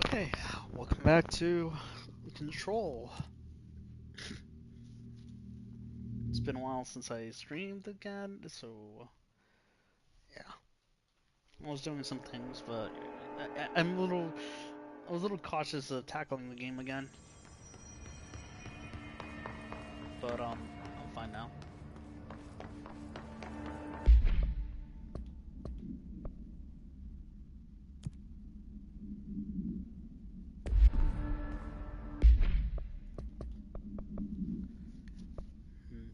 Okay, welcome back to Control. It's been a while since I streamed again, so yeah, I was doing some things, but I was a little cautious of tackling the game again. But I'm fine now. Hmm.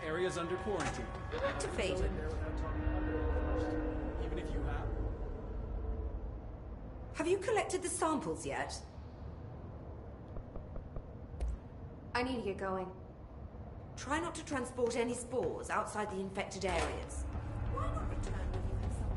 Area's under quarantine. Activated. Even if you have. Have you collected the samples yet? I need to get going. Try not to transport any spores outside the infected areas. Why not return when you have something?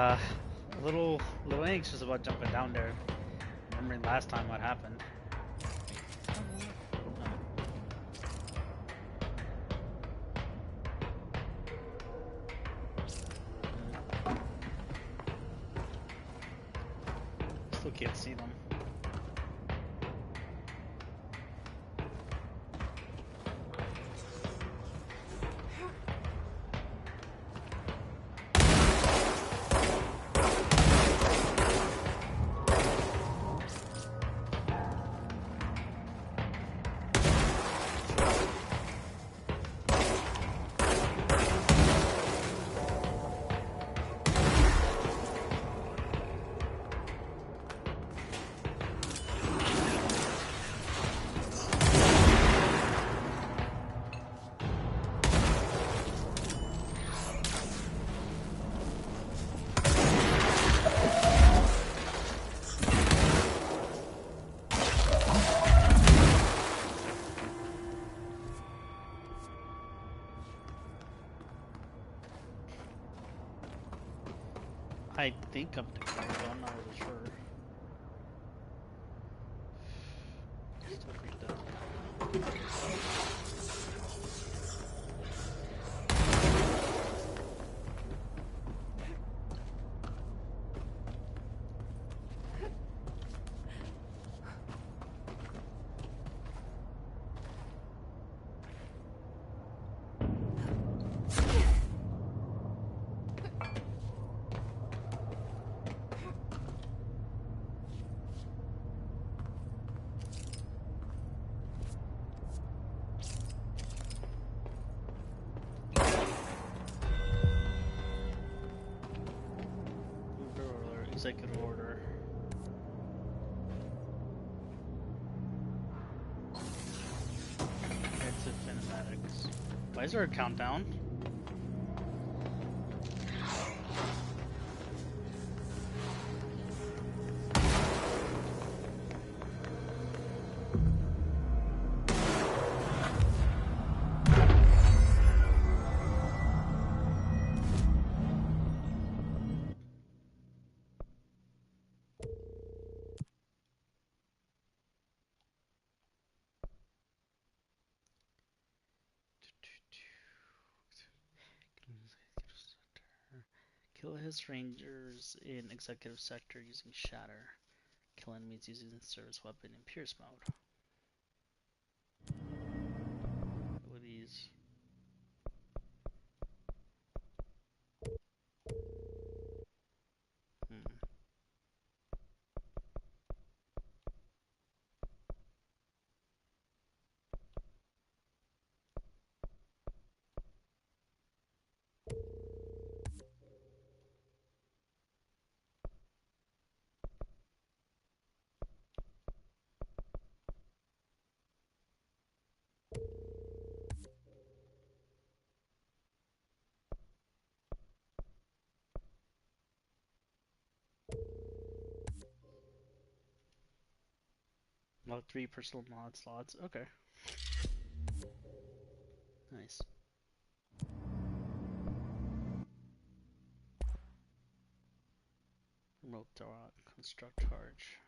A little anxious about jumping down there. Remembering last time what happened. Still can't see them. I think I'm doing it, but I'm not really sure. Still pretty dumb. Executive order. Exit kinematics. Why is there a countdown? Kill his rangers in executive sector using shatter. Kill enemies using the service weapon in pierce mode. Abilities. Lock 3 personal mod slots. Okay. Nice. Remote dock. Construct charge.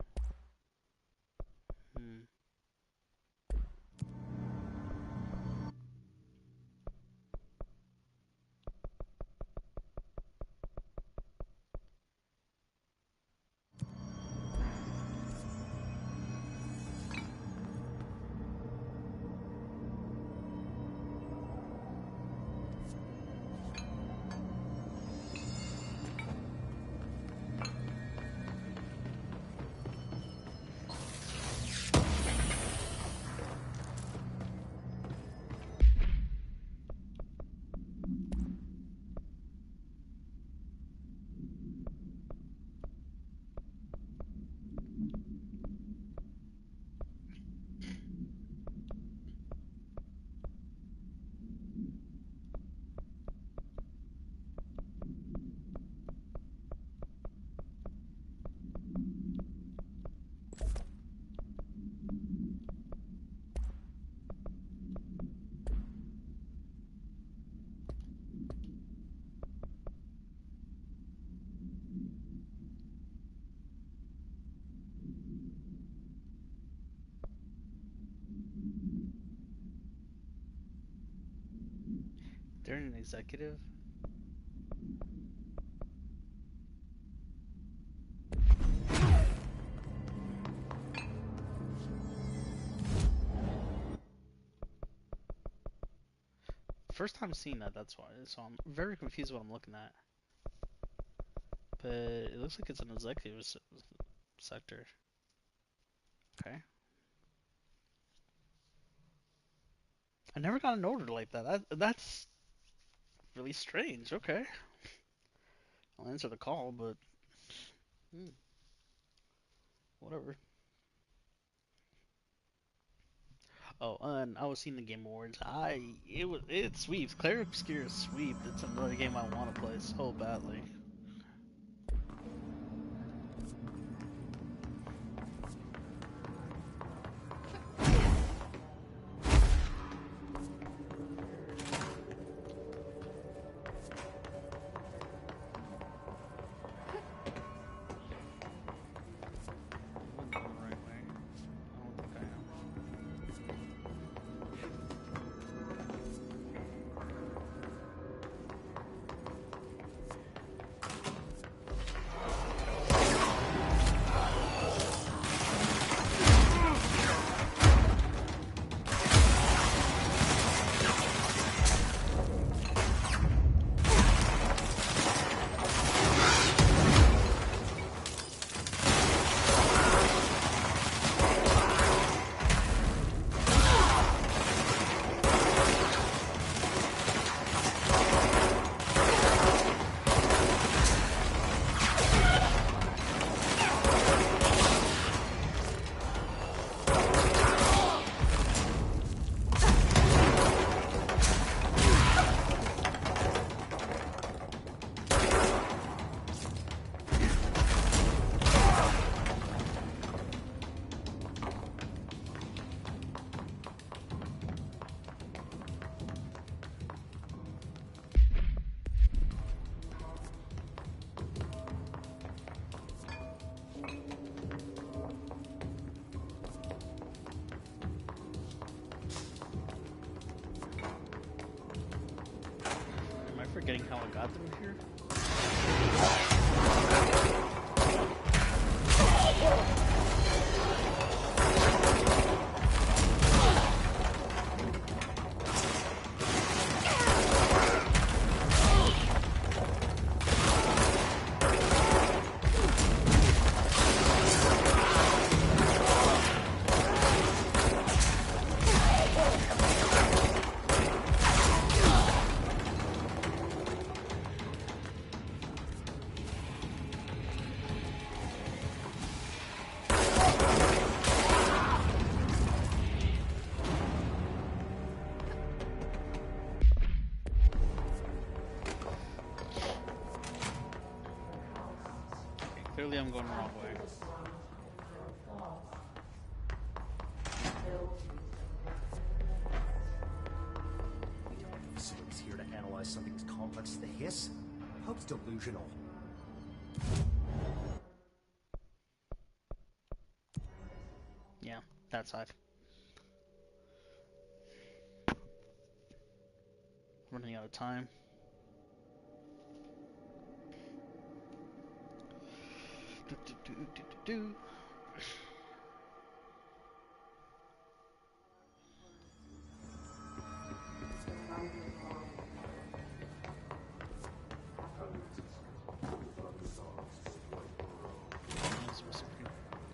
They're an executive. First time seeing that, that's why. So I'm very confused what I'm looking at. But it looks like it's an executive sector. Okay. I never got an order like that. That's really strange. Okay. I'll answer the call, but whatever. Oh, and I was seeing the Game Awards. It sweeps. Clair Obscure sweep. It's another game I want to play so badly. Forgetting how I got through here. Clearly I'm going the wrong way. Facility's here to analyze something as complex as the hiss? I hope it's delusional. Yeah, that side. Running out of time. Do.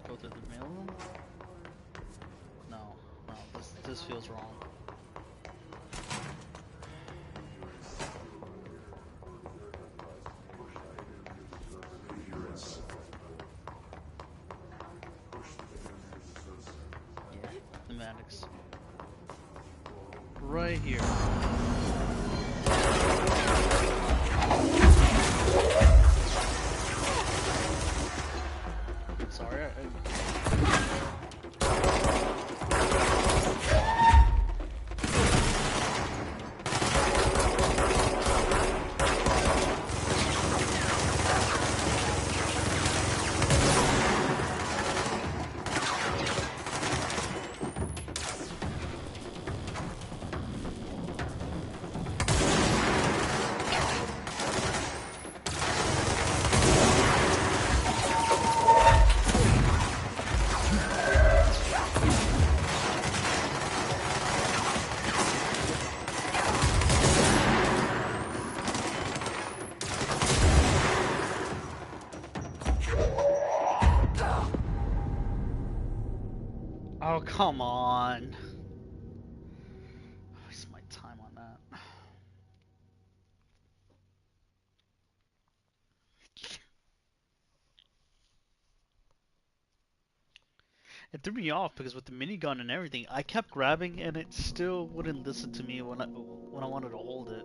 Go to the mailroom? No, this feels wrong. Thematics. Right here. Sorry, Bro, come on. Waste my time on that. It threw me off because with the minigun and everything, I kept grabbing and it still wouldn't listen to me when I wanted to hold it.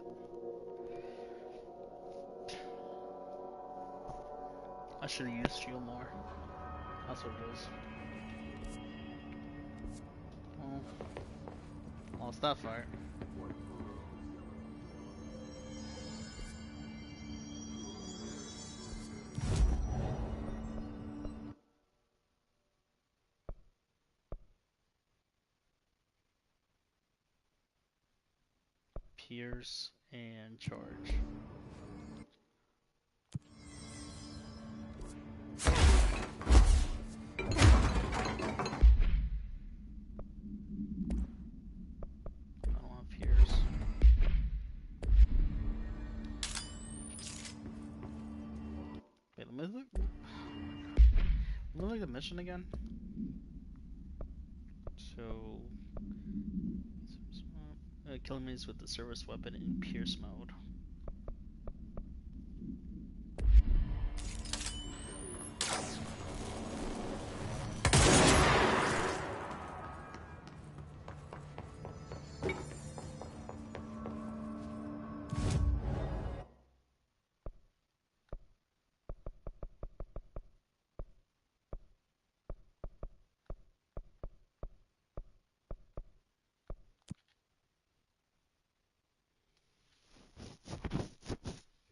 I should have used shield more. That's what it is. Well, lost that fight. Pierce and charge. I don't want Pierce. Wait, let me look. Let me look at the mission again. So, killing enemies with the service weapon in Pierce mode.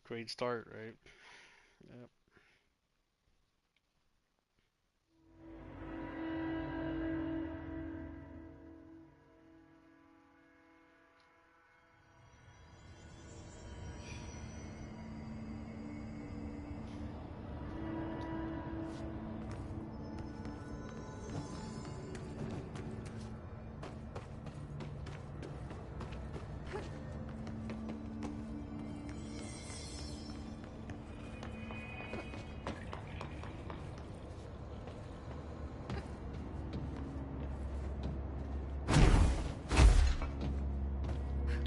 Great start, right? Yep.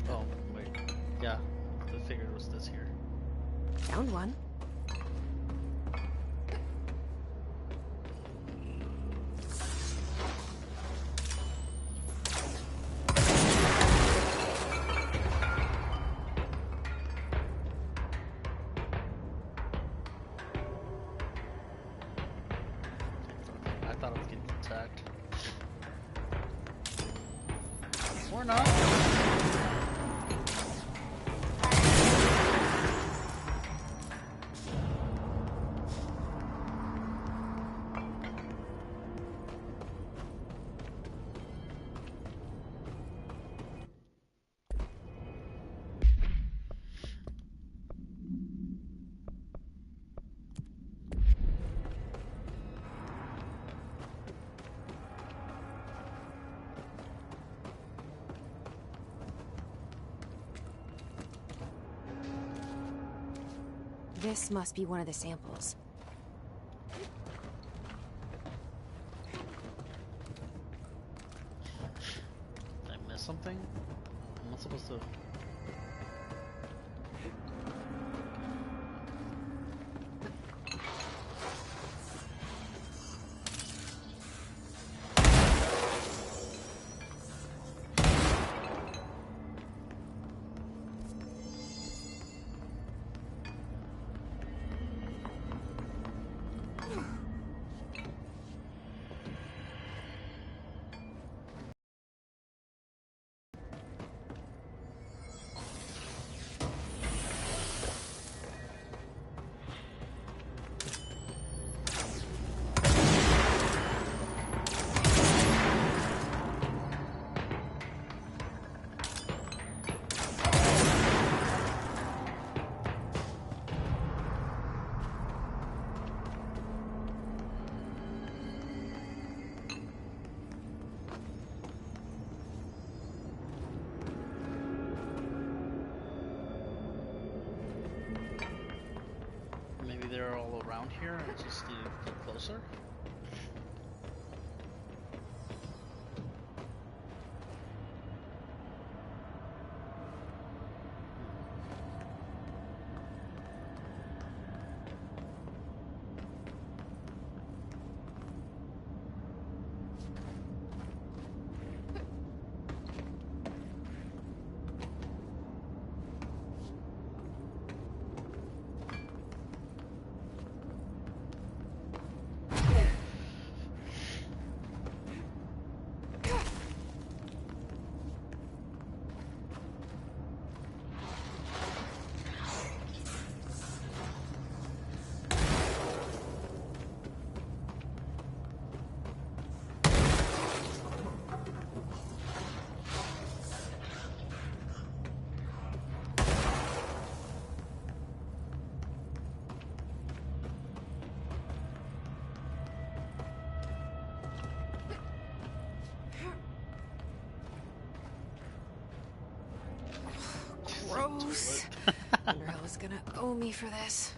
Oh, wait. Yeah, I figured it was this here. Found one. I thought I was getting attacked. Or not. This must be one of the samples. Did I miss something? I'm not supposed to. Maybe they're all around here and I just need to get closer. Gross. Toilet. Underhill is gonna owe me for this.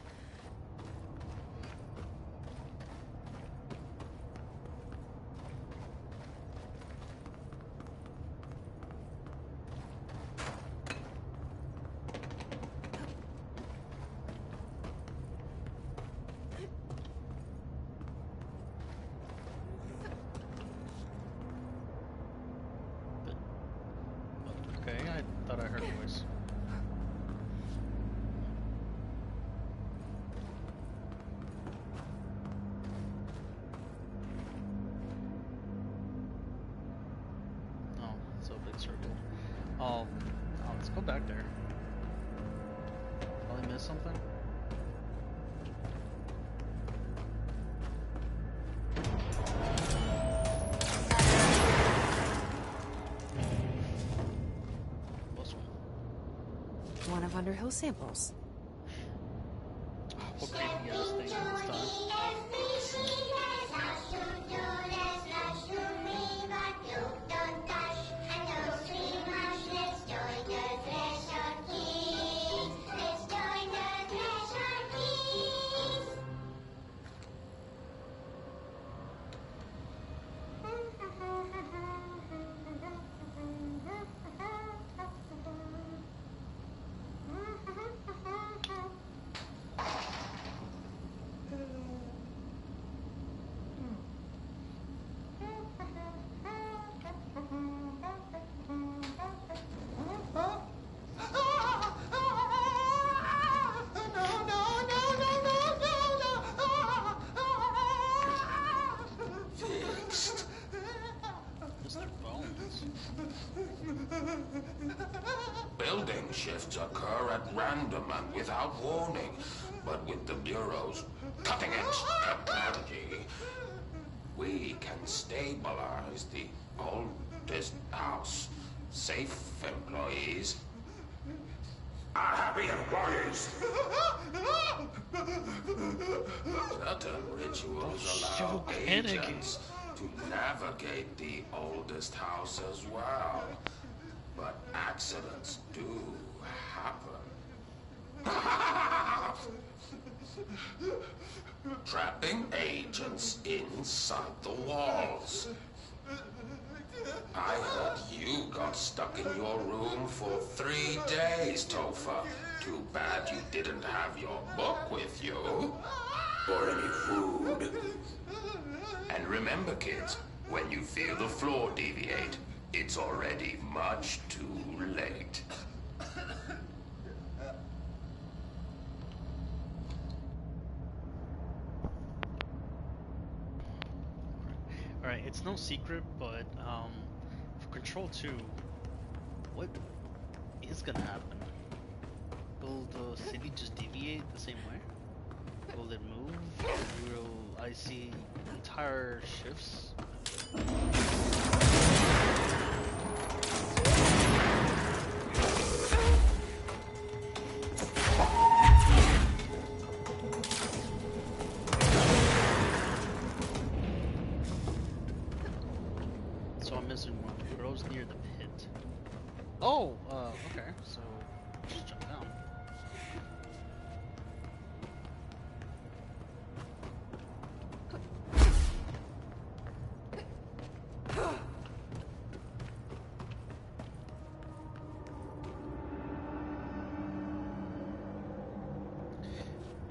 Okay, I thought I heard a voice. Oh, so a big circle. Oh, let's go back there. Probably missed something. Plus one. One of Underhill's samples. What creepy ass thing this time. Mr. Bones. Building shifts occur at random and without warning, but with the Bureau's cutting-edge technology, we can stabilize the oldest house. Safe employees are happy employees. Certain rituals allow agents to navigate the oldest house as well. But accidents do happen. Trapping agents inside the walls. I heard you got stuck in your room for 3 days, Topher. Too bad you didn't have your book with you. Or any food. And remember, kids, when you feel the floor deviate, it's already much too late. Alright, it's no secret, but for Control 2, what is gonna happen? Will the city just deviate the same way? Will it move? Will I see entire shifts? So I'm missing one. Girls near the pit. Oh, okay. So just jump down.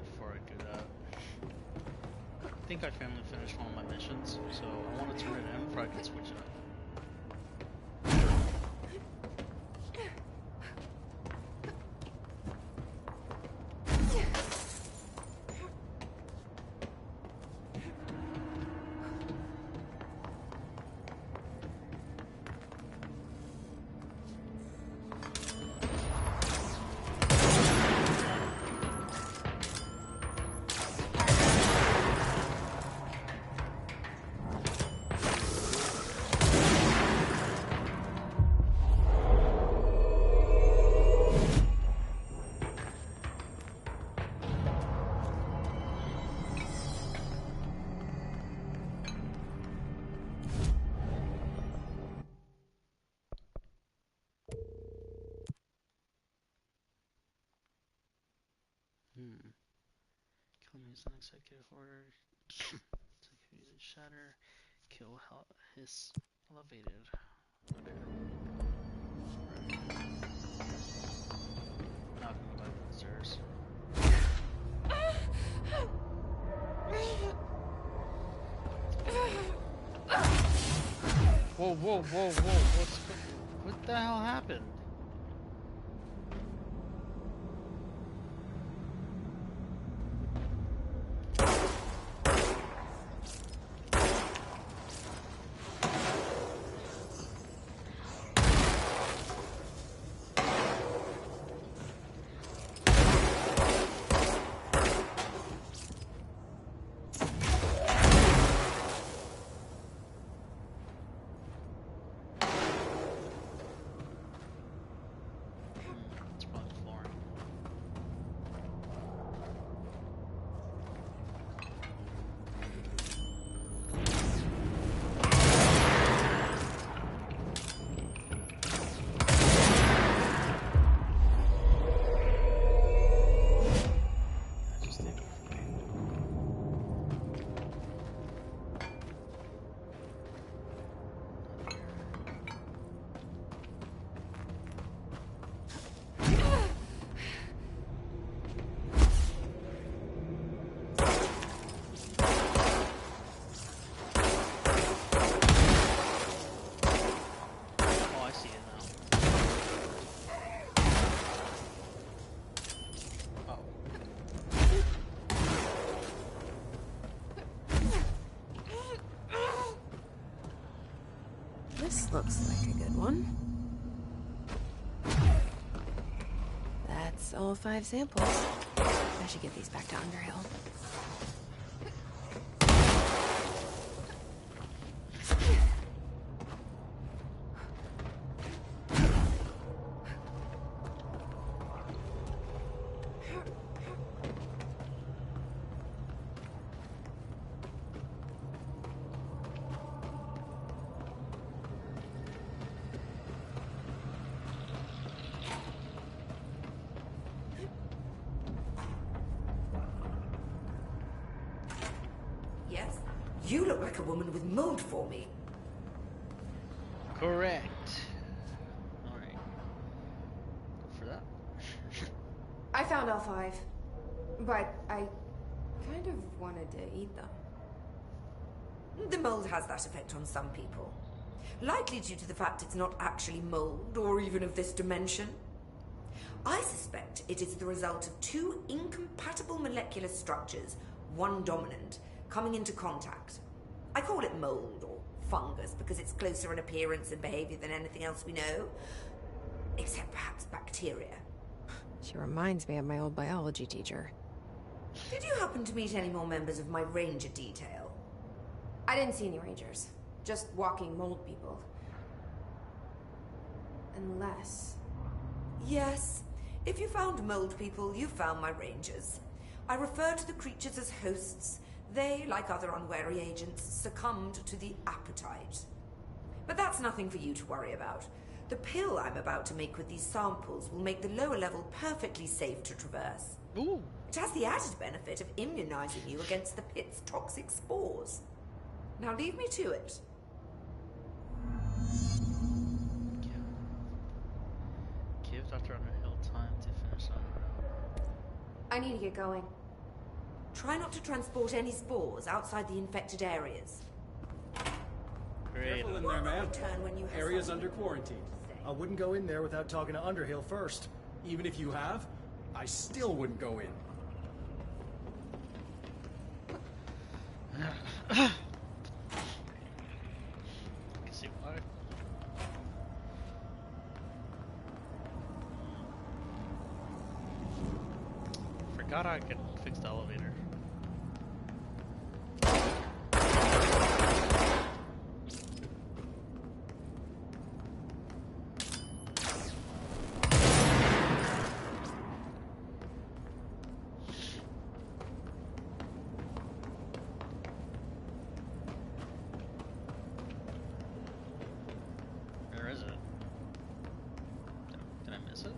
Before I do that, I think I finally finished one of my missions, so I want to turn it in before I can switch it up. use an executive order. Executive shatter. Kill his elevated. Okay. Not gonna go back downstairs. Whoa, whoa, whoa, whoa! What the hell happened? It's probably flooring. I just did. Oh, I see it now. Oh. This looks like a good one. That's all 5 samples. I should get these back to Underhill. Yes? You look like a woman with mold for me. Correct. Alright. Go for that. I found all 5, but I kind of wanted to eat them. The mold has that effect on some people. Likely due to the fact it's not actually mold, or even of this dimension. I suspect it is the result of 2 incompatible molecular structures, one dominant, coming into contact. I call it mold, or fungus, because it's closer in appearance and behavior than anything else we know. Except perhaps bacteria. She reminds me of my old biology teacher. Did you happen to meet any more members of my ranger detail? I didn't see any rangers. Just walking mold people. Unless... Yes. If you found mold people, you found my rangers. I refer to the creatures as hosts. They, like other unwary agents, succumbed to the appetite. But that's nothing for you to worry about. The pill I'm about to make with these samples will make the lower level perfectly safe to traverse. Ooh. It has the added benefit of immunizing you against the pit's toxic spores. Now leave me to it. Give Dr. Underhill time to finish on her own. I need to get going. Try not to transport any spores outside the infected areas. Great. Careful in there, man. Return when you have Area's something under quarantine. to say. I wouldn't go in there without talking to Underhill first. Even if you have, I still wouldn't go in. I can see why. Forgot I could fix the elevator. Where is it? Did I miss it?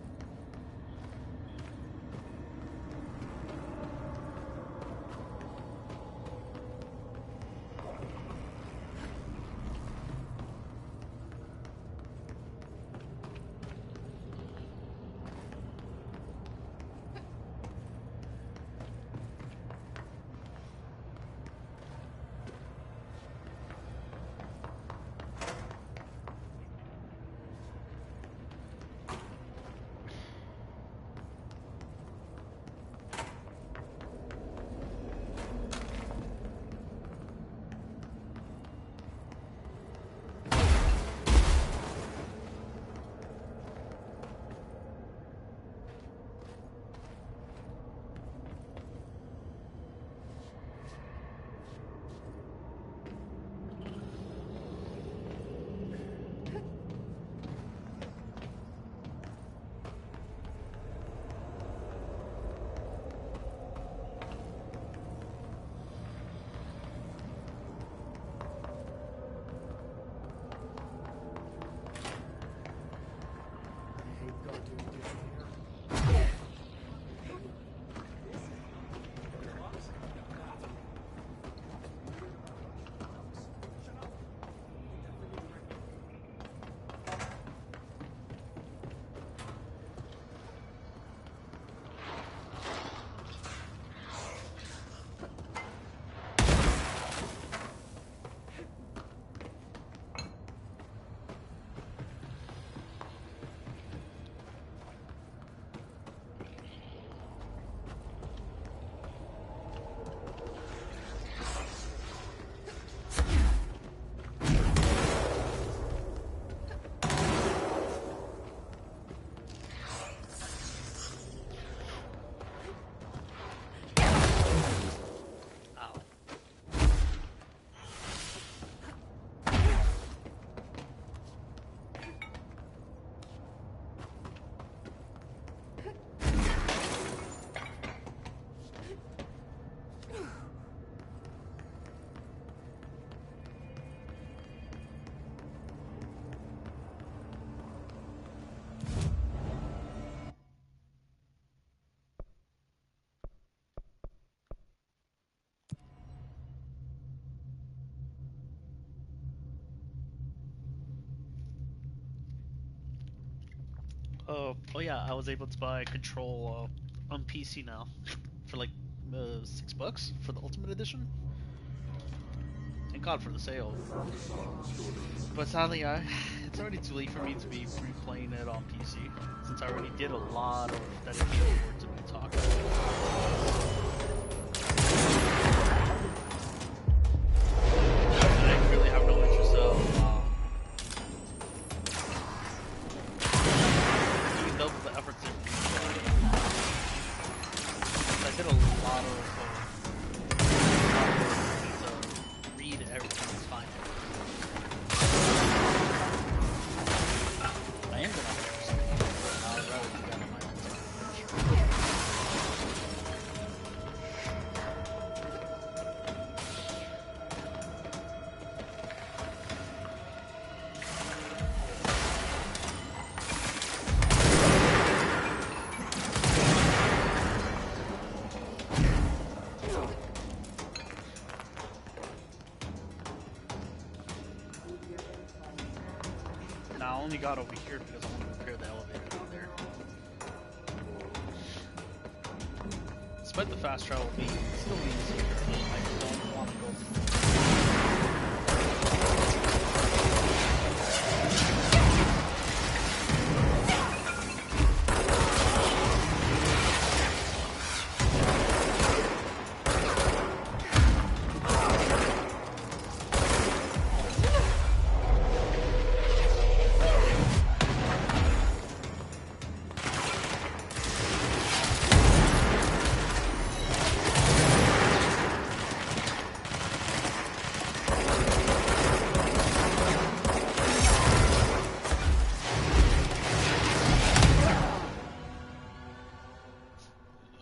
Oh yeah, I was able to buy Control on PC now for like $6 for the Ultimate Edition. Thank God for the sale. But sadly, it's already too late for me to be replaying it on PC since I already did a lot of dedicated work to be talking. And I really have no interest of doing double the efforts in I did a lot of to read everything that's fine. I am gonna hire somebody, but I'd rather do that on my own time. Now I only got over here because I want to repair the elevator down there. Despite the fast travel being still easier, I don't want to go through.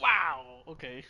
Wow! Okay.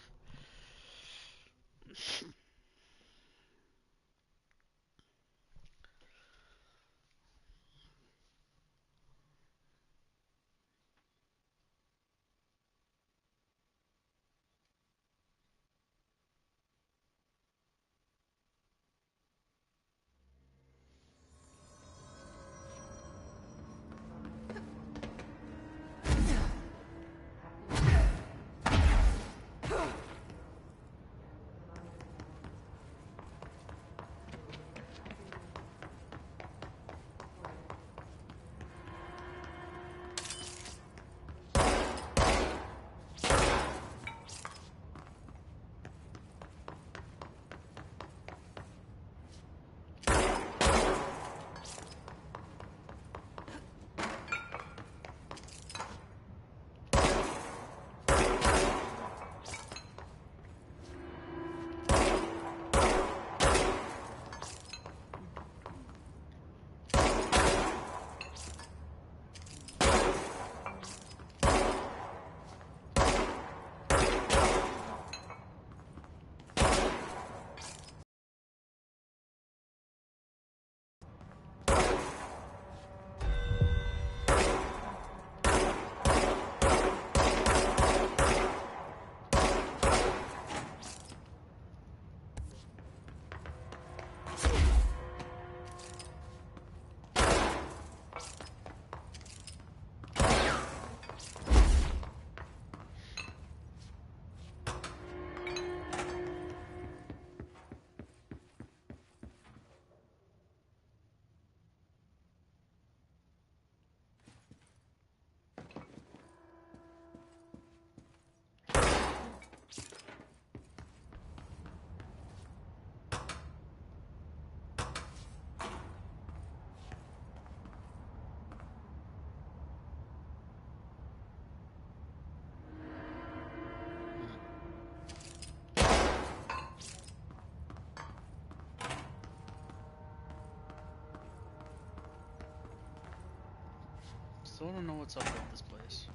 Still don't know what's up with this place.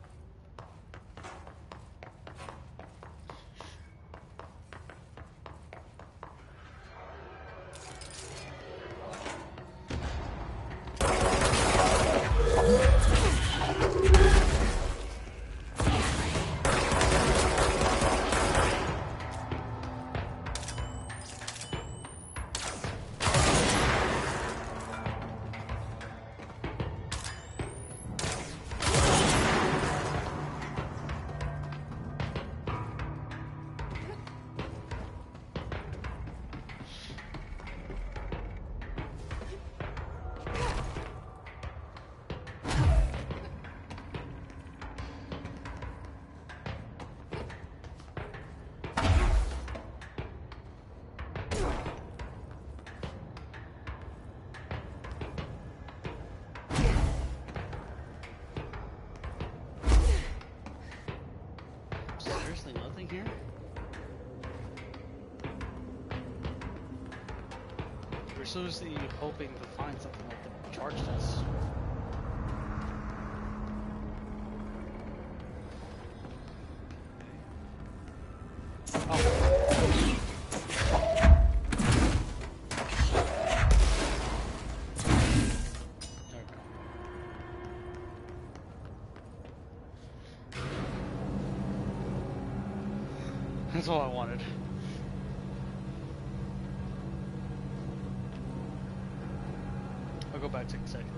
Seriously, nothing here? We're seriously hoping to find something like the charge test. That's all I wanted. I'll go back to executive.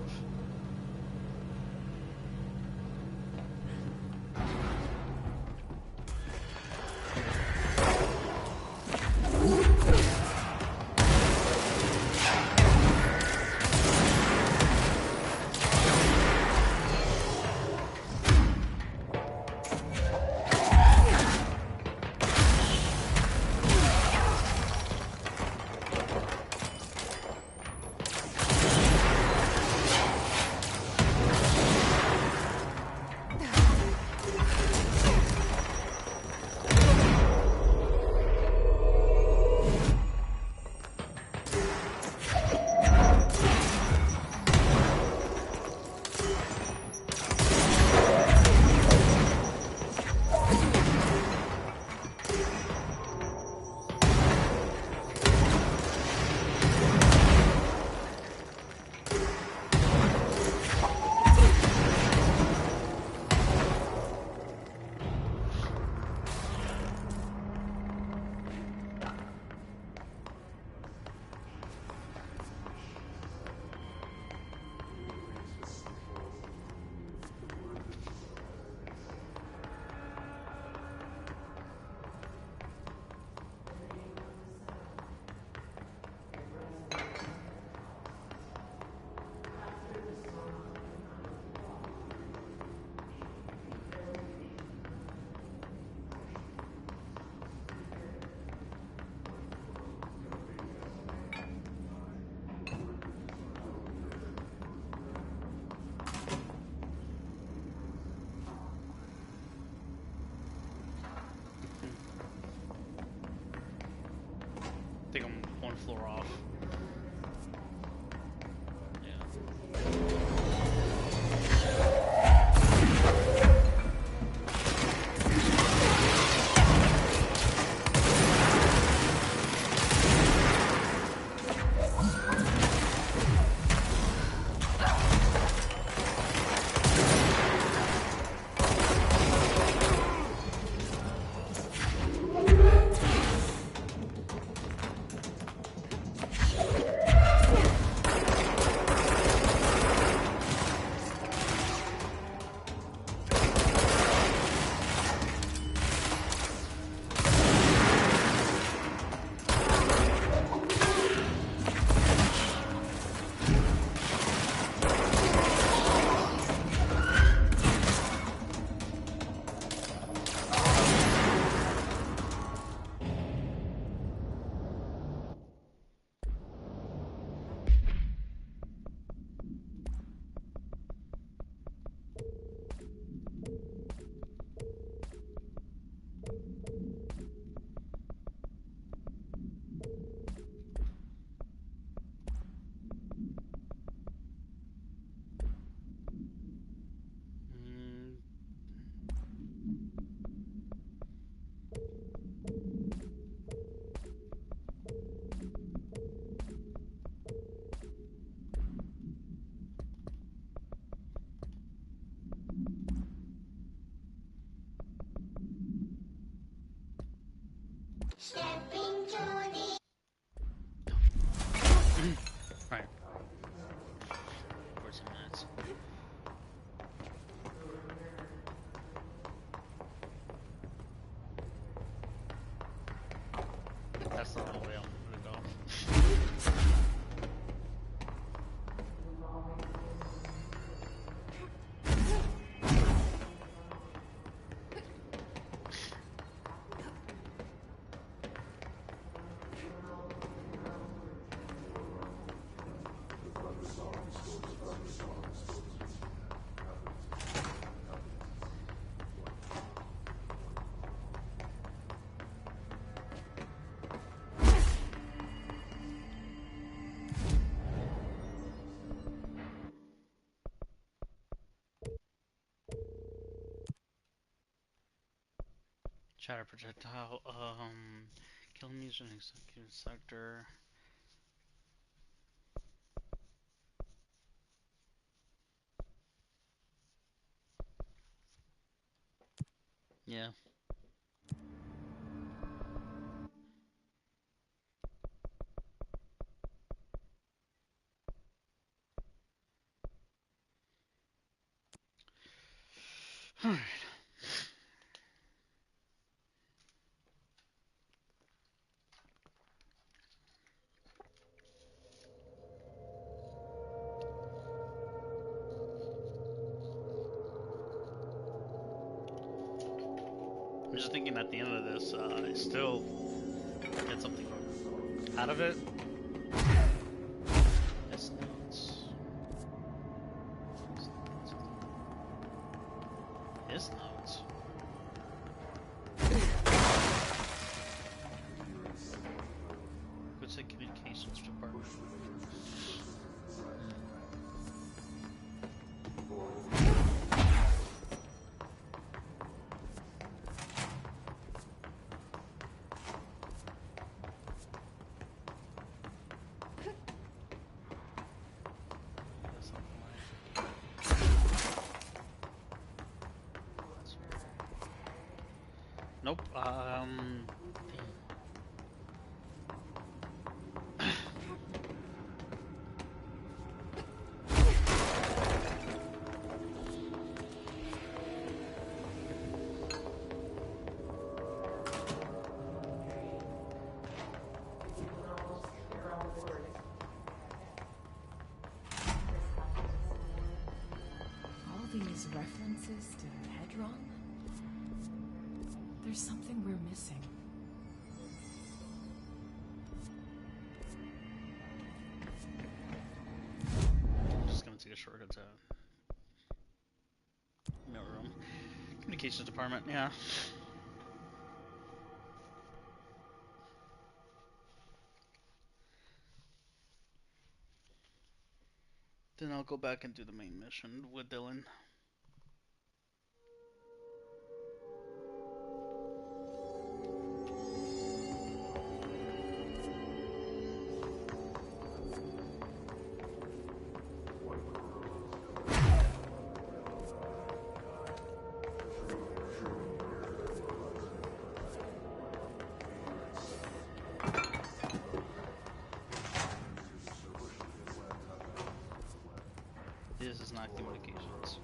I think I'm one floor off. Right. 14 minutes. That's the wrong way I'm gonna go. Shatter projectile. Kill enemies in executive sector. Yeah. Alright. I'm just thinking at the end of this, I still get something out of it. His notes. His notes. What's the communications department? Nope. All these references to Hedron? There's something we're missing. Just gonna take a shortcut to mail room. Communications department, yeah. Then I'll go back and do the main mission with Dylan. This is not communications.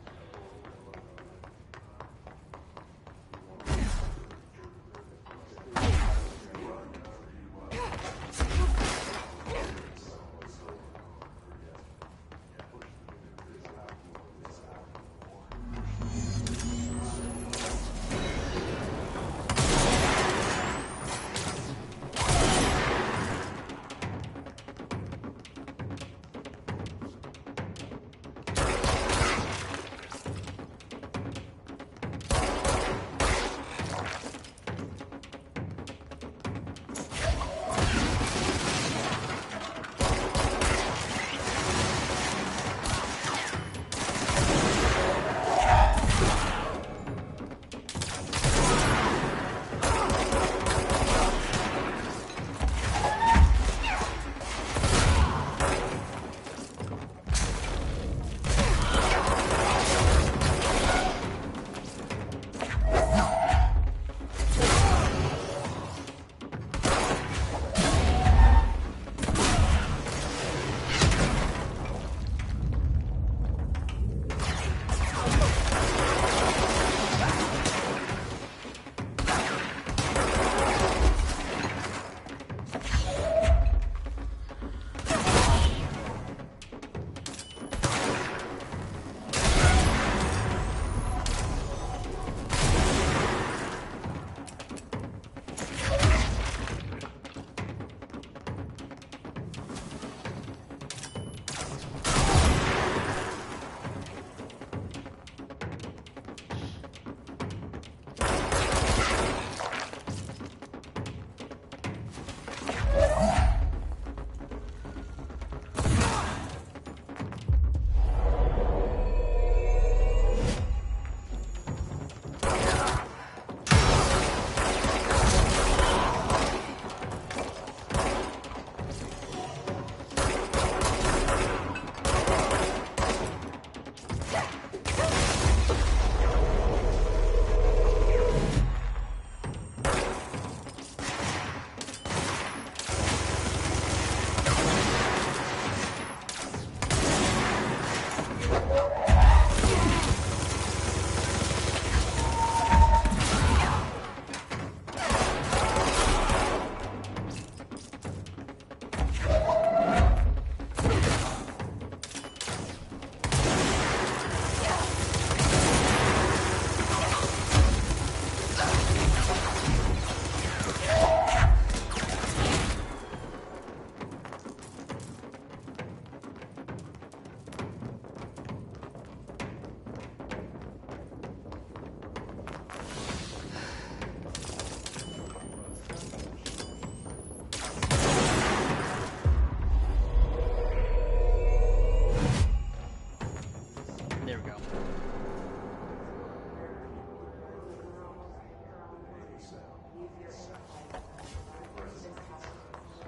There we go.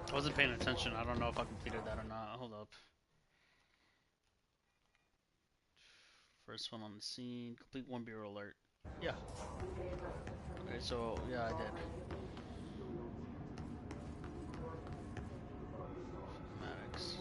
I wasn't paying attention. I don't know if I completed that or not. Hold up. First one on the scene. Complete one bureau alert. Yeah. Okay, so yeah, I did. Maddox.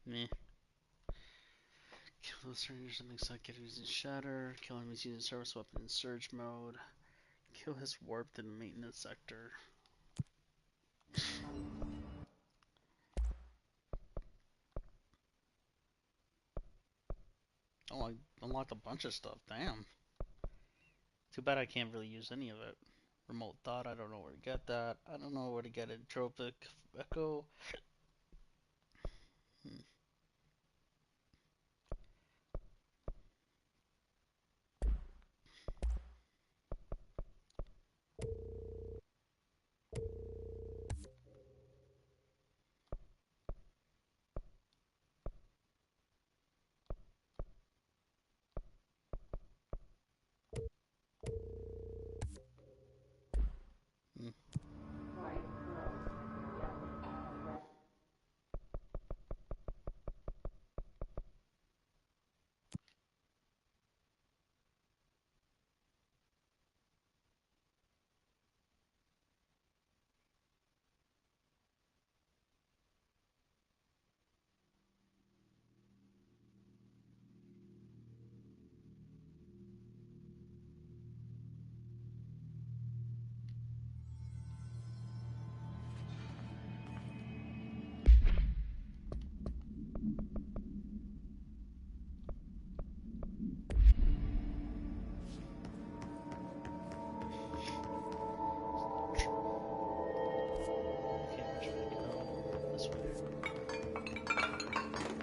Meh. Kill those strangers and things like get using shatter. Kill enemies using service weapon in surge mode. Kill his warped in the maintenance sector. Oh, I unlocked a bunch of stuff. Damn. Too bad I can't really use any of it. Remote thought, I don't know where to get that. I don't know where to get entropic echo.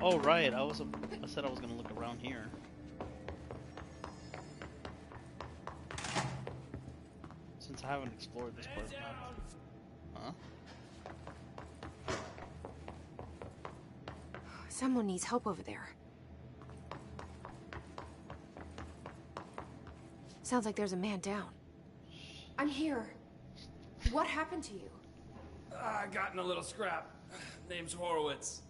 Oh right, I said I was gonna look around here. Since I haven't explored this part of the map. Huh? Someone needs help over there. Sounds like there's a man down. I'm here. What happened to you? I got in a little scrap. Name's Horowitz.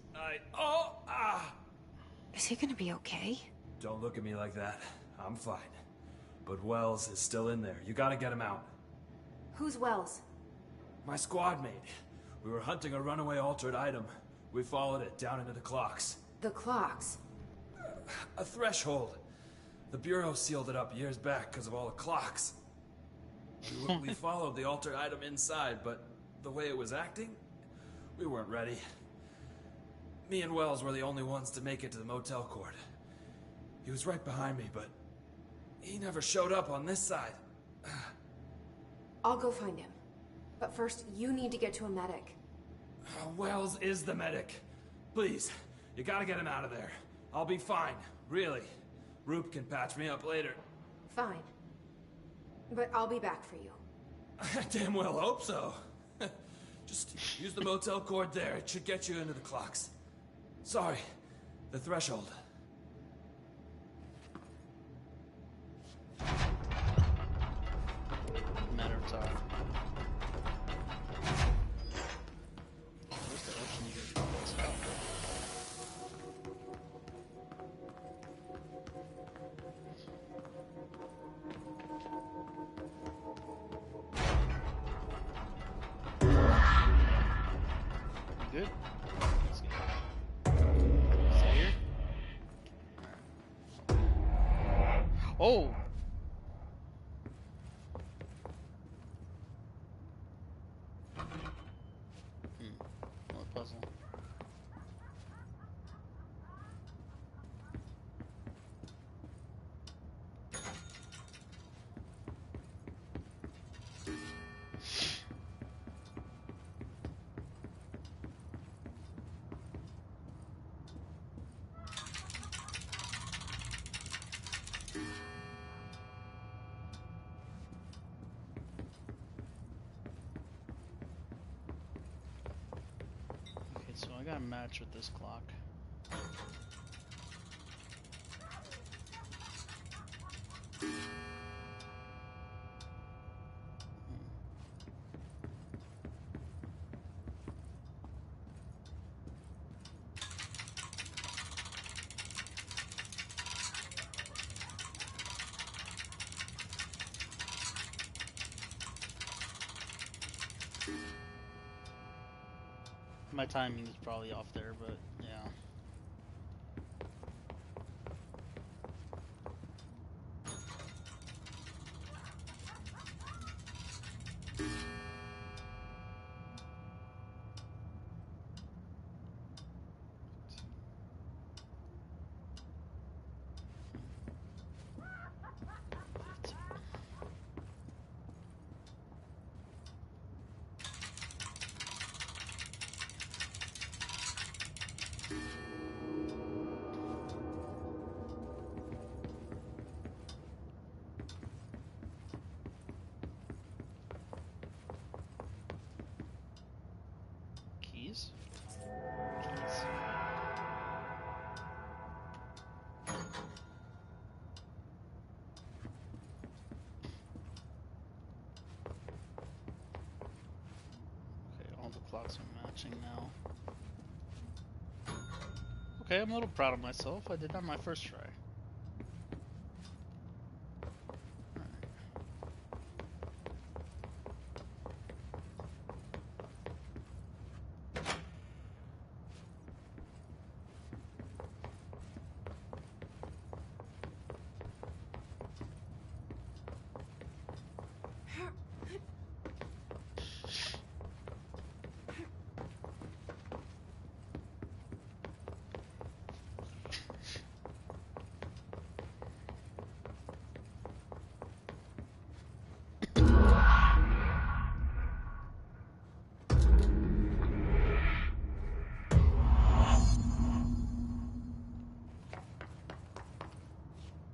Is he gonna be okay? Don't look at me like that. I'm fine. But Wells is still in there. You gotta get him out. Who's Wells? My squad mate. We were hunting a runaway altered item. We followed it down into the clocks. The clocks. A threshold. The Bureau sealed it up years back because of all the clocks. We followed the altered item inside, but the way it was acting, we weren't ready. Me and Wells were the only ones to make it to the motel court. He was right behind me, but he never showed up on this side. I'll go find him. But first, you need to get to a medic. Wells is the medic. Please, you gotta get him out of there. I'll be fine, really. Roop can patch me up later. Fine. But I'll be back for you. I damn well hope so. Just use the motel cord there. It should get you into the clocks. Sorry, the threshold. Matter of time. Where's the ocean here? What's up? Good. Let's go. Is that here? Oh! What puzzle? Okay, so I got a match with this clock. My timing is probably off there, but yeah. Keys? Keys. Okay, all the clocks are matching now. Okay, I'm a little proud of myself. I did that my first try.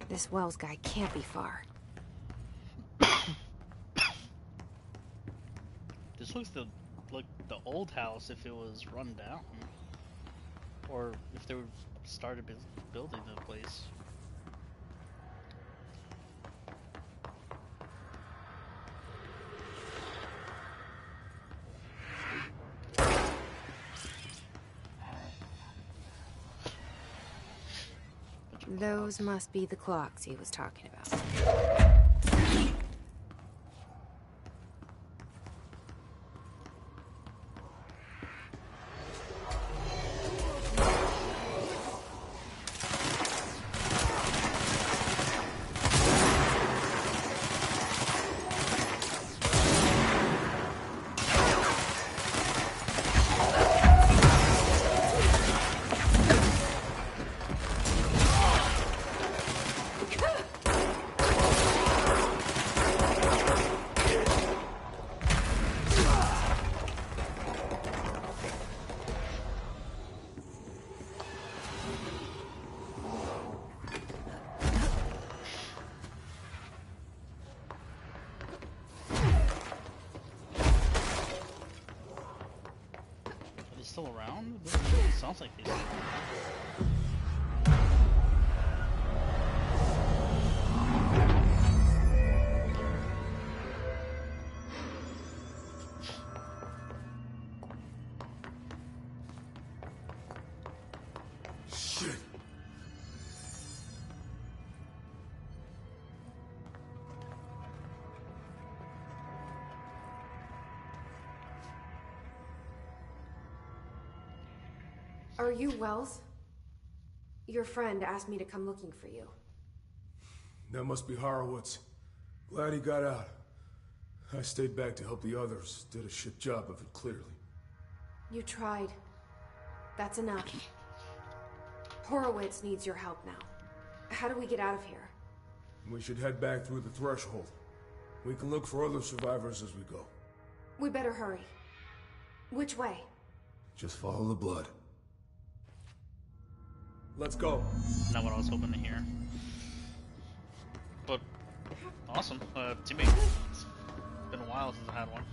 This Wells guy can't be far. This looks like the old house if it was run down. Or if they started building the place. Those must be the clocks he was talking about. Are they still around? It sounds like they still around. Shit. Are you Wells? Your friend asked me to come looking for you. That must be Horowitz. Glad he got out. I stayed back to help the others. Did a shit job of it, clearly. You tried. That's enough. Horowitz needs your help now. How do we get out of here? We should head back through the threshold. We can look for other survivors as we go. We better hurry. Which way? Just follow the blood. Let's go. Not what I was hoping to hear. But awesome. Teammate. It's been a while since I had one.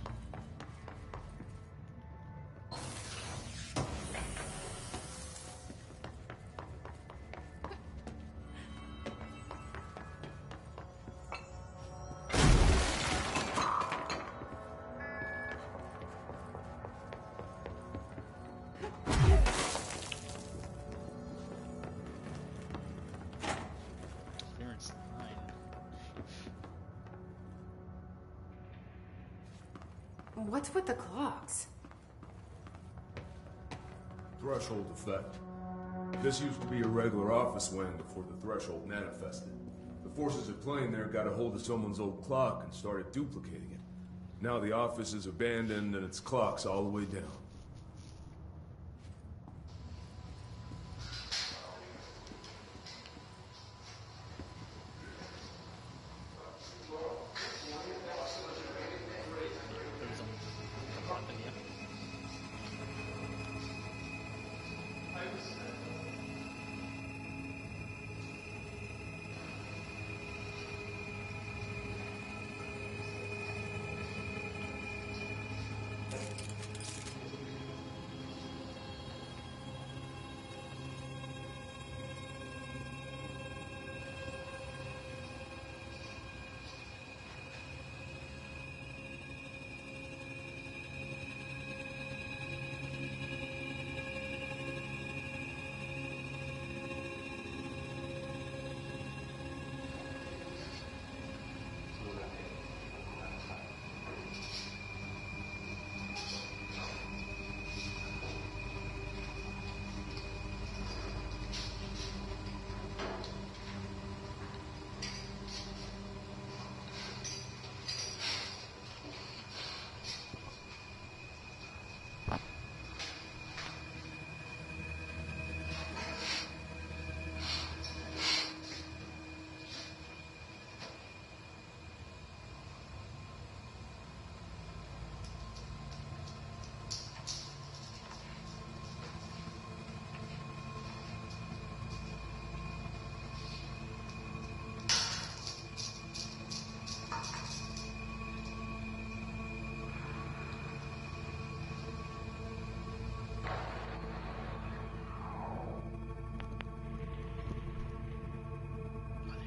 Clearance 9. What's with the clocks? Threshold effect. This used to be a regular office wing before the threshold manifested. The forces at play there got a hold of someone's old clock and started duplicating it. Now the office is abandoned and its clock's all the way down. There's a weapon here.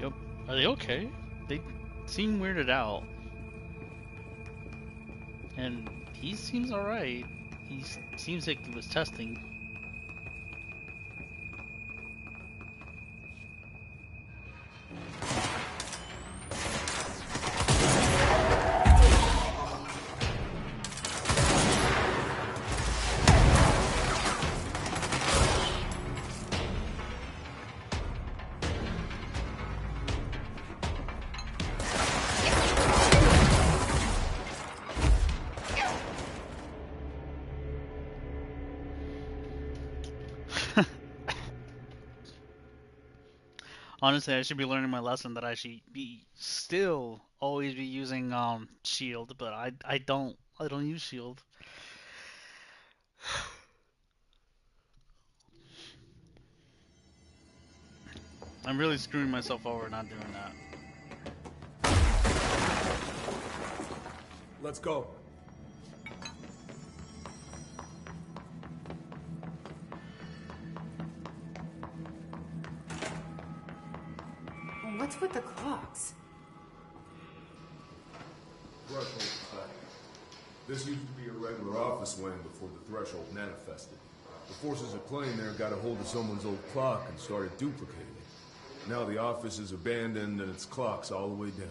Yep. Are they okay? They seem weirded out. And he seems alright. Seems like he was testing. Honestly, I should be learning my lesson that I should be still always be using shield, but I don't use shield. I'm really screwing myself over not doing that. Let's go. What's with the clocks? Threshold effect. This used to be a regular office wing before the threshold manifested. The forces at play there got a hold of someone's old clock and started duplicating it. Now the office is abandoned and its clock's all the way down.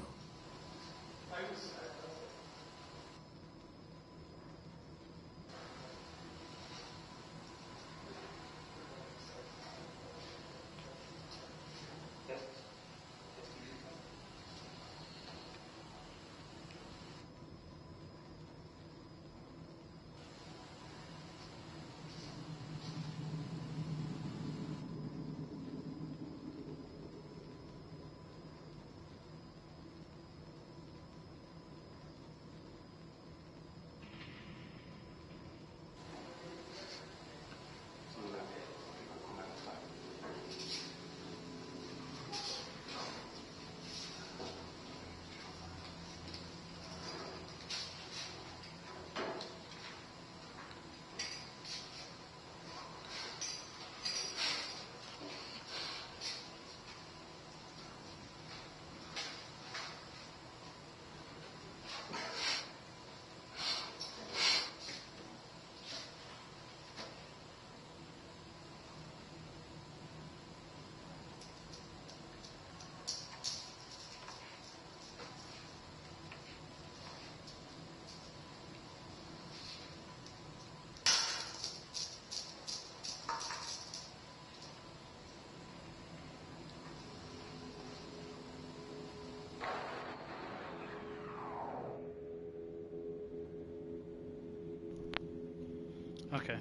Okay.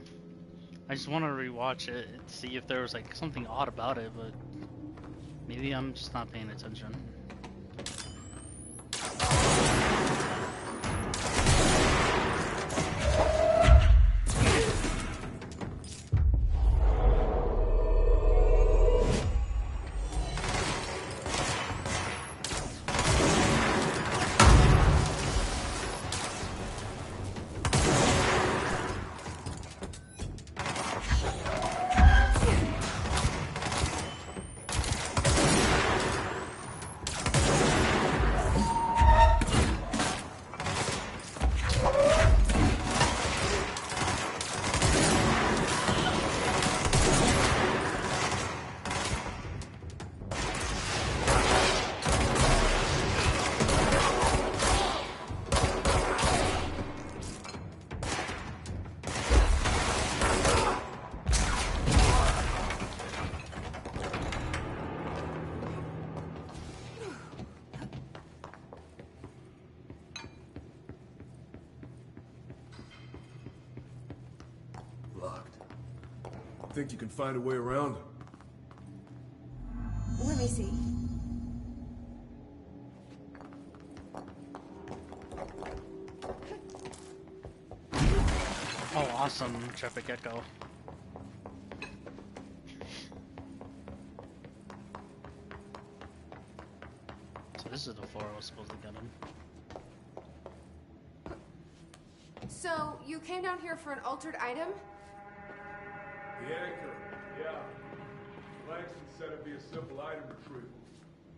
I just want to rewatch it and see if there was like something odd about it, but maybe I'm just not paying attention. Locked. Think you can find a way around? Let me see. Oh, awesome, Traffic Echo. So this is the floor I was supposed to get in. So, you came down here for an altered item? The anchor, yeah. Langston said it'd be a simple item retrieval.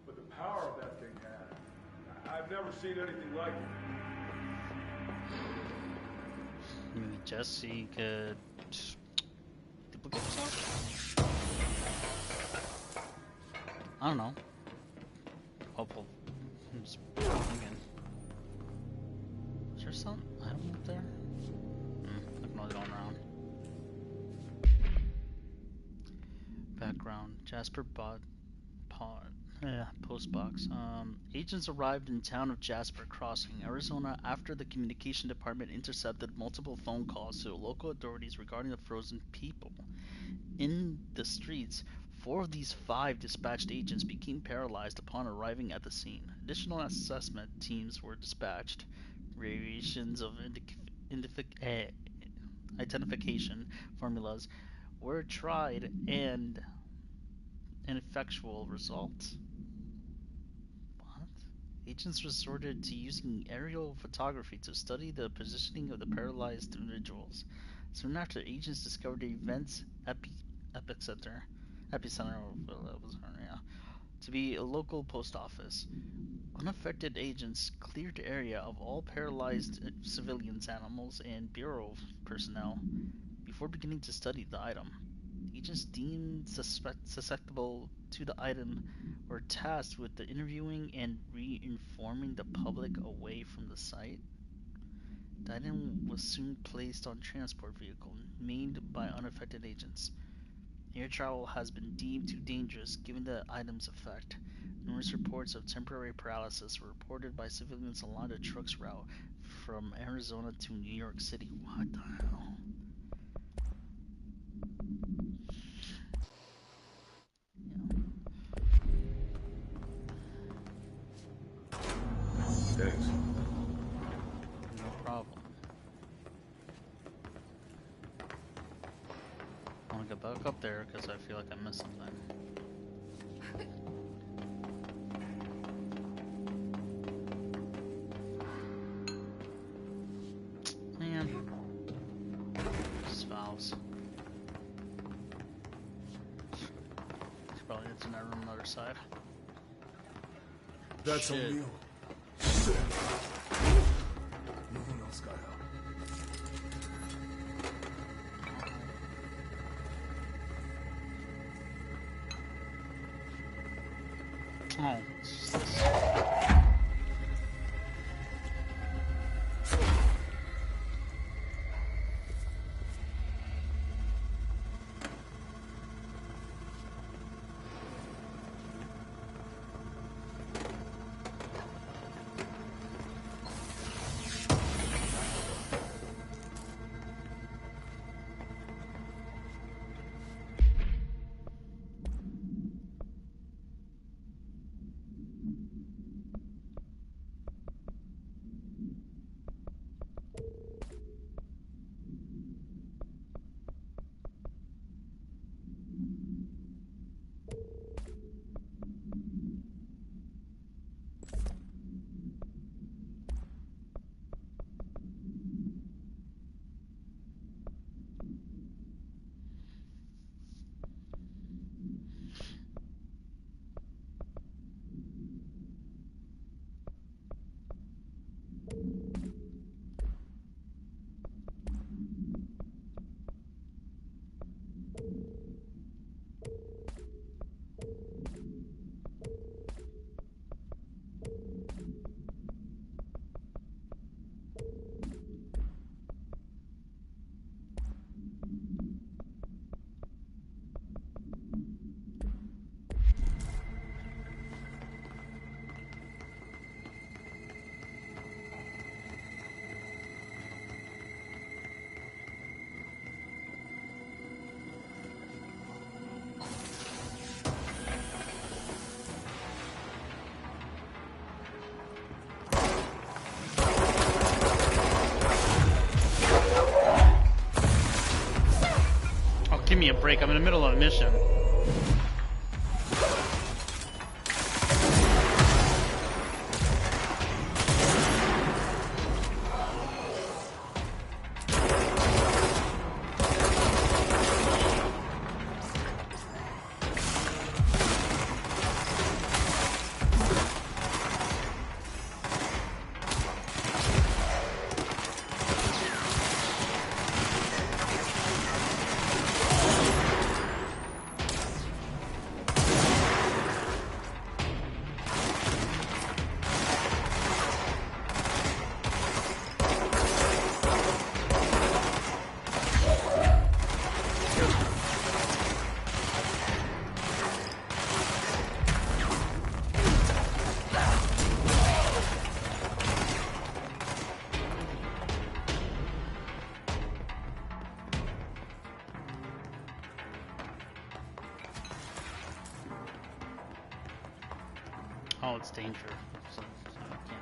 But the power of that thing had, I've never seen anything like it. Maybe Jesse could duplicate himself? I don't know. Hopeful. I'm just thinking. Is there some item up there? I can only go around. Background. Jasper Pod. Postbox. Agents arrived in town of Jasper Crossing, Arizona after the communication department intercepted multiple phone calls to local authorities regarding the frozen people. In the streets, 4 of these 5 dispatched agents became paralyzed upon arriving at the scene. Additional assessment teams were dispatched. Variations of identification formulas were tried and ineffectual results. What? Agents resorted to using aerial photography to study the positioning of the paralyzed individuals. Soon after, agents discovered the event's epicenter to be a local post office. Unaffected agents cleared the area of all paralyzed civilians, animals, and bureau personnel before beginning to study the item. Agents deemed susceptible to the item were tasked with the interviewing and re-informing the public away from the site. The item was soon placed on transport vehicle manned by unaffected agents. Air travel has been deemed too dangerous given the item's effect. Numerous reports of temporary paralysis were reported by civilians along the truck's route from Arizona to New York City. What the hell? Thanks. No problem. I want to get back up there because I feel like I missed something. Man. These valves. Should probably get to that room on the other side. That's Shit. O'Neill. No one else got help. Oh, it's just this. give me a break. I'm in the middle of a mission. Oh, it's danger. So I can't.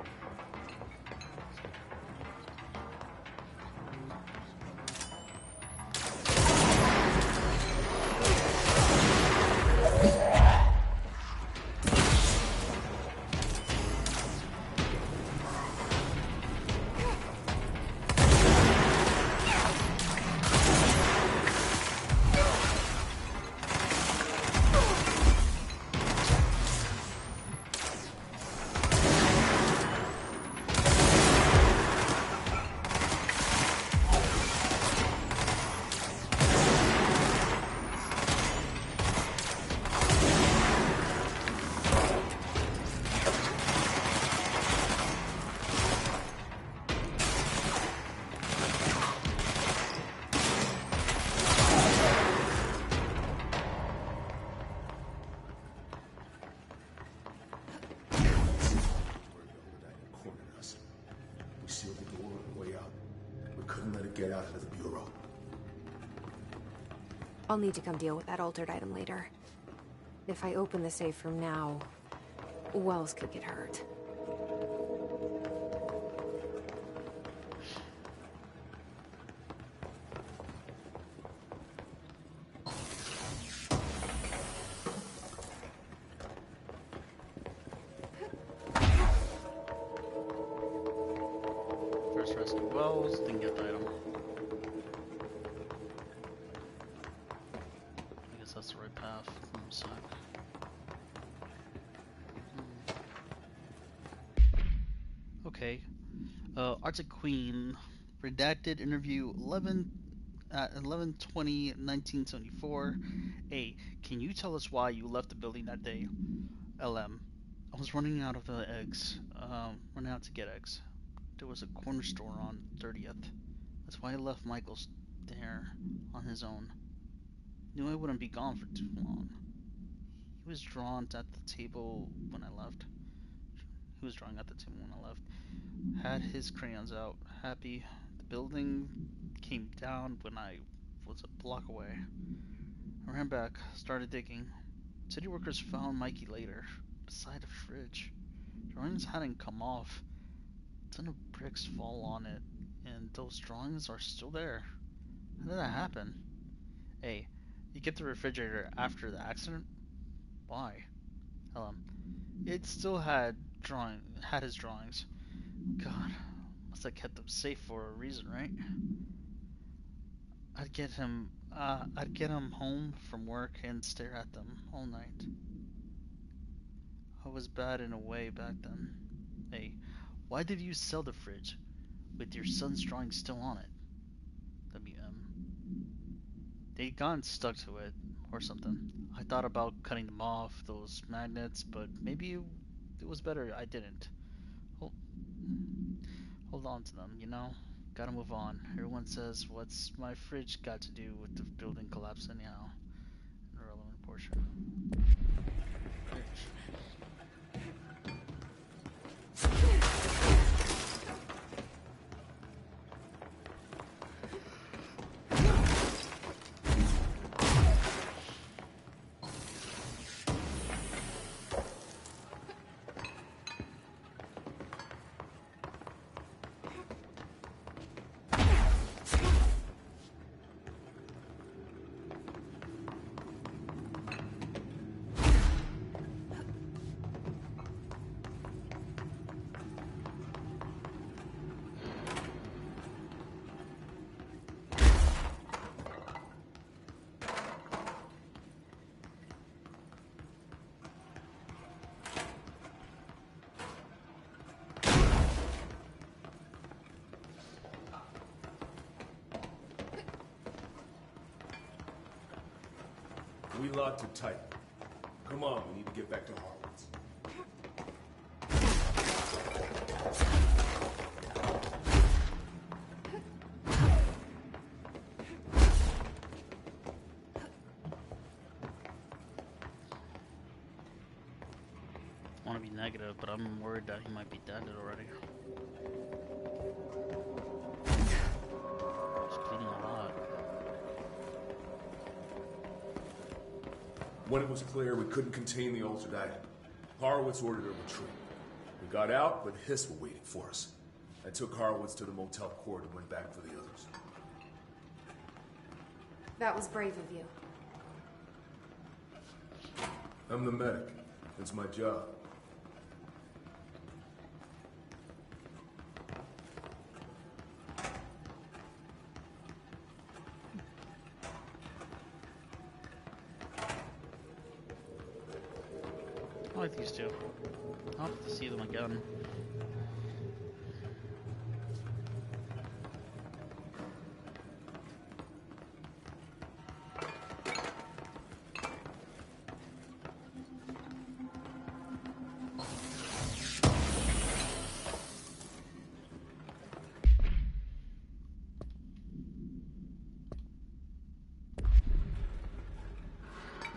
Get out of the Bureau. I'll need to come deal with that altered item later. If I open the safe room now, Wells could get hurt. First rescue Wells, then get the item. I guess that's the right path. One sec. Okay. Arctic Queen, redacted interview 11 at 11/20/1974. A. Can you tell us why you left the building that day? LM. I was running out of the eggs. Running out to get eggs. There was a corner store on 30th. That's why I left Michael's there on his own. Knew I wouldn't be gone for too long. He was drawn at the table when I left. He was drawing at the table when I left. Had his crayons out. Happy. The building came down when I was a block away. I ran back, started digging. City workers found Mikey later, beside a fridge. Drawings hadn't come off. A ton of bricks fall on it, and those drawings are still there. How did that happen? A. You kept the refrigerator after the accident? Why? It still had his drawings. God, must have kept them safe for a reason, right? I'd get him home from work and stare at them all night. I was bad in a way back then. Hey, why did you sell the fridge with your son's drawing still on it? WM. They'd gotten stuck to it or something. I thought about cutting them off, those magnets, but maybe it was better I didn't. Hold, hold on to them, you know? Gotta move on. Everyone says, what's my fridge got to do with the building collapse anyhow? An irrelevant portion. Fridge. We locked it tight. Come on, we need to get back to Harlan's. I want to be negative, but I'm worried that he might be dead already. He's bleeding a lot. When it was clear we couldn't contain the altered item, Horowitz ordered a retreat. We got out, but Hiss were waiting for us. I took Horowitz to the motel court and went back for the others. That was brave of you. I'm the medic. It's my job. I like these two. I'll have to see them again.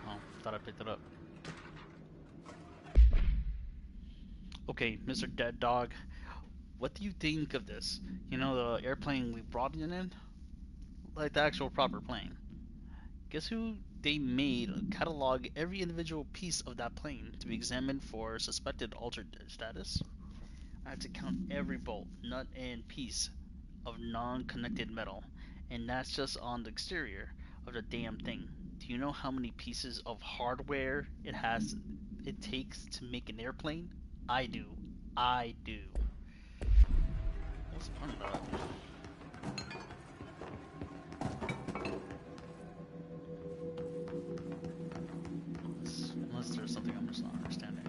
Oh, thought I picked it up. Okay, Mr. Dead Dog, what do you think of this? You know, the airplane we brought in? Like the actual proper plane. Guess who they made catalog every individual piece of that plane to be examined for suspected altered status? I had to count every bolt, nut, and piece of non-connected metal, and that's just on the exterior of the damn thing. Do you know how many pieces of hardware it takes to make an airplane? I do. I do. What's the point of that? Unless there's something I'm just not understanding.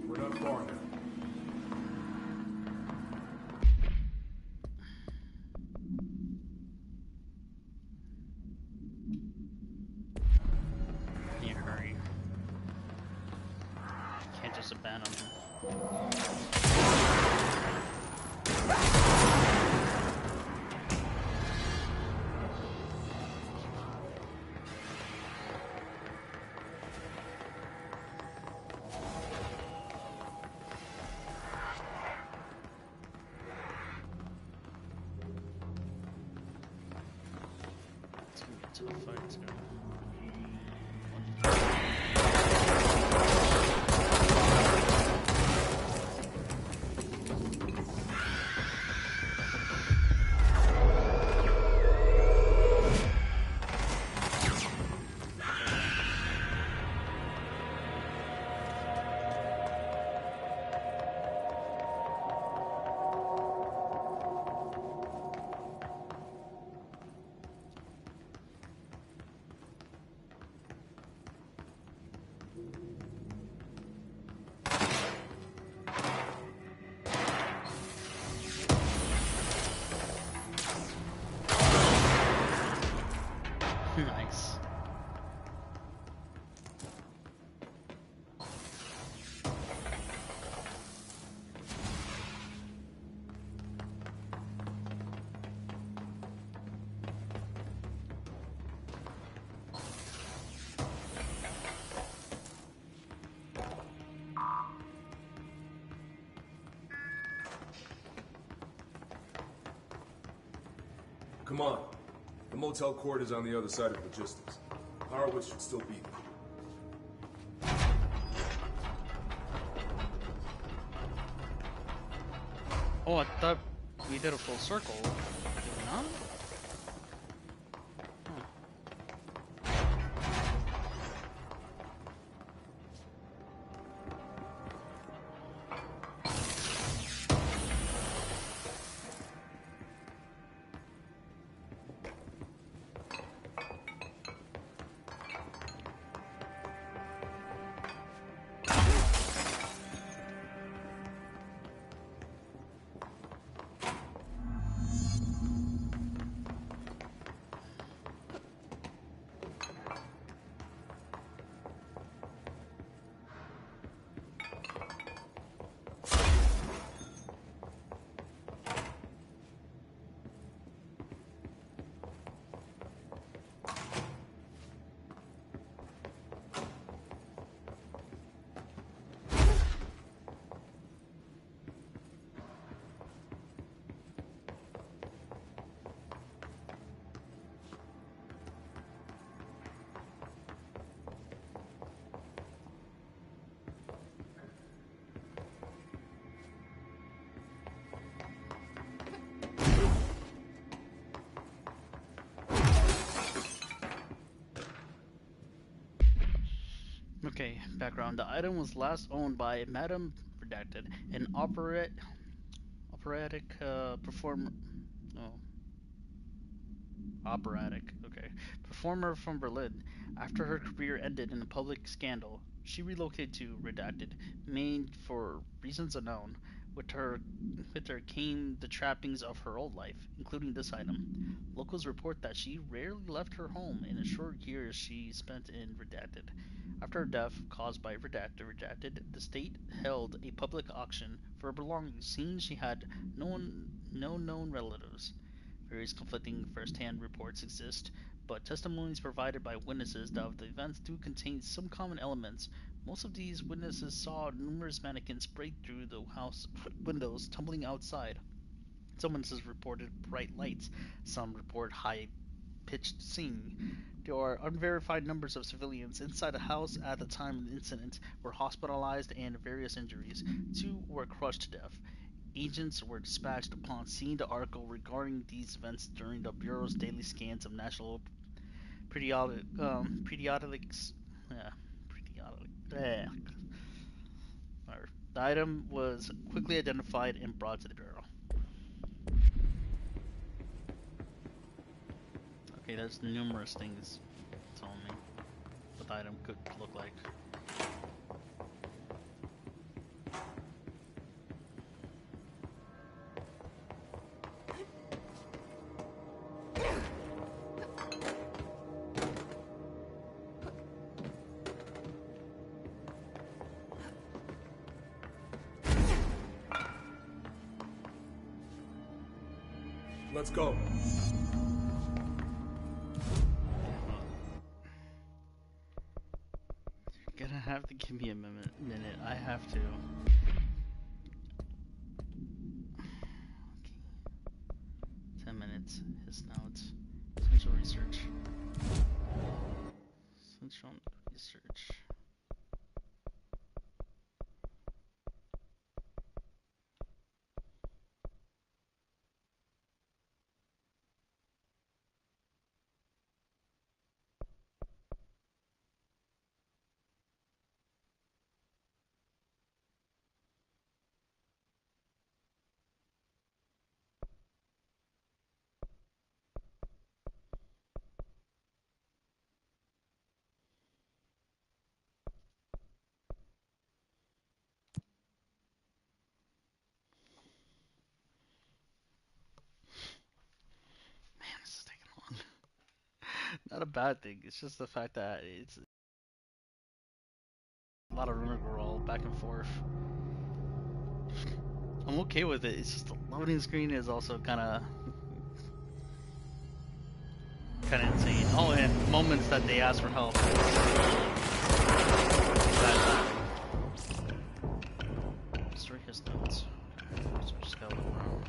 We're not far now. Need to hurry. Can't just abandon him. Let's get to the fight too. Nice. Come on. The motel court is on the other side of logistics. Horowitz should still be there. Oh, I thought we did a full circle. Did we not? Okay, background. The item was last owned by Madame Redacted, an operatic performer. Oh, operatic. Okay, performer from Berlin. After her career ended in a public scandal, she relocated to Redacted, Maine for reasons unknown. With her, with her came the trappings of her old life, including this item. Locals report that she rarely left her home in the short years she spent in Redacted. After her death, caused by Redacted, the state held a public auction for her belongings, seeing she had no known relatives. Various conflicting first-hand reports exist, but testimonies provided by witnesses of the events do contain some common elements. Most of these witnesses saw numerous mannequins break through the house windows, tumbling outside. Some witnesses reported bright lights, some report high pitched singing. There are unverified numbers of civilians inside the house at the time of the incident were hospitalized and various injuries. Two were crushed to death. Agents were dispatched upon seeing the article regarding these events during the Bureau's daily scans of national periodicals. Yeah, periodic. The item was quickly identified and brought to the Bureau. Okay, there's numerous things telling me what the item could look like. Let's go. You're gonna have to give me a minute. I have to. Okay. 10 minutes. His notes. Essential research. Essential research. Man, this is taking long. Not a bad thing. It's just the fact that it's a lot of rigmarole back and forth. I'm okay with it. It's just the loading screen is also kind of insane. Oh, and moments that they ask for help. Destroy his notes. So just gotta look around.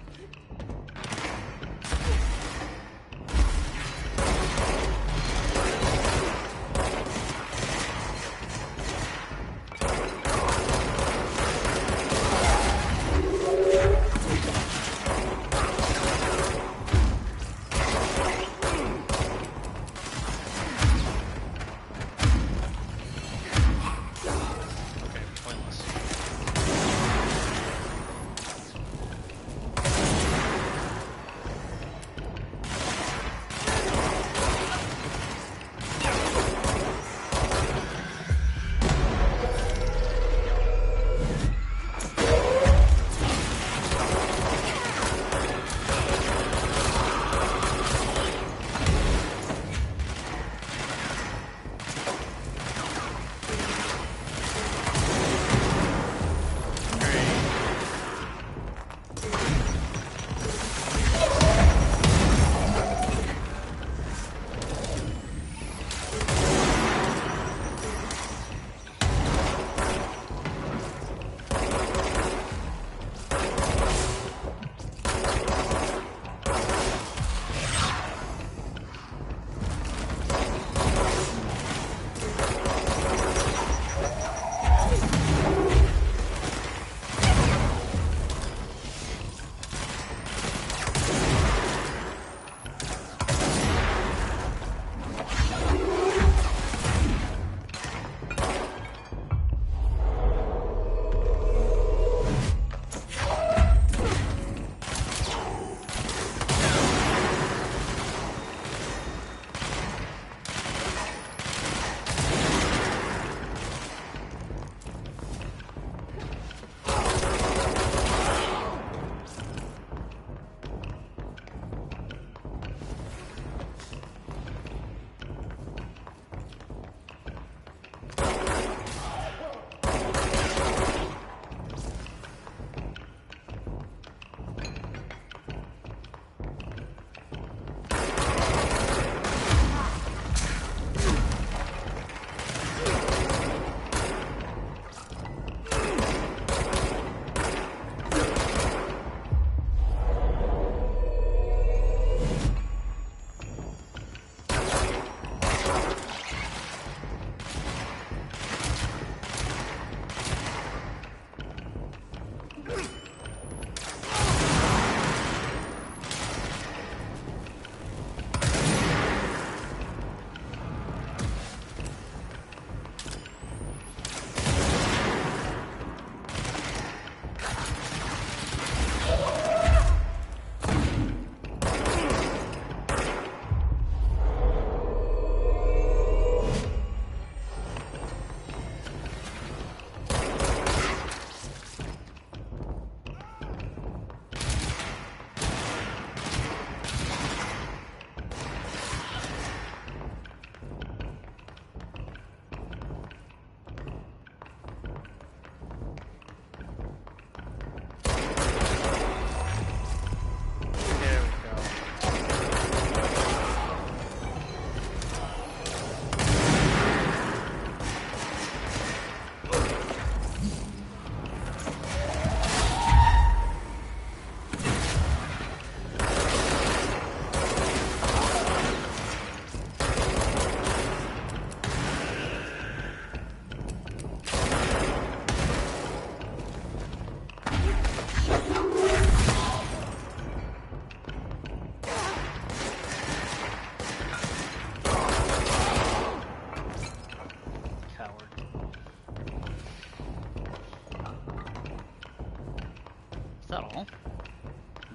that all?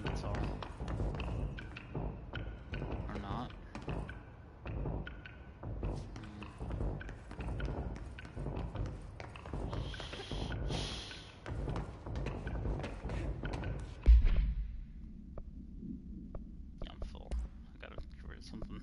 That's all. Or not? I'm full. I gotta get rid of something.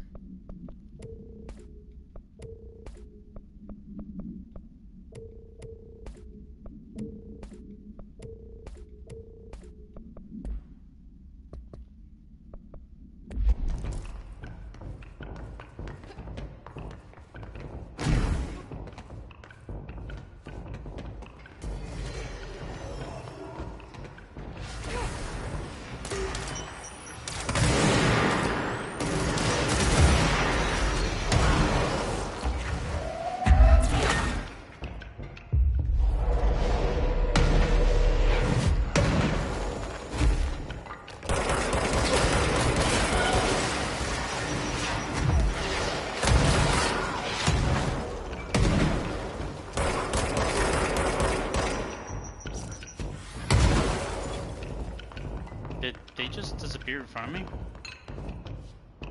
Did they just disappear in front of me?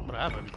What happened?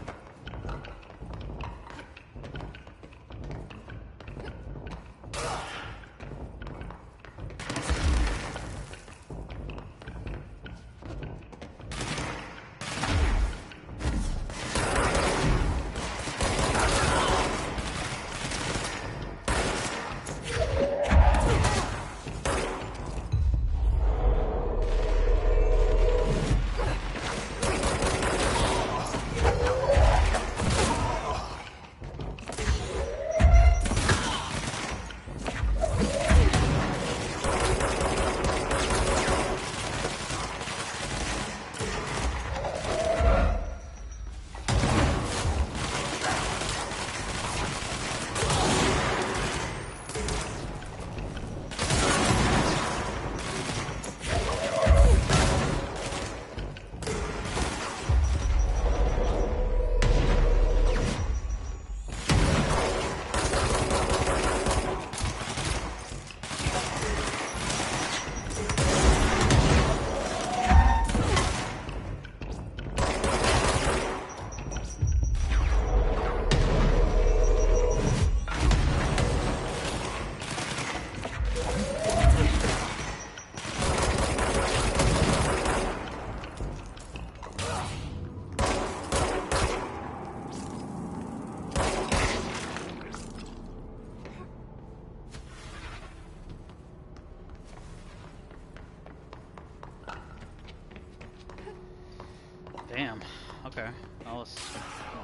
Damn. Okay. That was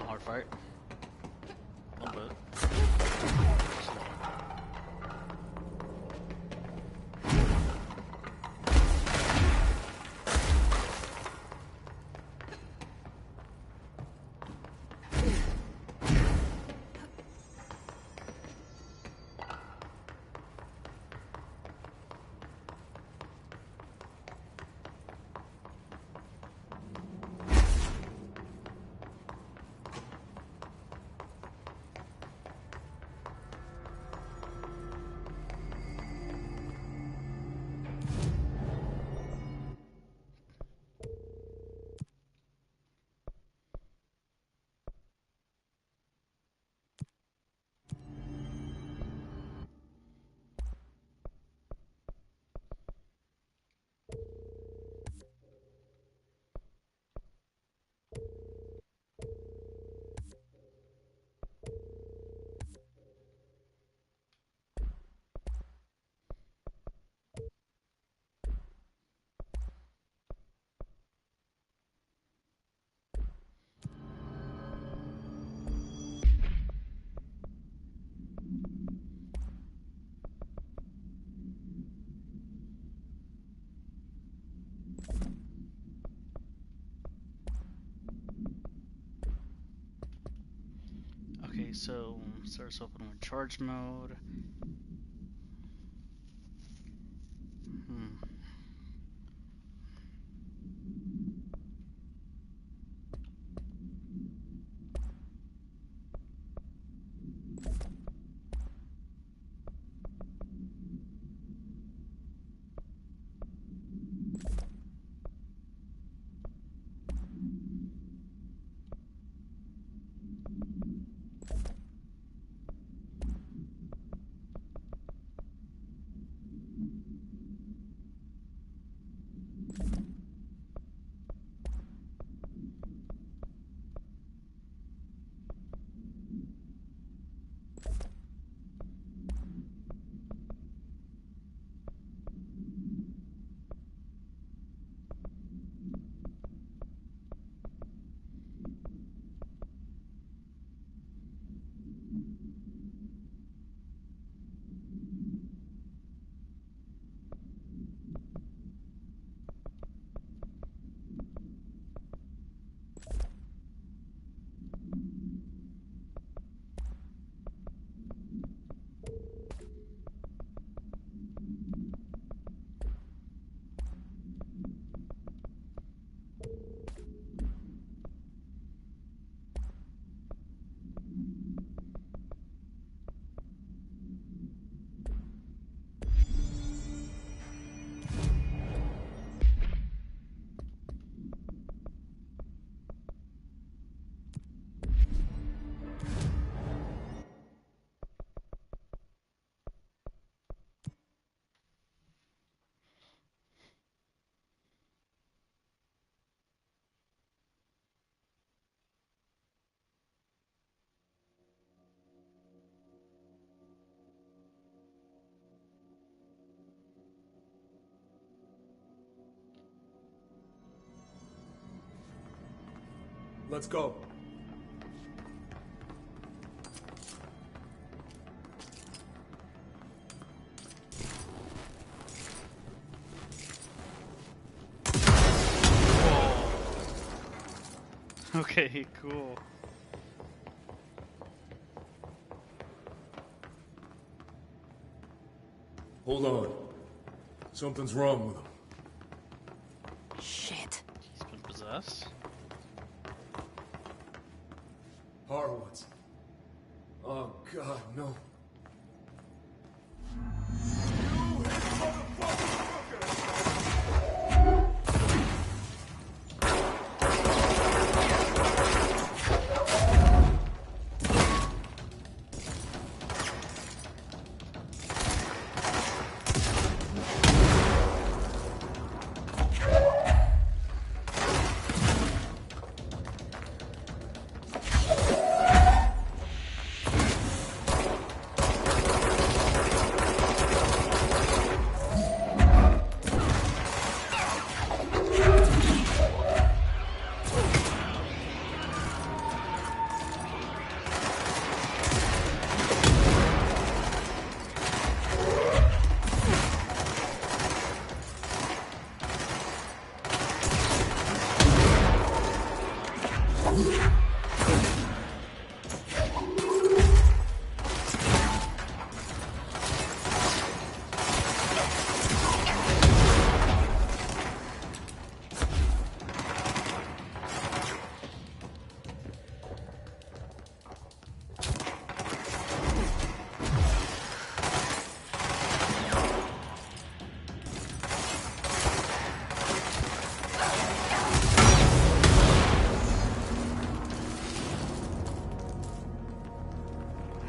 a hard fight. A little bit. Okay, so starts open with charge mode. Hmm. Let's go. Okay, cool. Hold on. Something's wrong with him. Shit. He's been possessed? Horowitz. Oh, God, no.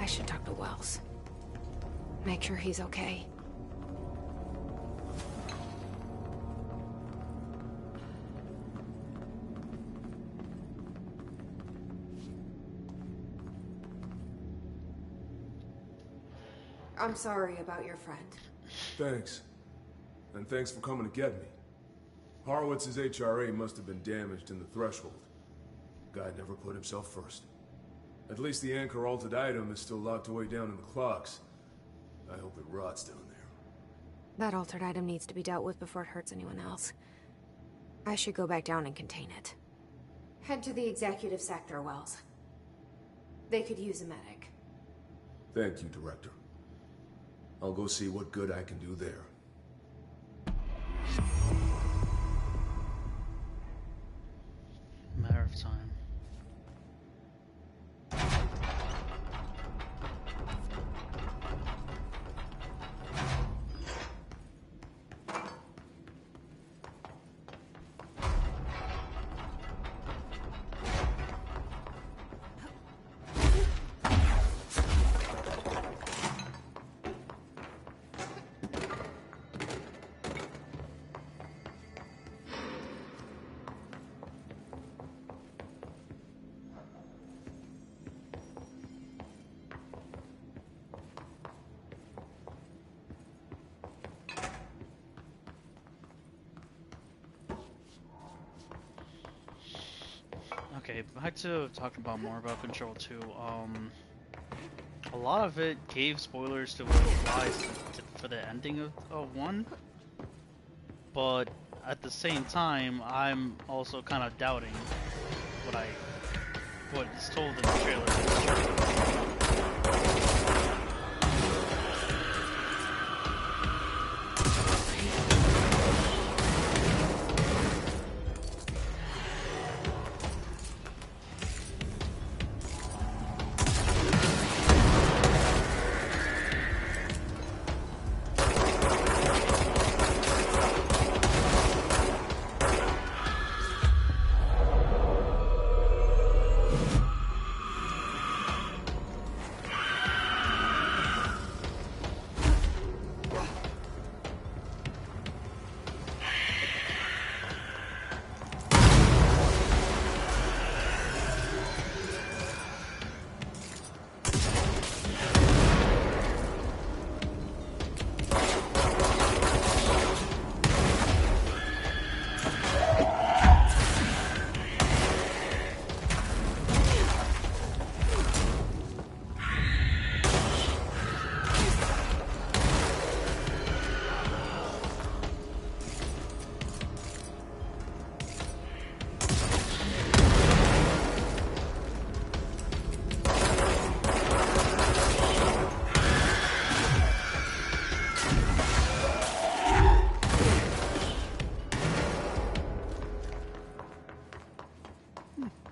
I should talk to Wells. Make sure he's okay. I'm sorry about your friend. Thanks. And thanks for coming to get me. Horowitz's HRA must have been damaged in the threshold. Guy never put himself first. At least the anchor-altered item is still locked away down in the clocks. I hope it rots down there. That altered item needs to be dealt with before it hurts anyone else. I should go back down and contain it. Head to the executive sector, Wells. They could use a medic. Thank you, Director. I'll go see what good I can do there. Matter of time. Okay, back to talking about more about Control 2. A lot of it gave spoilers to what applies for the ending of 1, but at the same time, I'm also kind of doubting what is told in the trailer.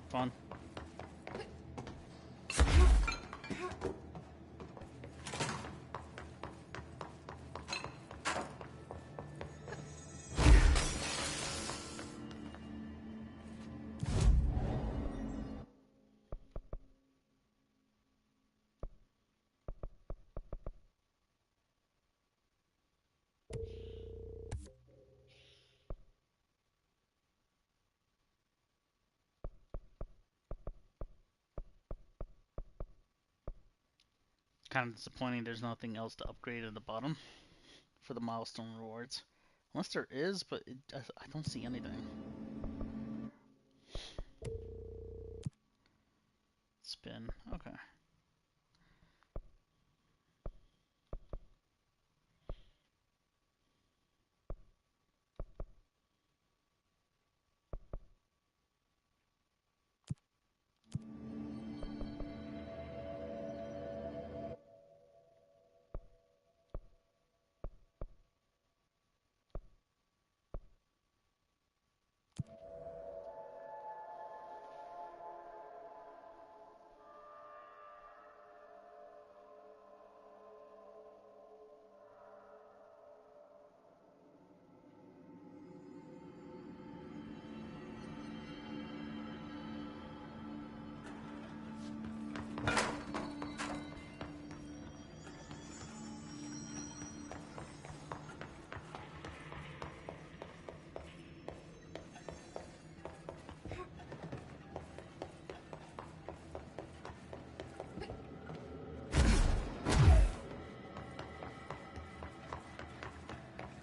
Fun. Kind of disappointing there's nothing else to upgrade at the bottom for the milestone rewards. Unless there is, but I don't see anything. Spin. Okay.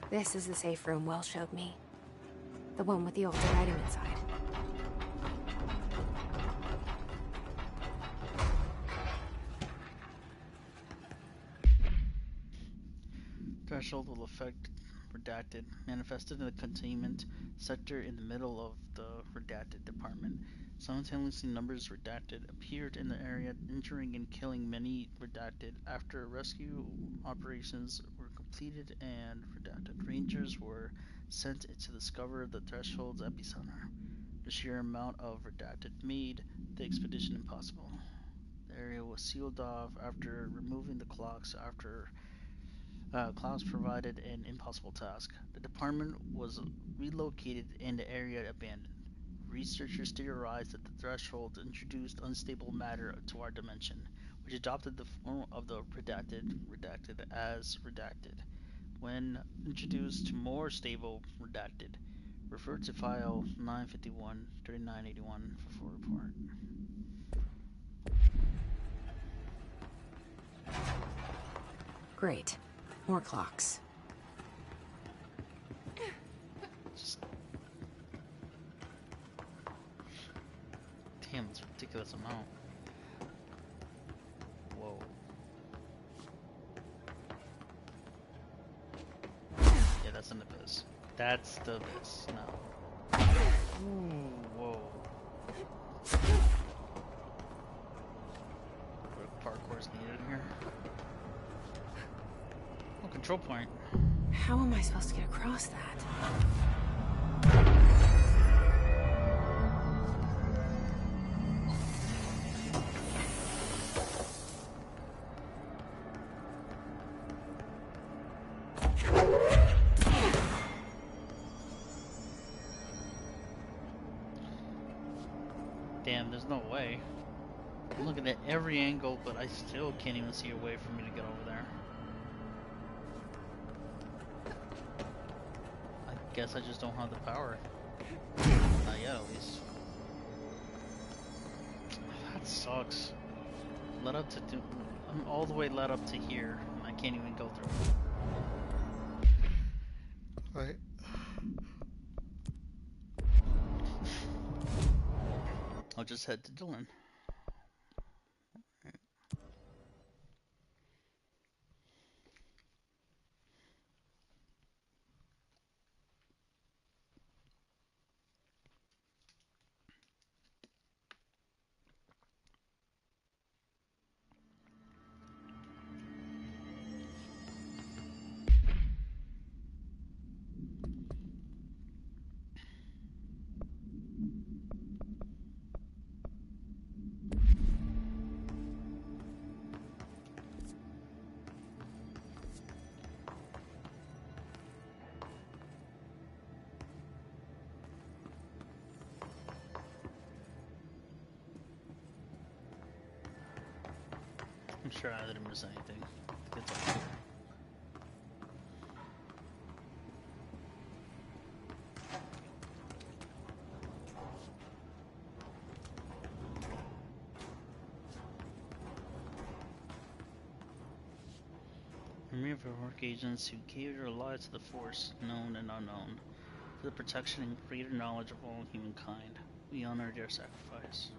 This is the safe room Wells showed me. The one with the altered item inside. Threshold will affect redacted. Manifested in the containment sector in the middle of the redacted department. Simultaneously, numbers redacted appeared in the area, injuring and killing many redacted. After rescue operations were completed and redacted rangers were sent to discover the threshold's epicenter. The sheer amount of redacted made the expedition impossible. The area was sealed off after removing the clocks after clocks provided an impossible task. The department was relocated and the area abandoned. Researchers theorized that the threshold introduced unstable matter to our dimension, which adopted the form of the redacted as redacted. When introduced to more stable redacted, refer to file 951-3981 for full report. Great. More clocks. Just... Damn, it's a ridiculous amount. Whoa. Yeah, that's an abyss. That's the abyss. No. Ooh, whoa. What parkour's needed here? Oh, control point. How am I supposed to get across that? Damn, there's no way. I'm looking at every angle, but I still can't even see a way for me to get over there. I guess I just don't have the power. Not yet, at least. That sucks. Led up to I'm all the way led up to here, and I can't even go through. Alright. I'll just head to Dylan. sure I didn't miss anything. It's all clear. Army of heroic agents who gave their lives to the Force, known and unknown, for the protection and greater knowledge of all humankind. We honor their sacrifice.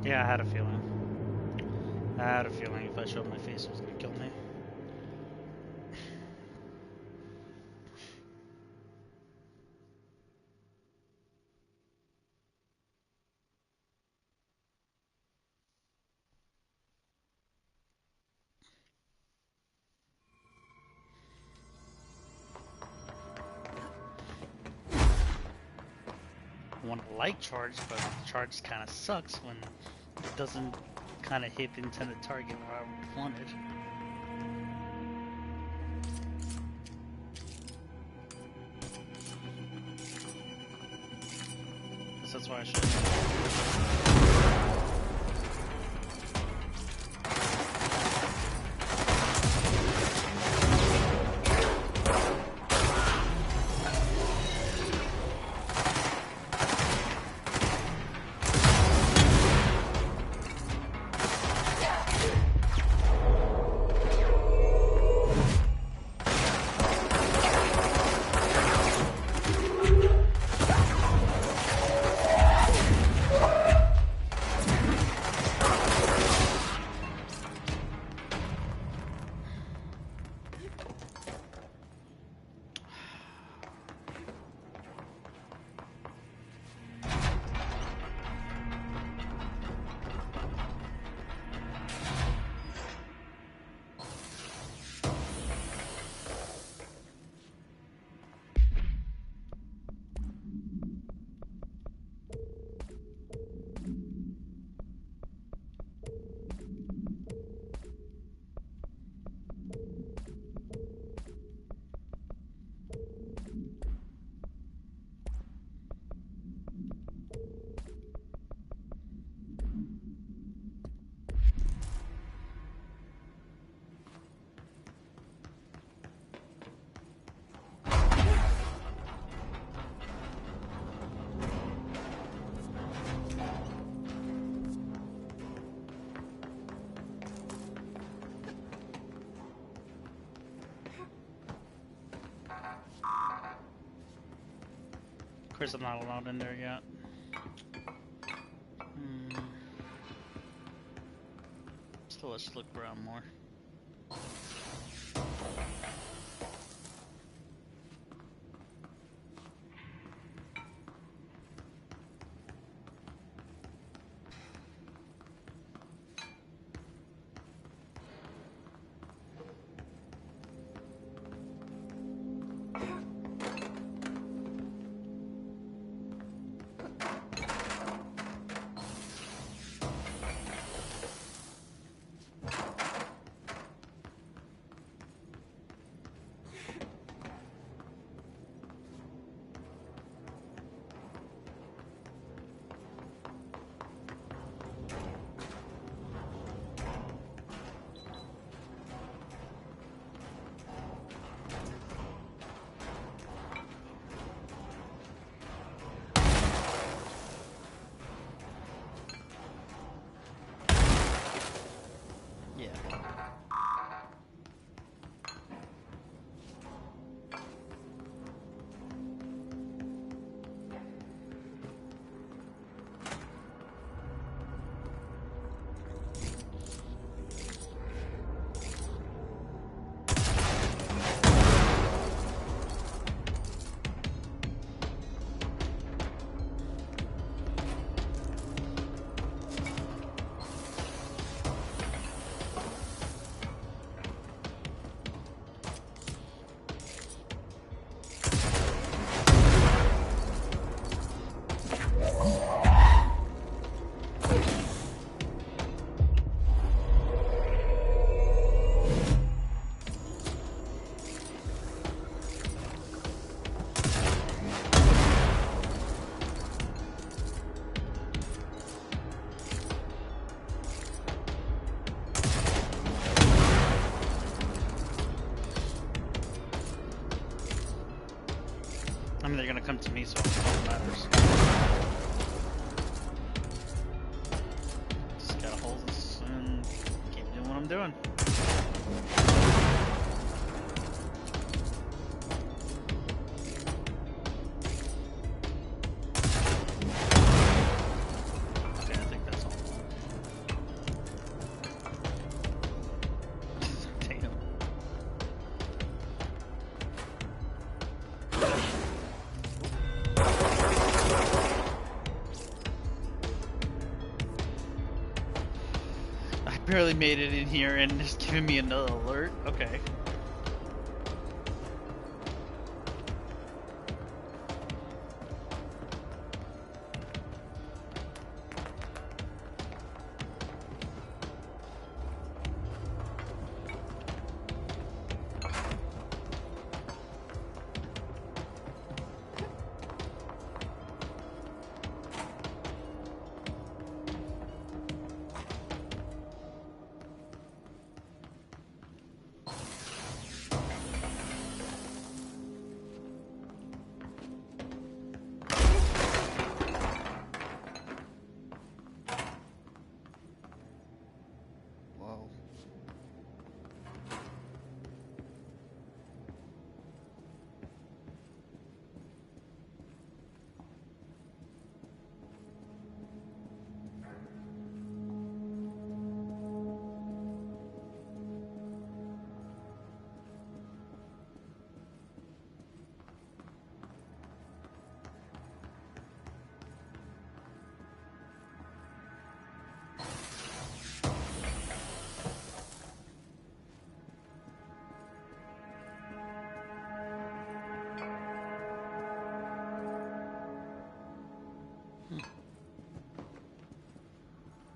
Yeah, I had a feeling. I had a feeling if I showed my face, it was gonna kill me. I want to like charge, but charge kind of sucks when it doesn't kind of hit the intended target where I wanted. Guess that's why I should. Of course, I'm not allowed in there yet. show us look around more. I mean, they're gonna come to me, so it matters. Just gotta hold this and keep doing what I'm doing. Okay, I think that's all. Damn. I barely made it in here and it's giving me another alert. Okay. Whoa.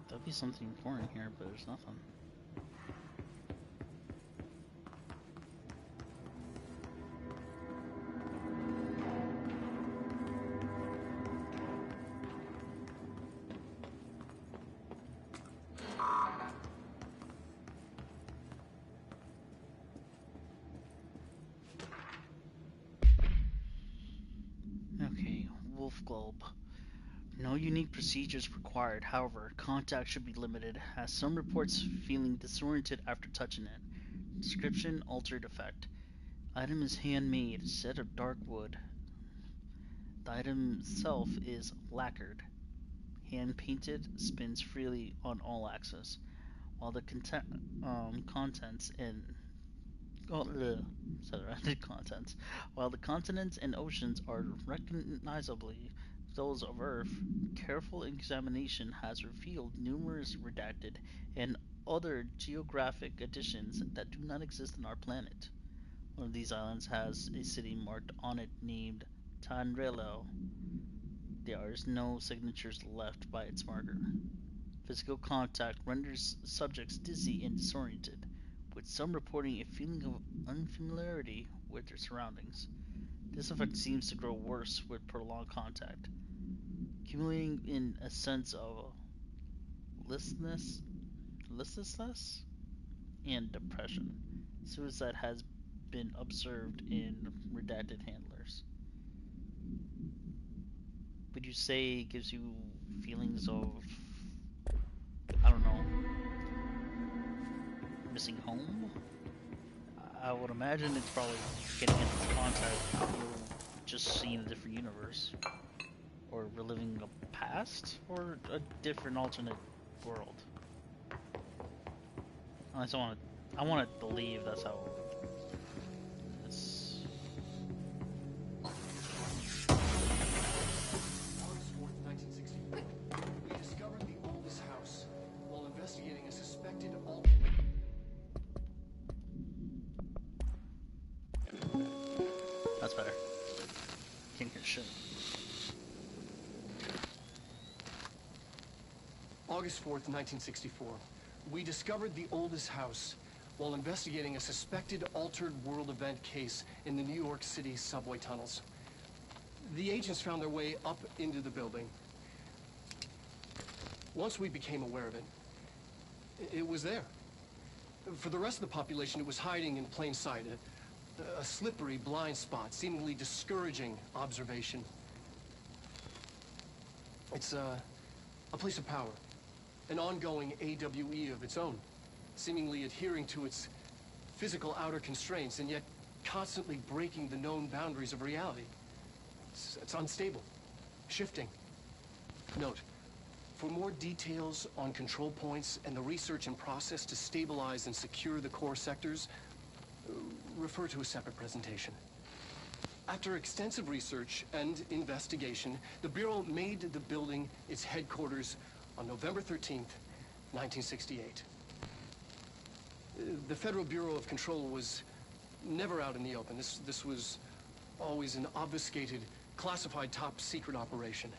There'll be something important here, but there's nothing. Okay, Wolf Globe. No unique procedures required, however, contact should be limited, as some reports feeling disoriented after touching it. Description: altered effect. Item is handmade, set of dark wood. The item itself is lacquered. Hand painted, spins freely on all axes. while the contents in oh, ugh, sorry, contents, while the continents and oceans are recognizably those of Earth, careful examination has revealed numerous redacted and other geographic additions that do not exist on our planet. One of these islands has a city marked on it named Tanrelo. There is no signatures left by its marker. Physical contact renders subjects dizzy and disoriented, with some reporting a feeling of unfamiliarity with their surroundings. This effect seems to grow worse with prolonged contact, accumulating in a sense of listlessness, listlessness and depression. Suicide has been observed in redacted handlers. Would you say it gives you feelings of, I don't know, missing home? I would imagine it's probably getting into contact with just seeing a different universe, or reliving a past, or a different alternate world. I want to believe that's how it's. August 4th, 1960. We discovered the oldest house while investigating a suspected That's better. Can't hear shit. August 4th, 1964. We discovered the oldest house while investigating a suspected altered world event case in the New York City subway tunnels. The agents found their way up into the building. Once we became aware of it, it was there. For the rest of the population, it was hiding in plain sight, a slippery blind spot, seemingly discouraging observation. It's a place of power, an ongoing AWE of its own, seemingly adhering to its physical outer constraints and yet constantly breaking the known boundaries of reality. It's unstable, shifting. Note, for more details on control points and the research and process to stabilize and secure the core sectors, refer to a separate presentation. After extensive research and investigation, the Bureau made the building its headquarters on November 13th, 1968. The Federal Bureau of Control was never out in the open. This was always an obfuscated, classified top-secret operation.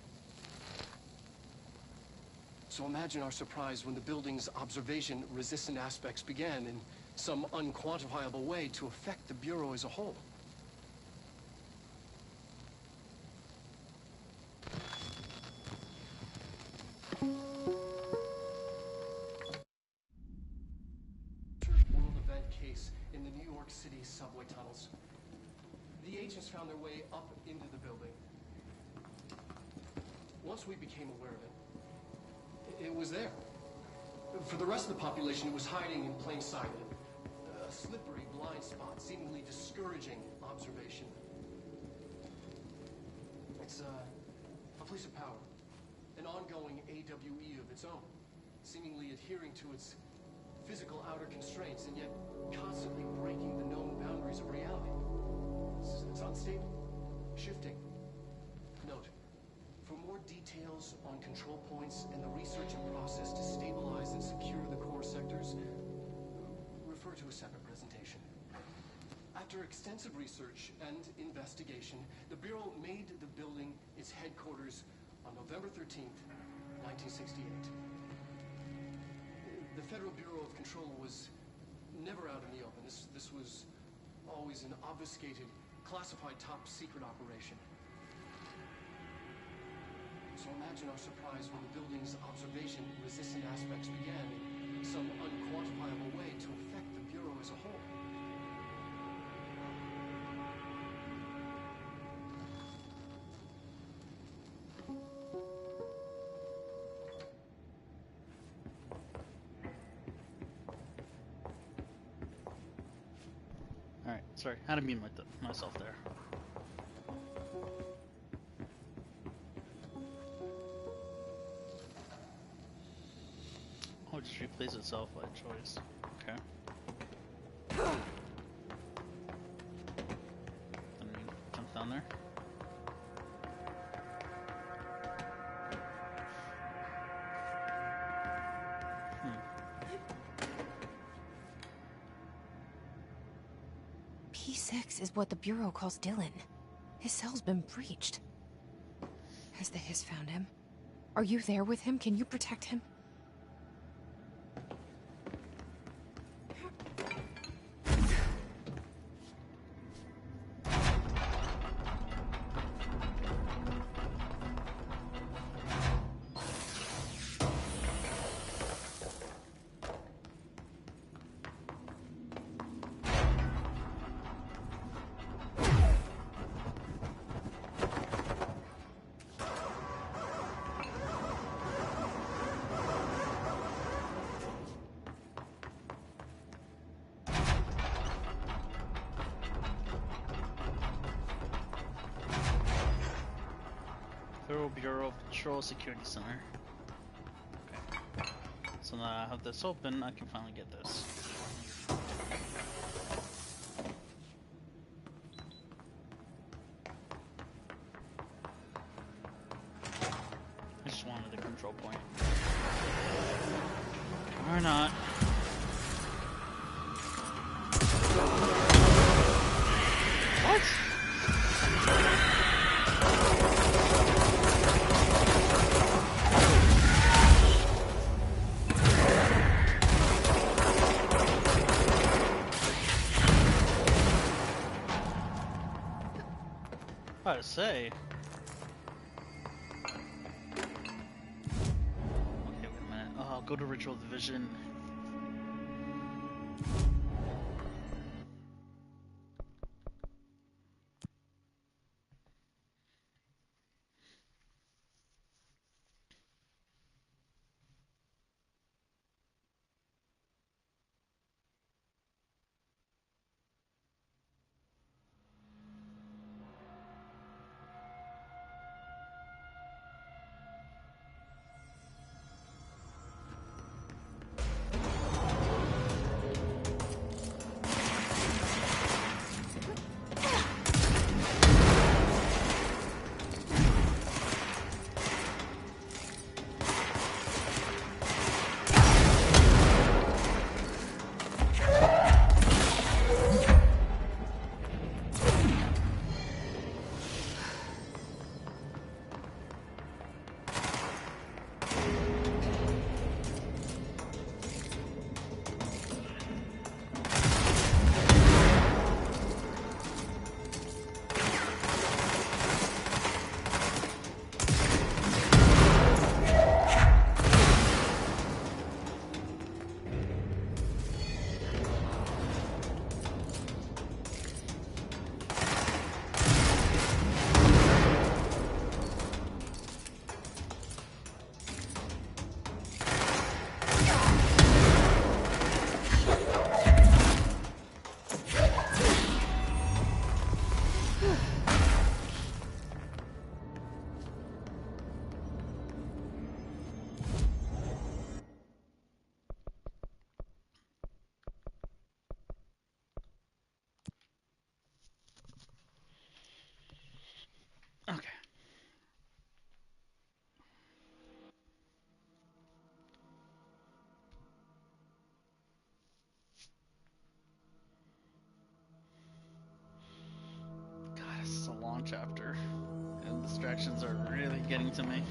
So imagine our surprise when the building's observation-resistant aspects began in some unquantifiable way to affect the Bureau as a whole. World event case in the New York City subway tunnels. The agents found their way up into the building. Once we became aware of it, it was there. For the rest of the population, it was hiding in plain sight. A slippery blind spot, seemingly discouraging observation. It's a place of power, an ongoing AWE of its own, seemingly adhering to its physical outer constraints and yet constantly breaking the known boundaries of reality. It's unstable, shifting. Note, for more details on control points and the research and process to stabilize and secure the core sectors, refer to a separate presentation. After extensive research and investigation, the Bureau made the building its headquarters on November 13th, 1968. The Federal Bureau of Control was never out in the open. This was always an obfuscated, classified top-secret operation. So imagine our surprise when the building's observation-resistant aspects began in some unquantifiable way to affect the Bureau as a whole. Alright, sorry, I had to mute myself there. Oh just replays itself by choice. Okay. Let me jump down there. P6 is what the Bureau calls Dylan. His cell's been breached. Has the Hiss found him? Are you there with him? Can you protect him? Federal Bureau of Patrol Security Center. Okay. So now I have this open, I can finally get this. I just wanted a control point. Or not. What? About to say. Okay, wait a minute. Oh, I'll go to Ritual Division. Okay. God, this is a long chapter. And distractions are really getting to me.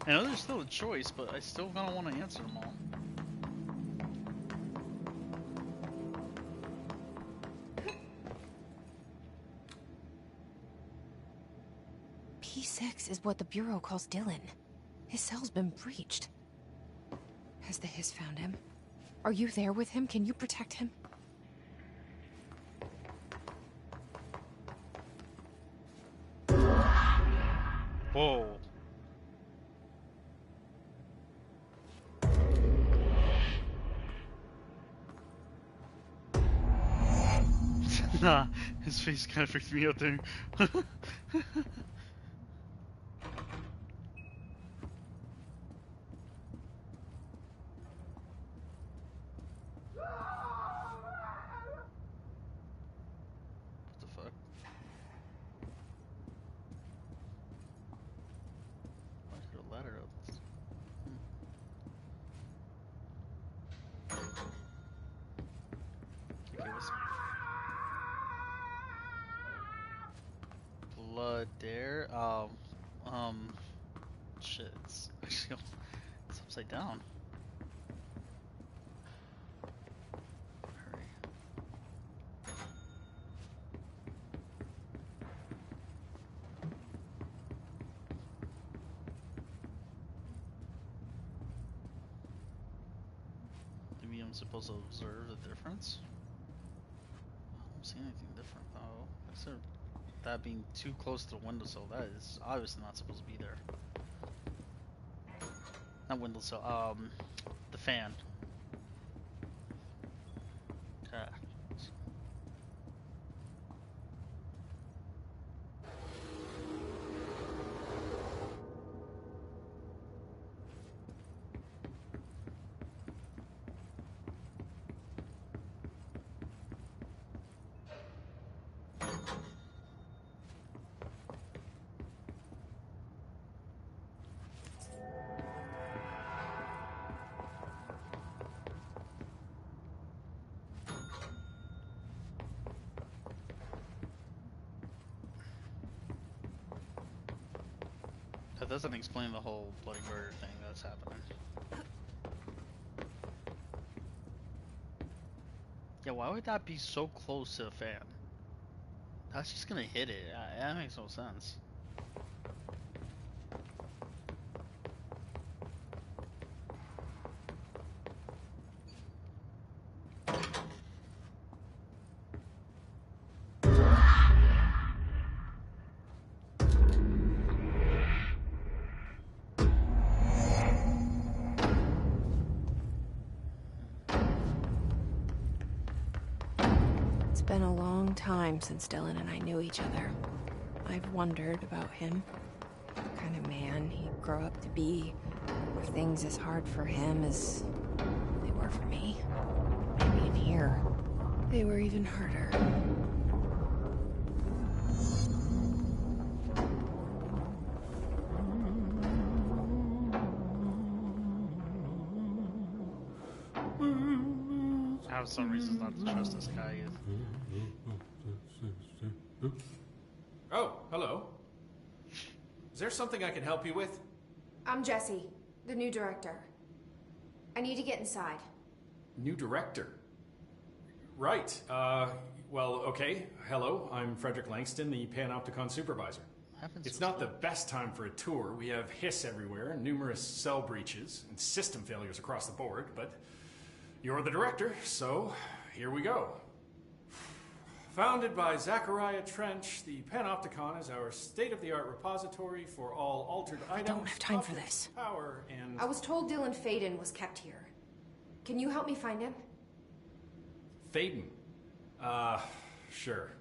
I know there's still a choice, but I still gonna want to answer them all. P6 is what the Bureau calls Dylan. His cell's been breached. Has the Hiss found him? Are you there with him? Can you protect him? Whoa. Nah, his face kind of freaked me out there. What the fuck? Why is there a ladder up? Okay, what's blood there? Shit. It's actually it's upside down. Hurry. Maybe I'm supposed to observe the difference? I don't see anything different though. Except that being too close to the windowsill. That is obviously not supposed to be there. Not windowsill, the fan. Okay. That doesn't explain the whole bloody murder thing that's happening. Yeah, why would that be so close to the fan? That's just gonna hit it. That makes no sense. It's been a long time since Dylan and I knew each other. I've wondered about him. What kind of man he'd grow up to be. Were things as hard for him as they were for me? Maybe in here, they were even harder. I have some reasons not to trust this guy either. Oh, hello. Is there something I can help you with? I'm Jessie, the new director. I need to get inside. New director? Right. Well, okay. Hello, I'm Frederick Langston, the Panopticon supervisor. It's not the best time for a tour. We have hiss everywhere, numerous cell breaches, and system failures across the board, but you're the director, so here we go. Founded by Zachariah Trench, the Panopticon is our state-of-the-art repository for all altered items. I don't have time for this. Power and... I was told Dylan Faden was kept here. Can you help me find him? Faden? Sure.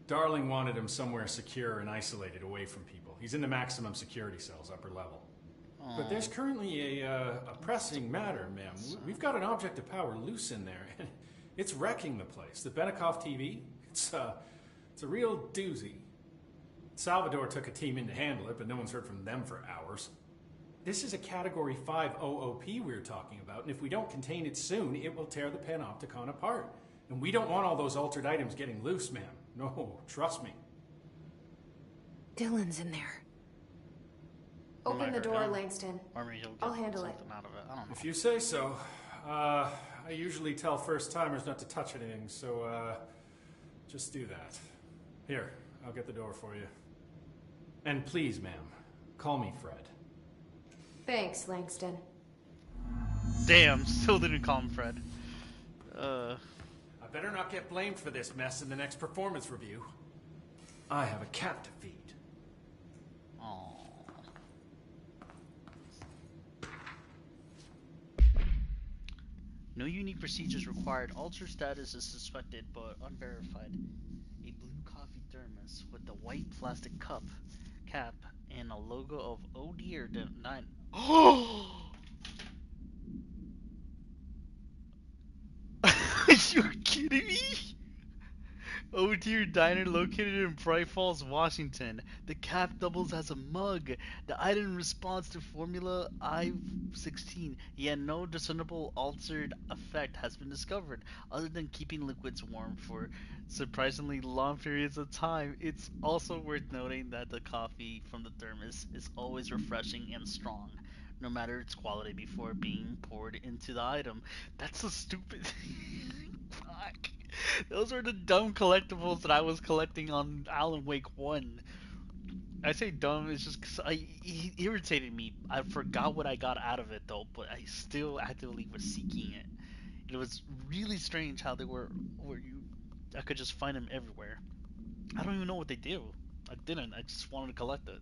Darling wanted him somewhere secure and isolated away from people. He's in the maximum security cells, upper level. But there's currently a pressing matter, ma'am. We've got an object of power loose in there. It's wrecking the place. The Benikoff TV, it's a real doozy. Salvador took a team in to handle it, but no one's heard from them for hours. This is a Category 5 OOP we're talking about, and if we don't contain it soon, it will tear the Panopticon apart. And we don't want all those altered items getting loose, ma'am. No, trust me. Dylan's in there. Open the door, Langston. I'll handle it. Out of it. I don't know. If you say so. I usually tell first-timers not to touch anything, so, just do that. Here, I'll get the door for you. And please, ma'am, call me Fred. Thanks, Langston. Damn, still didn't call him Fred. I better not get blamed for this mess in the next performance review. I have a cat to feed. Aww. No unique procedures required. Alter status is suspected but unverified. A blue coffee thermos with a white plastic cup cap and a logo of Oh Dear 9. Oh! Oh dear, diner located in Bright Falls, Washington. The cap doubles as a mug. The item responds to Formula I-16, yet no discernible altered effect has been discovered, other than keeping liquids warm for surprisingly long periods of time. It's also worth noting that the coffee from the thermos is always refreshing and strong, no matter its quality, before being poured into the item. That's so stupid. Fuck. Those are the dumb collectibles that I was collecting on Alan Wake 1. I say dumb, it's just 'cause it irritated me. I forgot what I got out of it though, but I still actively was seeking it. It was really strange how they were, where you, I could just find them everywhere. I don't even know what they do. I didn't, I just wanted to collect it.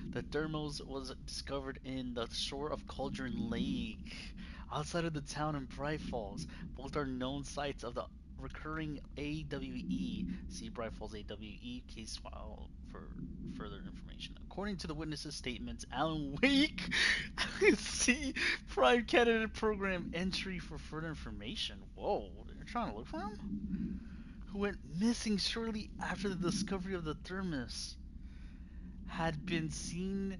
The thermos was discovered in the shore of Cauldron Lake, outside of the town in Bright Falls. Both are known sites of the recurring AWE. See Bright Falls AWE case file for further information. According to the witnesses' statements, Alan Wake, see Prime Candidate Program entry for further information. Whoa, they're trying to look for him? Who went missing shortly after the discovery of the thermos, had been seen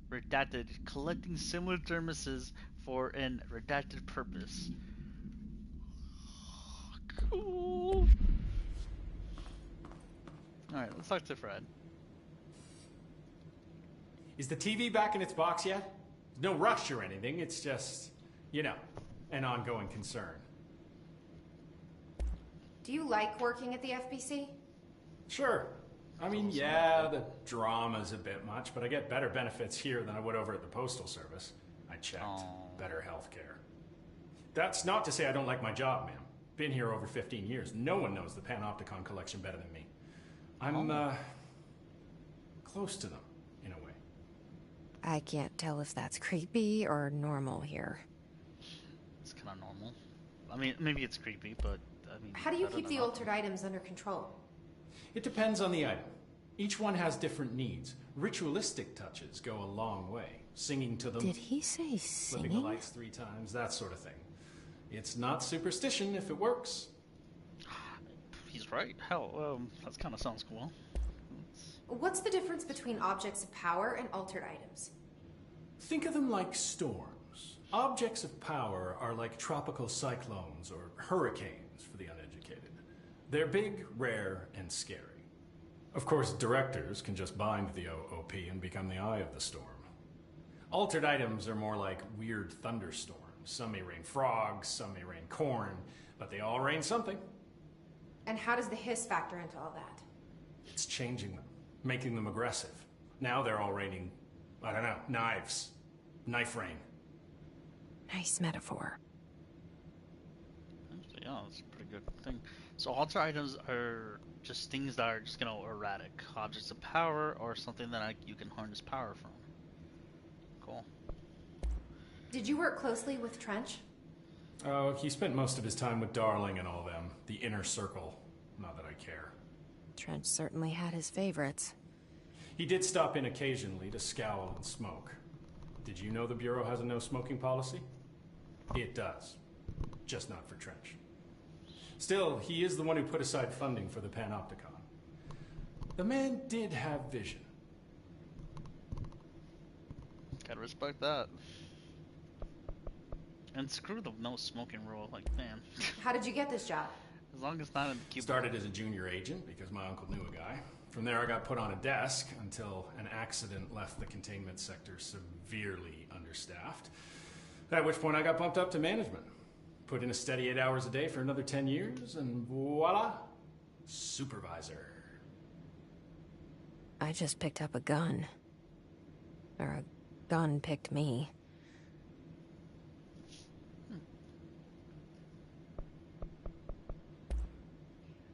redacted collecting similar thermoses for an redacted purpose. Cool. Alright, let's talk to Fred. Is the TV back in its box yet? No rush or anything, it's just, you know, an ongoing concern. Do you like working at the FBC? Sure. I mean, yeah, the drama's a bit much, but I get better benefits here than I would over at the Postal Service. I checked. Better health care. That's not to say I don't like my job, ma'am. Been here over 15 years. No one knows the Panopticon collection better than me. I'm, close to them, in a way. I can't tell if that's creepy or normal here. It's kind of normal. I mean, maybe it's creepy, but I mean... How do you keep the altered items under control? It depends on the item. Each one has different needs. Ritualistic touches go a long way. Singing to them. Did he say flipping the singing? lights 3 times, that sort of thing. It's not superstition if it works. He's right. Hell, that kind of sounds cool. What's the difference between objects of power and altered items? Think of them like storms. Objects of power are like tropical cyclones or hurricanes for the uneducated. They're big, rare, and scary. Of course, directors can just bind the OOP and become the eye of the storm. Altered items are more like weird thunderstorms. Some may rain frogs, some may rain corn, but they all rain something. And how does the hiss factor into all that? It's changing them, making them aggressive. Now they're all raining, I don't know, knives. Knife rain. Nice metaphor. Yeah, that's a pretty good thing. So alter items are just things that are just, erratic. Objects of power or something that you can harness power from. Cool. Did you work closely with Trench? Oh, he spent most of his time with Darling and all them. The inner circle. Not that I care. Trench certainly had his favorites. He did stop in occasionally to scowl and smoke. Did you know the Bureau has a no smoking policy? It does. Just not for Trench. Still, he is the one who put aside funding for the Panopticon. The man did have vision. Gotta respect that. And screw the no smoking rule, like, man. How did you get this job? As long as it's not in the cubicle. Started as a junior agent because my uncle knew a guy. From there I got put on a desk until an accident left the containment sector severely understaffed. At which point I got bumped up to management. Put in a steady 8 hours a day for another 10 years, and voila, supervisor. I just picked up a gun. Or a gun picked me.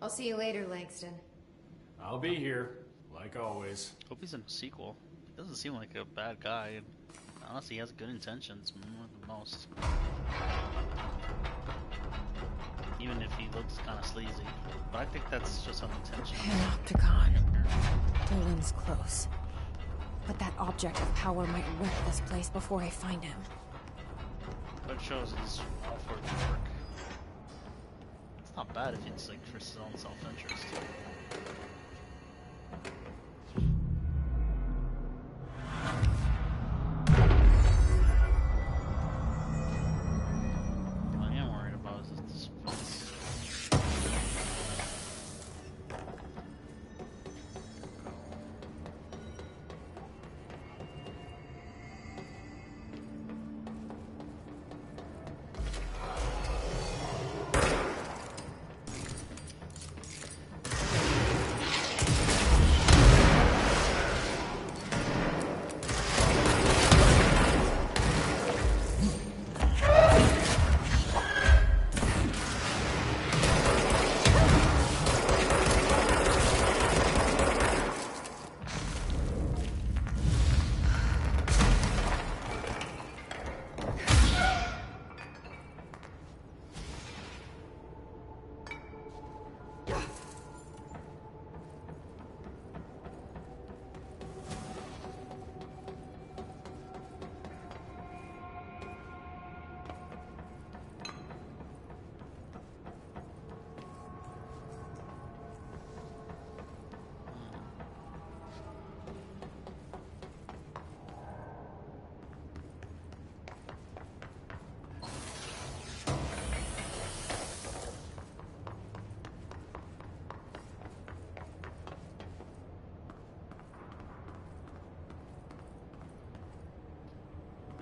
I'll see you later, Langston. I'll be here, like always. Hope he's in a sequel. He doesn't seem like a bad guy, and honestly, he has good intentions, more than most. Even if he looks kind of sleazy. But I think that's just unintentional. Panopticon. Dolan's close. But that object of power might wreck this place before I find him. That shows he's all for the work. not bad if it's like for his own self-interest. What I am worried about is this fence.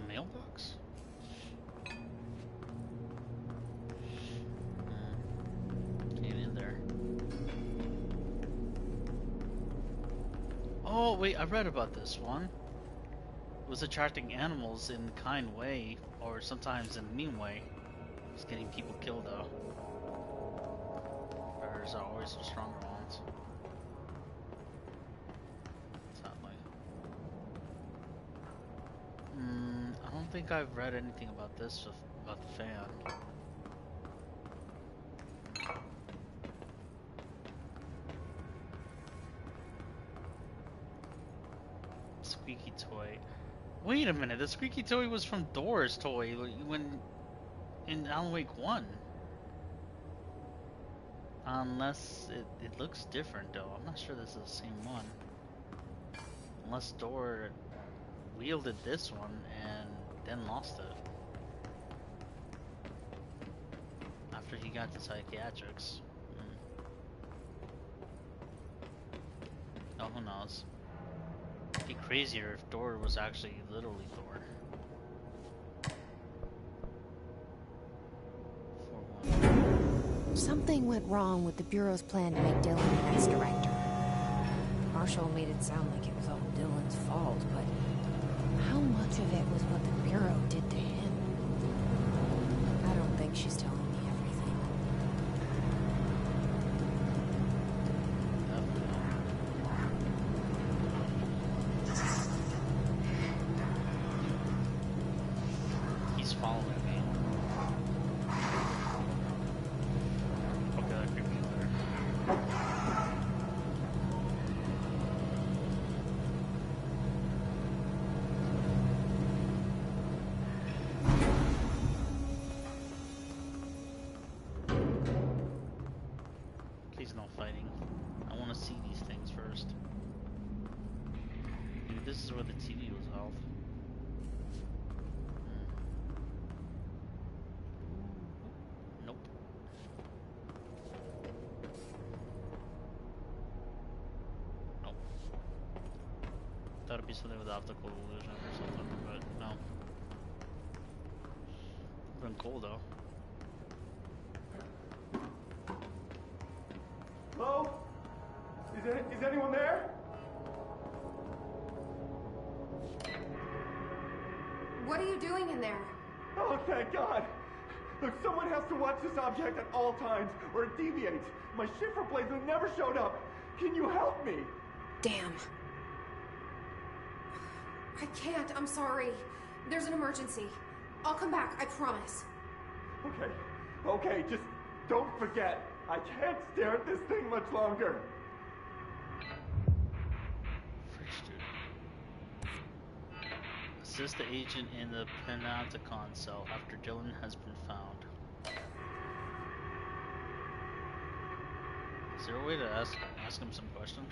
Mailbox? Get in there. Oh wait, I read about this one. It was attracting animals in a kind way, or sometimes in a mean way. It's getting people killed though. Bears are always the stronger ones. Sadly. I don't think I've read anything about this, about the fan. Squeaky toy. Wait a minute, the squeaky toy was from Dora's toy when in Alan Wake 1. Unless it looks different though. I'm not sure this is the same one. Unless Dora wielded this one and then lost it. After he got to psychiatrics. Oh, who knows? It'd be crazier if Dora was actually literally Thor. Something went wrong with the Bureau's plan to make Dylan the next director. Marshall made it sound like it was all Dylan's fault, but how much of it was what the Bureau did to him? I don't think she's telling me everything. He's following me. Okay, that creeped me there. Please no fighting. I want to see these things first. Maybe this is where the TV was held. Nope. Nope. Thought it'd be something with optical illusion or something, but no. Been cool though. Hello? Is anyone there? What are you doing in there? Oh, thank God. Look, someone has to watch this object at all times, or it deviates. My shifter blazer never showed up. Can you help me? Damn. I can't, I'm sorry. There's an emergency. I'll come back, I promise. Okay, just don't forget. I can't stare at this thing much longer. Assist the agent in the Panopticon cell after Dylan has been found. Is there a way to ask him some questions?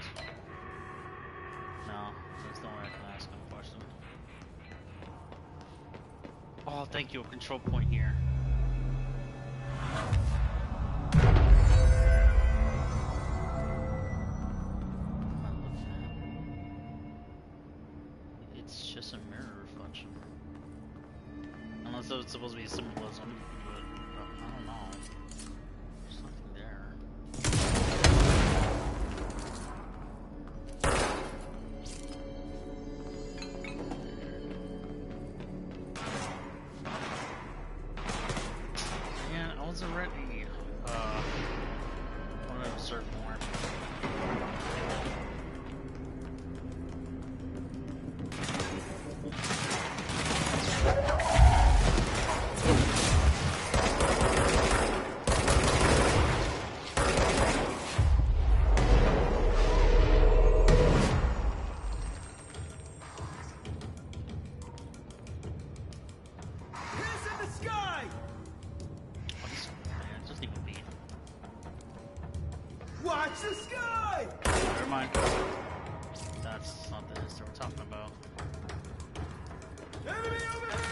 No, there's no way I can ask him a question. Oh, thank you, a control point here. It's just a mirror reflection. Unless it's supposed to be symbolism, but I don't know. There's nothing there. Man, I wasn't ready. I wanted to observe more. Watch the sky! Never mind. That's not the history we're talking about. Enemy overhead!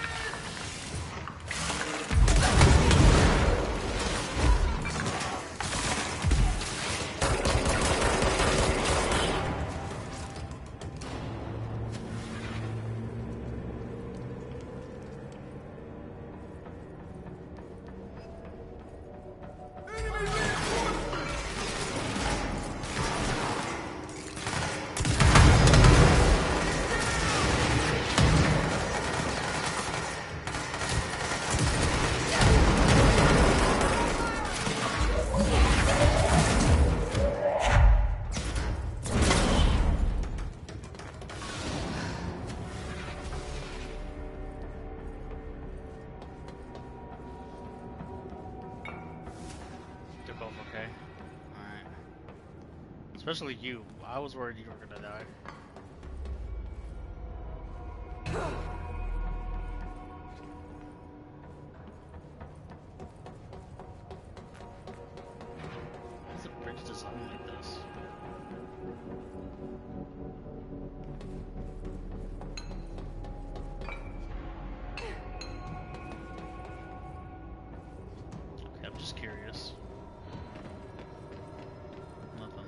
Especially you. I was worried you were gonna die. Why is the bridge designed like this? Okay, I'm just curious. Nothing.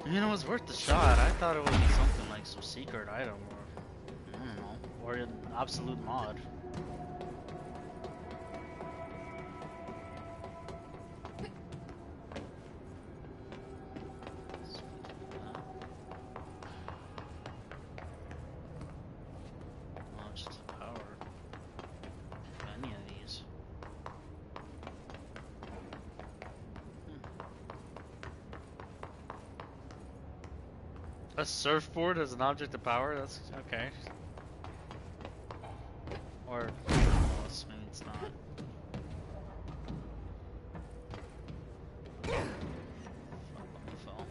You know, it's worth the shot. I thought it would be something like some secret item or, I don't know, or an absolute mod. Oh, it's just the power of any of these. A surfboard as an object of power? That's okay. Or, well, maybe it's not. Fell.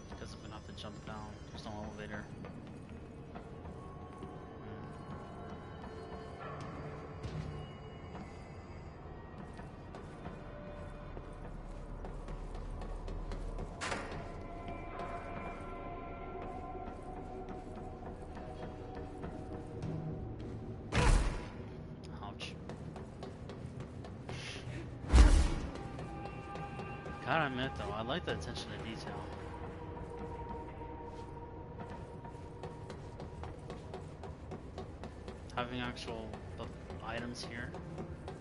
Because I'm gonna have to jump down. There's no elevator. Gotta admit though, I like the attention to detail. Having actual items here,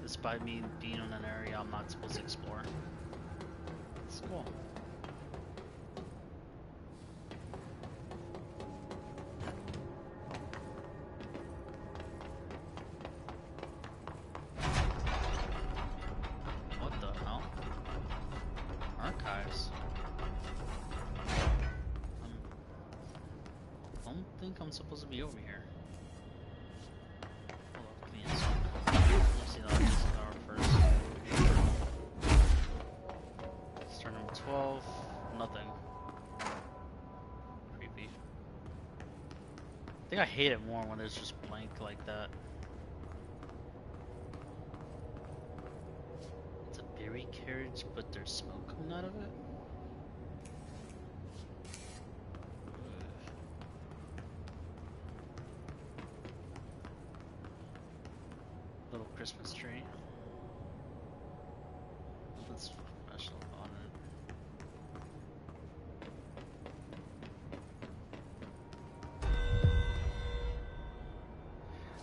despite me being in an area I'm not supposed to explore. It's cool. What the hell? Archives. I don't think I'm supposed to be over here. Hold on, give me a second. 12, nothing. Creepy. I think I hate it more when there's just blank like that. It's a berry carriage, but there's smoke coming out of it? Little Christmas tree. Nothing special on it.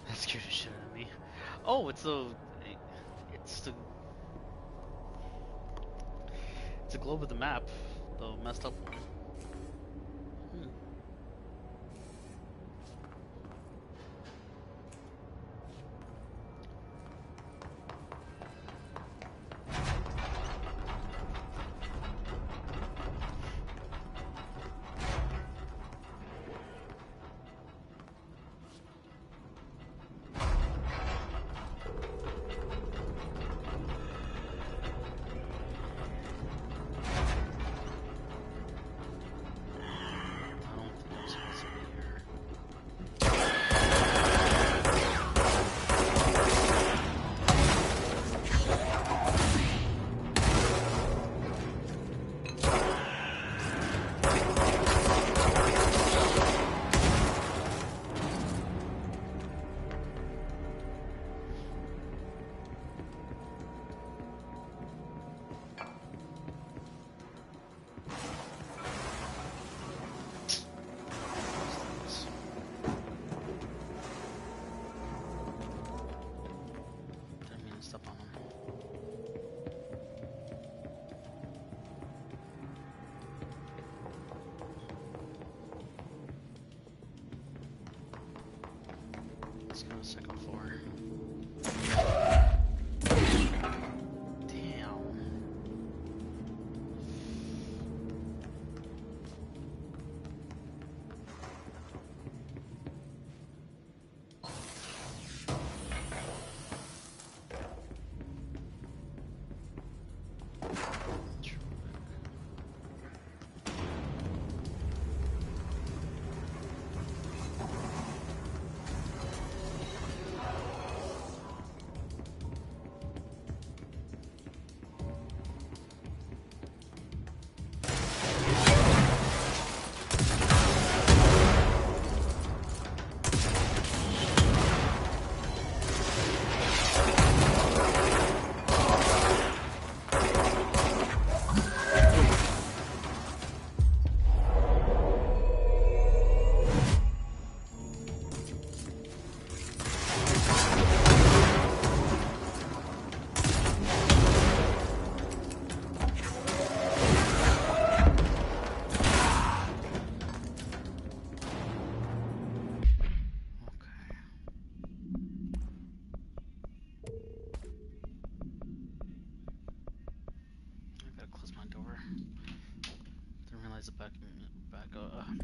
That scared the shit out of me. Oh, it's the globe of the map, the messed up one. Let's go to the second floor. Damn.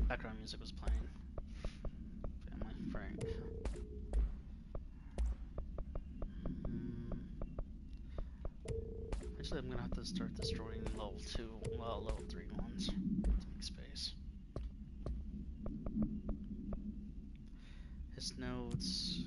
Background music was playing. Family, Frank. Actually, I'm gonna have to start destroying level 2, level 3 ones to make space. His notes.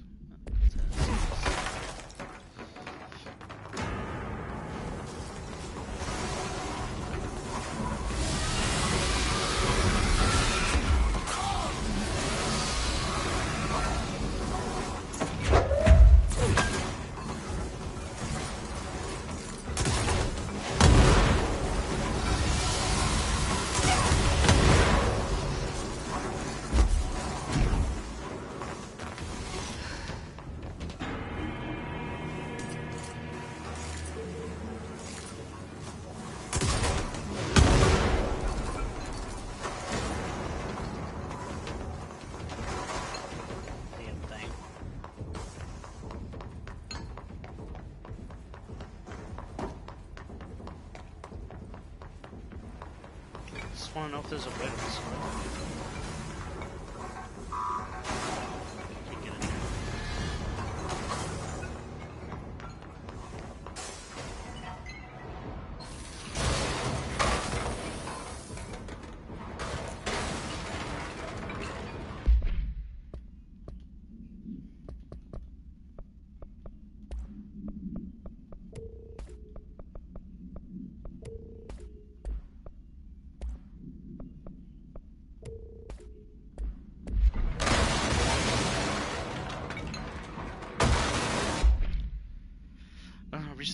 I want to know if there's a way to this. Can't get in here.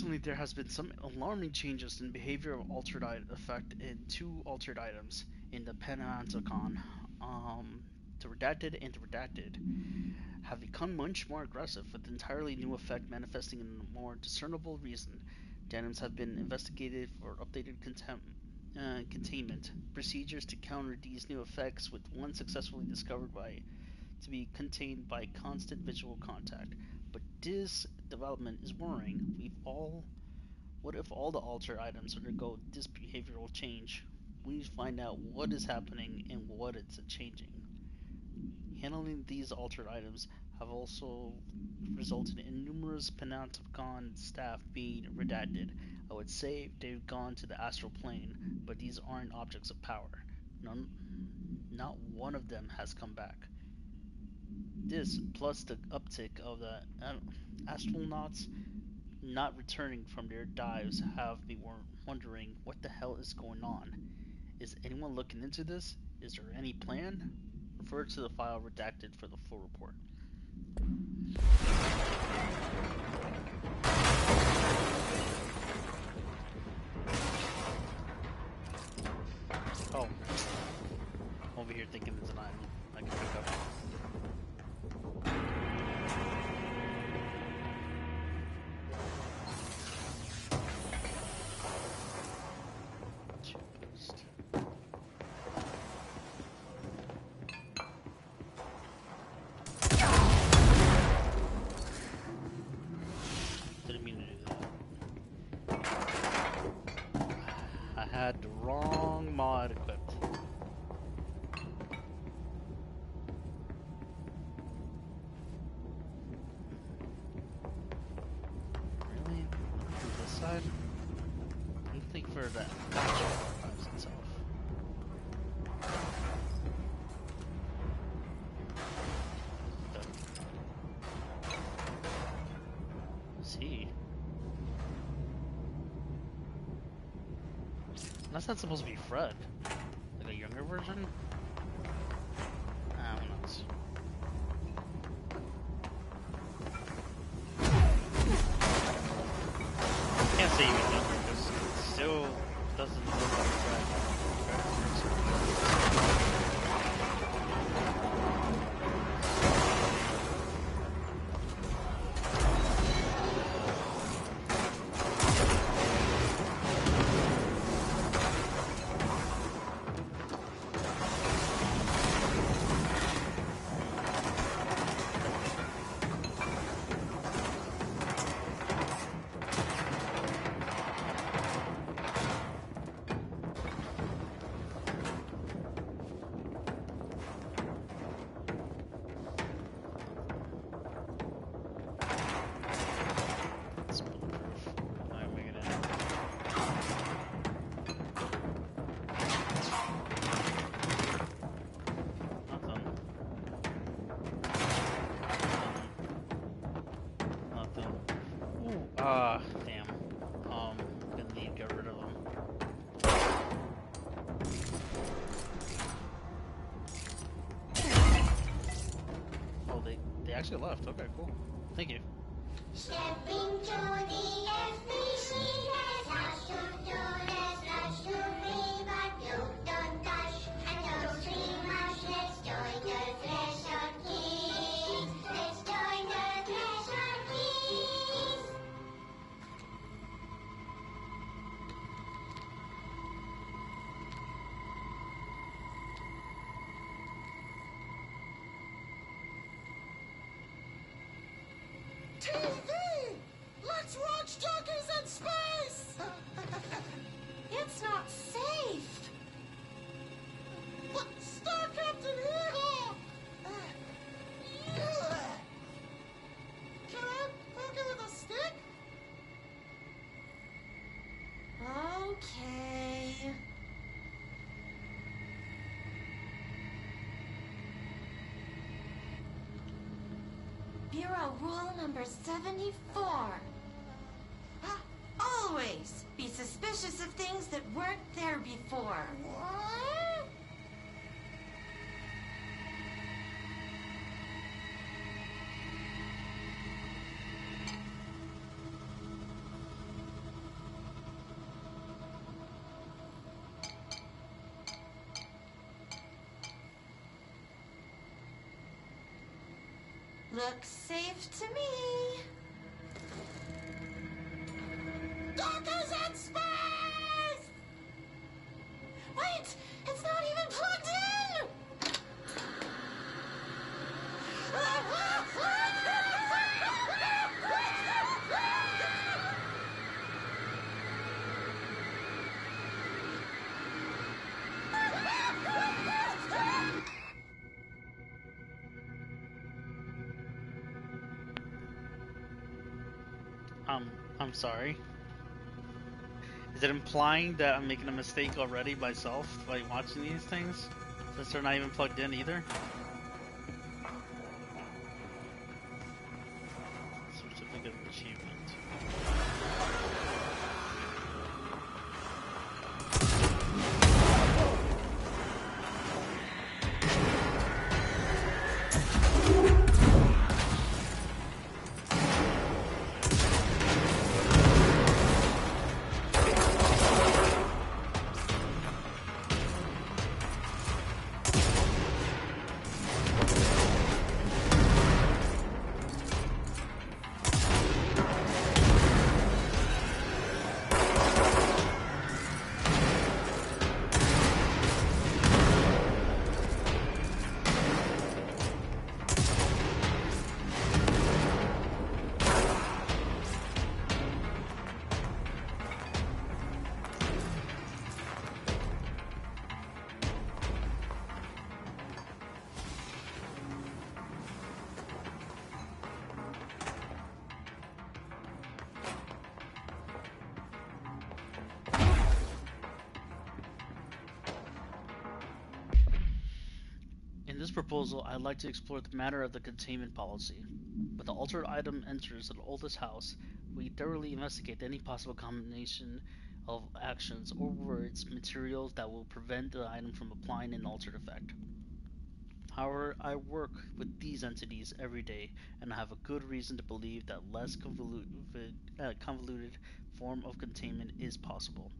Recently, there has been some alarming changes in behavior of altered effect in two altered items in the Panopticon. The Redacted and the Redacted have become much more aggressive, with entirely new effect manifesting in a more discernible reason. The items have been investigated for updated containment procedures to counter these new effects, with one successfully discovered to be contained by constant visual contact. But this development is worrying. What if all the altered items undergo this behavioral change? We need to find out what is happening and what it's changing. Handling these altered items have also resulted in numerous Panopticon staff being redacted. I would say they've gone to the astral plane, but these aren't objects of power. Not one of them has come back. This, plus the uptick of the astronauts not returning from their dives, have me wondering what the hell is going on. Is anyone looking into this? Is there any plan? Refer to the file redacted for the full report. Oh. I'm over here thinking it's an item I can pick up. Didn't mean to do that. I had the wrong mod equipped. Really? Do this side? I think for that actual archives itself. See? That's not supposed to be Fred. Like a younger version? Who knows? Can't say even younger because it still doesn't look like Fred. Damn. Gonna need to get rid of them. Oh, they actually left. Okay, cool. Thank you. Step into the FBC, there's lots to do, there's lots to read, but you don't touch and don't scream much. Let's join the Treasure Keys. Let's join the Treasure Keys. TV! Let's watch Junkies in Space! It's not safe. What? Star Captain here! Can I poke it with a stick? Okay. Bureau rule number 74. Always be suspicious of things that weren't there before. What? Looks safe to me. Dockers in space! Wait! It's not even plugged in! I'm sorry. Is it implying that I'm making a mistake already myself by watching these things? Since they're not even plugged in either? Certificate of achievement. In this proposal, I'd like to explore the matter of the containment policy. When the altered item enters the oldest house, we thoroughly investigate any possible combination of actions or words, materials that will prevent the item from applying an altered effect. However, I work with these entities every day, and I have a good reason to believe that less convoluted form of containment is possible.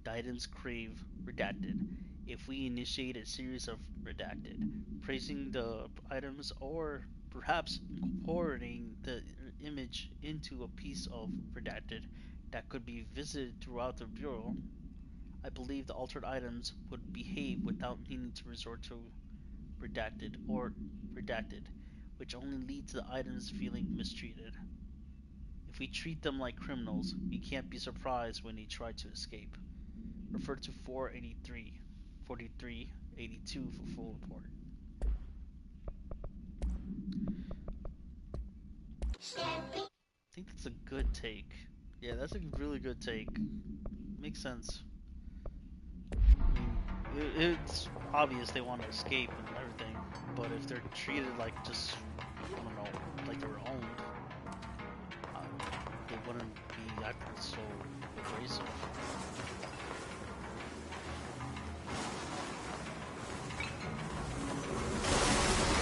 Guidance crave redacted. If we initiate a series of redacted, placing the items or perhaps incorporating the image into a piece of redacted that could be visited throughout the bureau, I believe the altered items would behave without needing to resort to redacted, which only leads to the items feeling mistreated. If we treat them like criminals, we can't be surprised when they try to escape. Refer to 483, 4382 for full report. I think that's a good take. Yeah, that's a really good take. Makes sense. I mean, it's obvious they want to escape and everything, but if they're treated like just, I don't know, like they were owned, they wouldn't be acting so abrasive.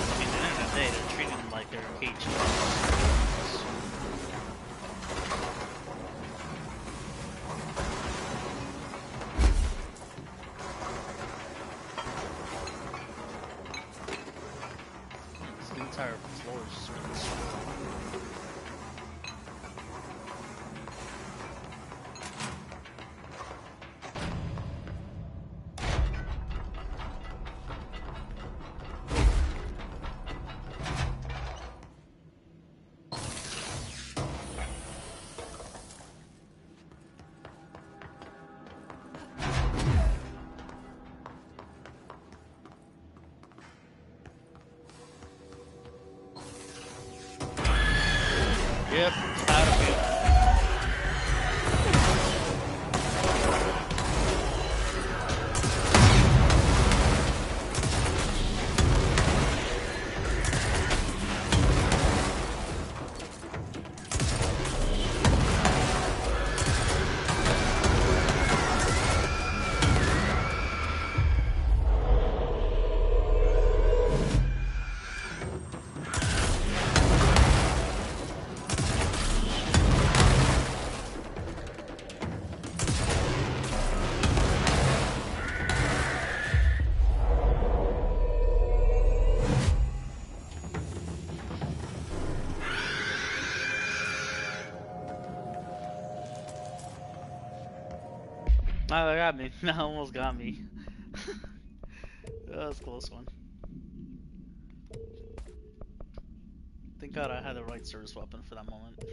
I mean, at the end of the day, they're treating them like they're caged. The entire floor is just really small. Yep, Battlefield. Oh, that got me. That almost got me. That was a close one. Thank God I had the right service weapon for that moment.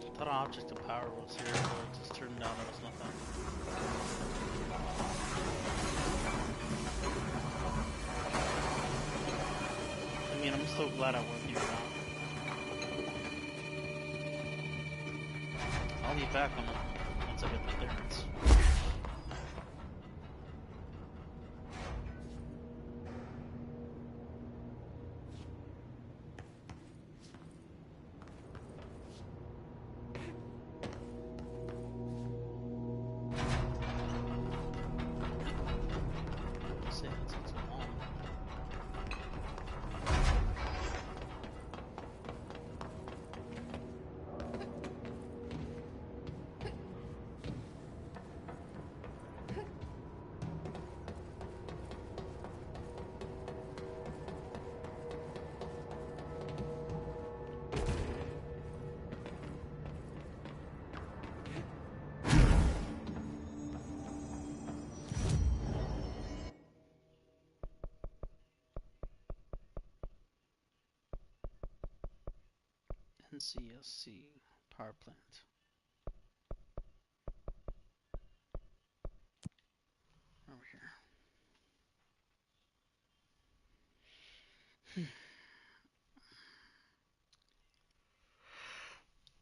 I thought an object of power was here, but it just turned out there was nothing. I mean, I'm so glad I wasn't here now. I'll be back once I get the clearance. NCSC power plant. Over here.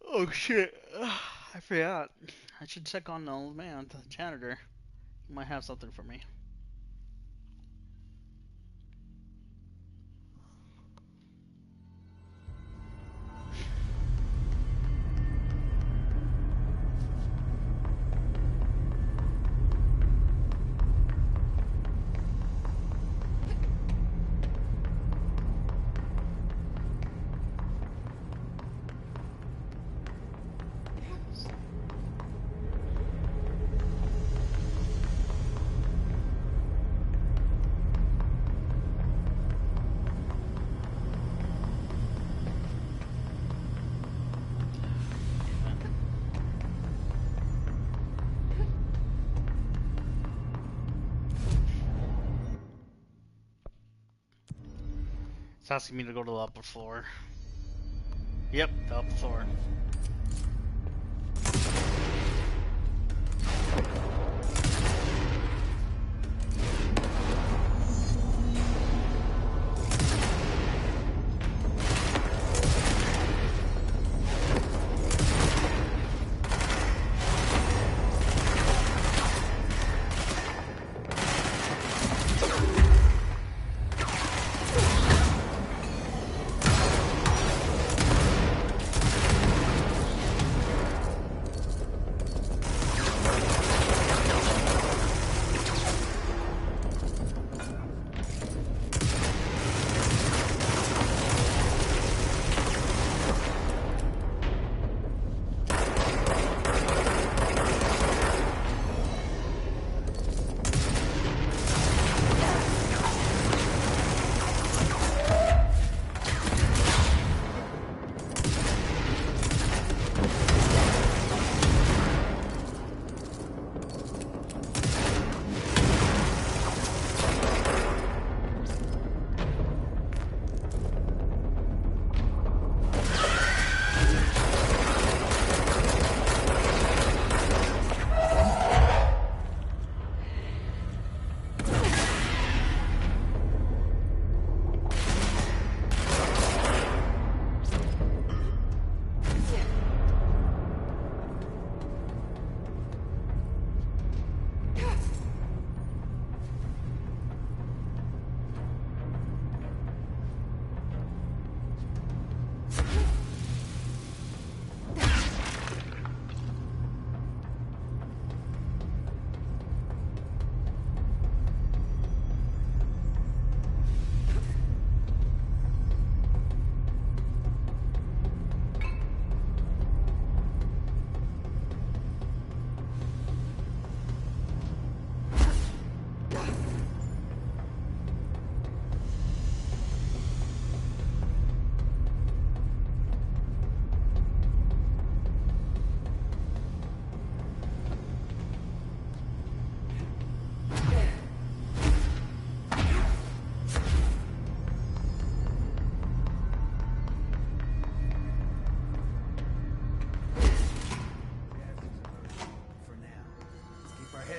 Oh shit! I forgot. I should check on the old man, the janitor. He might have something for me. It's asking me to go to the upper floor. Yep, the upper floor.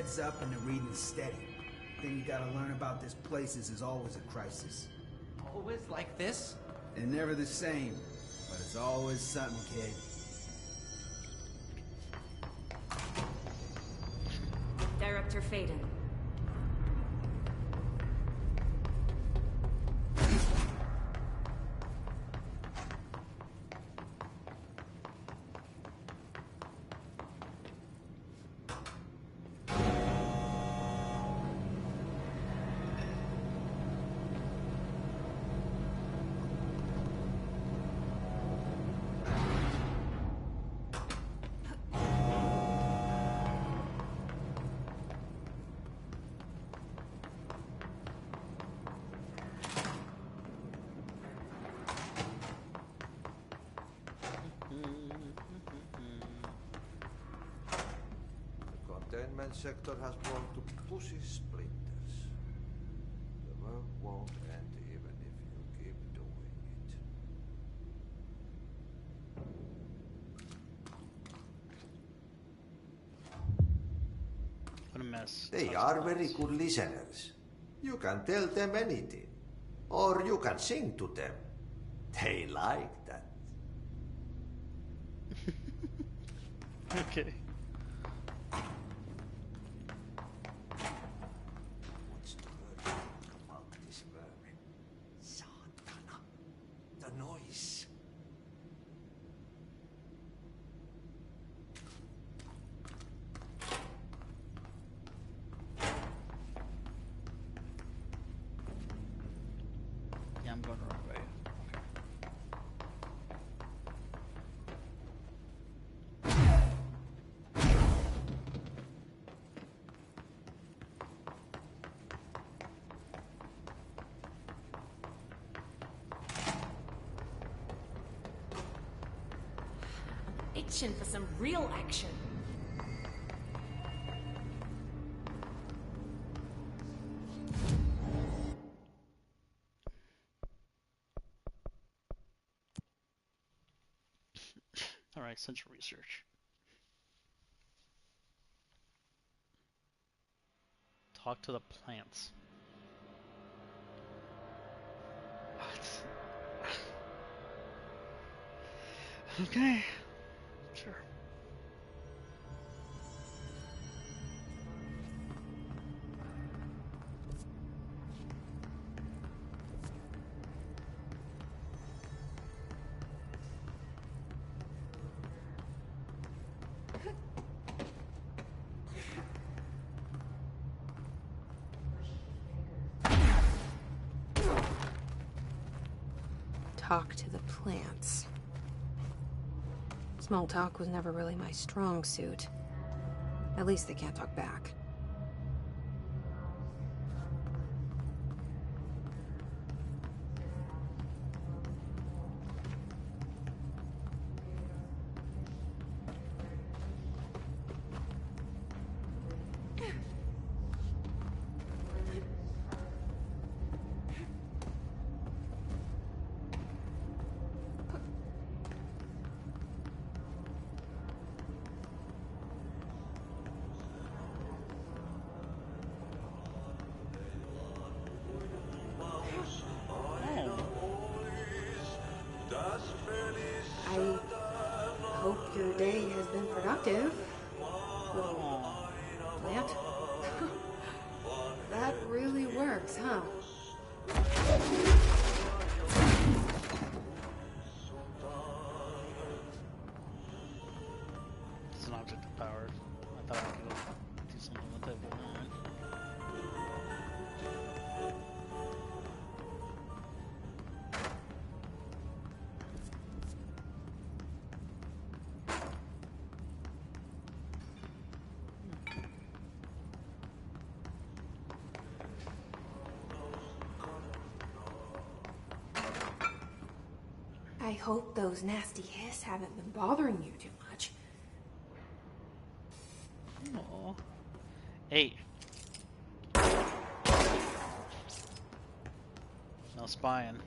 head's up and the reading's steady. Thing you gotta learn about this place is always a crisis. Always like this? They're never the same, but it's always something, kid. Director Faden. Containment sector has grown to pussy splinters. The work won't end even if you keep doing it. What a mess. They are very good listeners. You can tell them anything. Or you can sing to them. They like that. Okay. What's to hurt about this vermin? Satana. The noise. Yeah, I'm going the wrong way. Itching for some real action. Alright, central research. Talk to the plants. What? Okay. Sure. Talk to the plants. Small talk was never really my strong suit. At least they can't talk back. I hope your day has been productive. Little plant. That really works, huh? It's an object of power. I thought I could do something with it, but not. I hope those nasty hiss haven't been bothering you too much. Aww. Hey. No spying.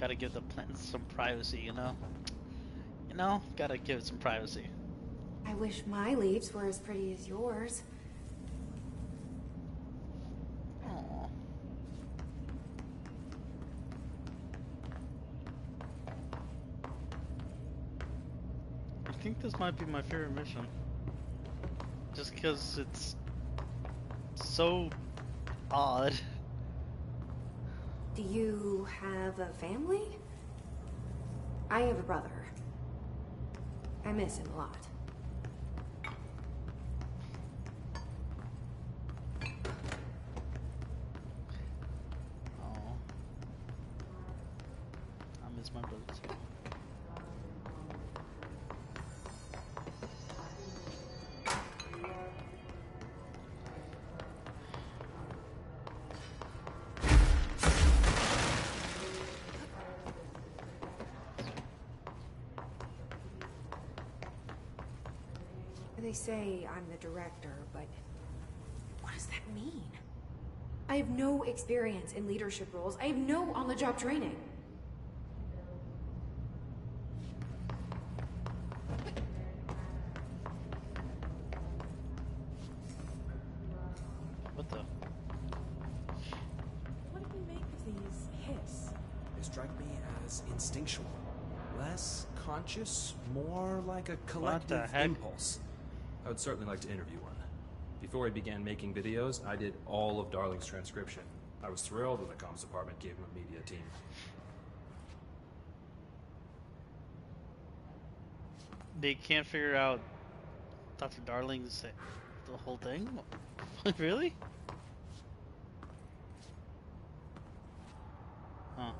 Gotta give the plants some privacy, you know? You know, gotta give it some privacy. I wish my leaves were as pretty as yours. Aww. I think this might be my favorite mission. Just because it's so odd. Do you have a family? I have a brother. I miss him a lot. Oh. I miss my brother too. They say I'm the director, but what does that mean? I have no experience in leadership roles. I have no on-the-job training. What the? What do you make of these hiss? They strike me as instinctual. Less conscious, more like a collective heck? impulse. I would certainly like to interview one. Before he began making videos, I did all of Darling's transcription. I was thrilled when the comms department gave him a media team. They can't figure out Dr. Darling's the whole thing? Really? Huh.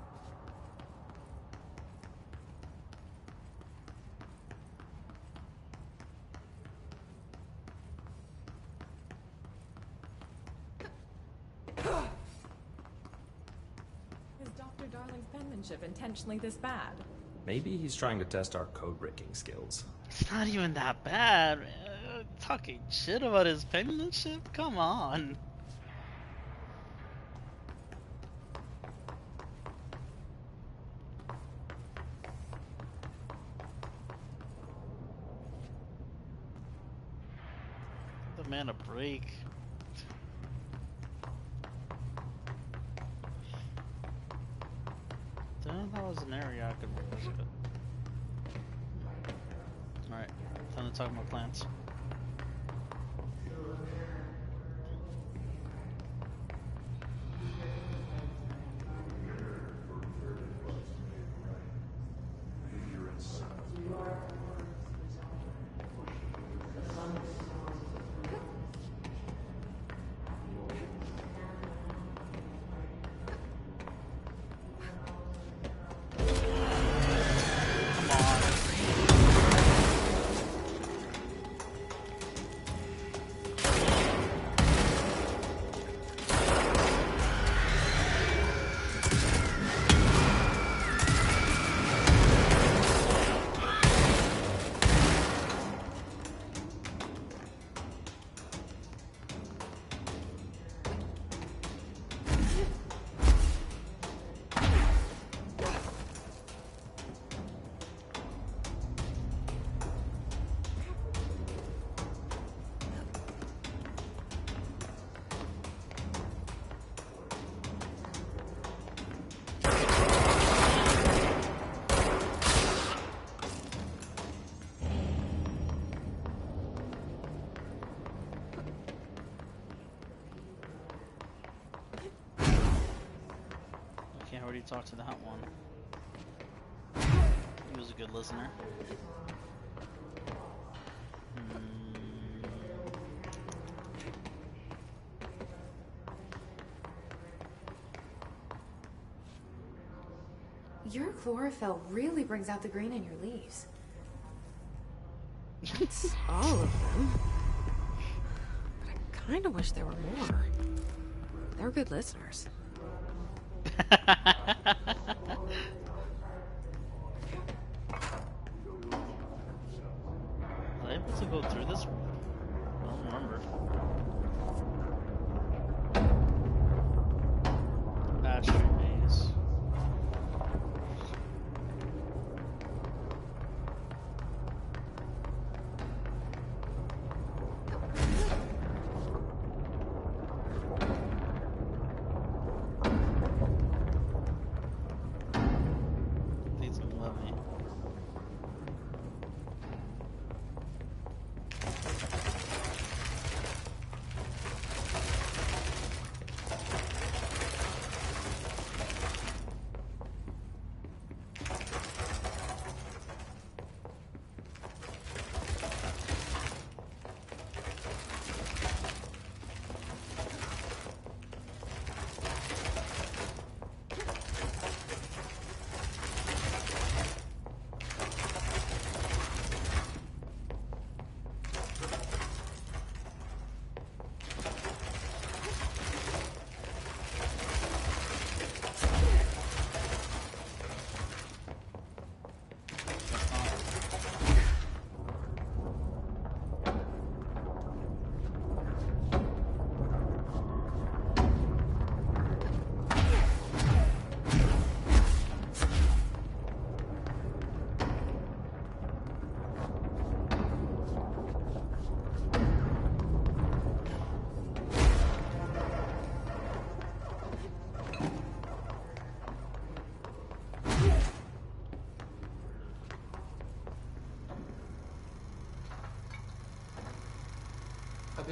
Is Dr. Darling's penmanship intentionally this bad? Maybe he's trying to test our code-breaking skills. It's not even that bad, man. Talking shit about his penmanship? Come on. Give the man a break. That was an area I could revisit. Alright, time to talk about plants. Already talked to that one. He was a good listener. Your chlorophyll really brings out the green in your leaves. That's all of them. But I kind of wish there were more. They're good listeners. Was I able to go through this? I don't remember. Ashtray maze.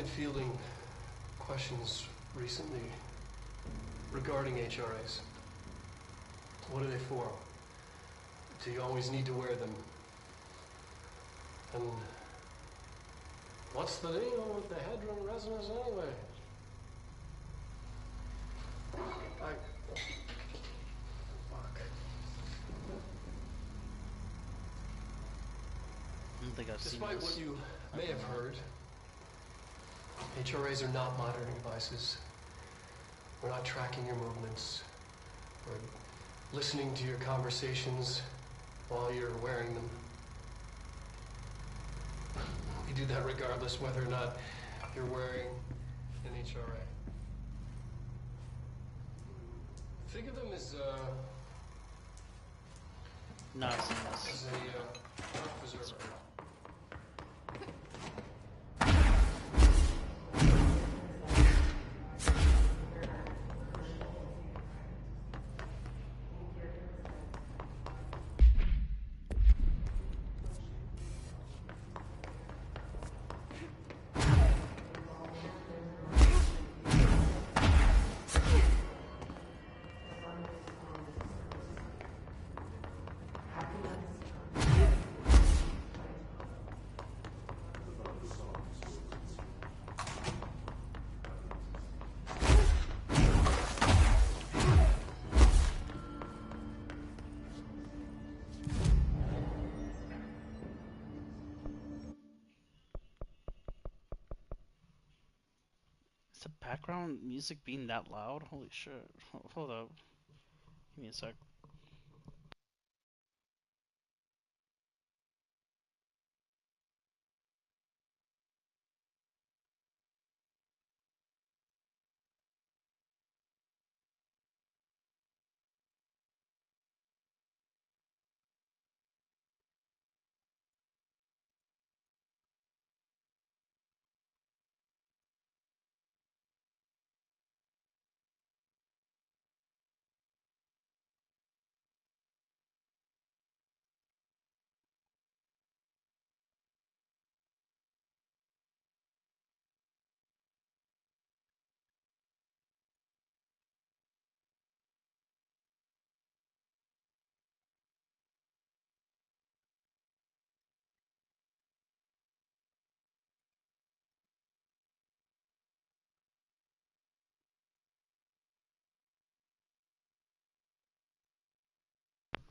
been fielding questions recently regarding HRAs. What are they for? Do you always need to wear them? And what's the deal with the Hedron resonance anyway? Fuck. I don't think I've seen Despite this. what you may have heard, HRAs are not monitoring devices. We're not tracking your movements. We're listening to your conversations while you're wearing them. We do that regardless whether or not you're wearing an HRA. Think of them as No, I've seen this. as a preserver. Is the background music being that loud? Holy shit. Hold up. Give me a sec.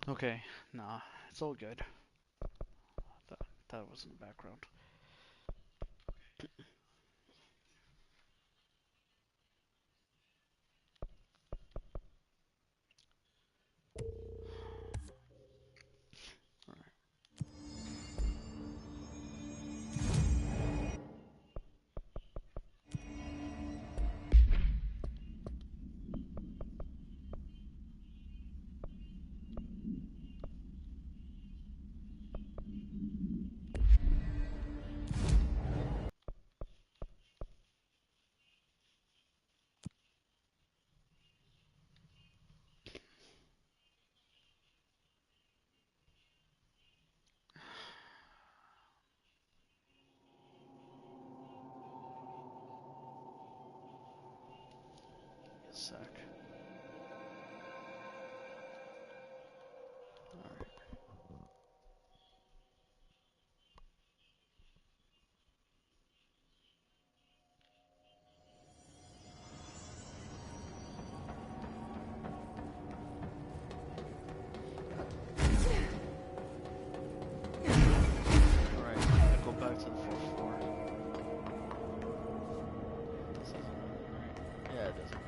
Okay, nah, it's all good. That was in the background. A sec. Alright. Alright, I go back to the fourth floor. This isn't it, right? Yeah, it doesn't.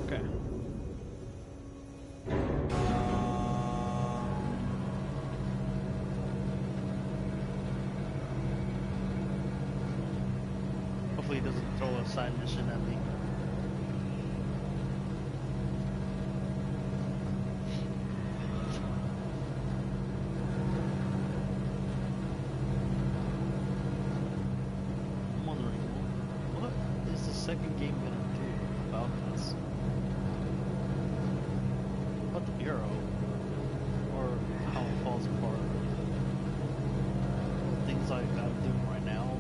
Okay. Hopefully he doesn't throw a side mission at me. I'm wondering, what is this second game gonna do about this? About the Bureau? Or how it falls apart? Things like I'm doing right now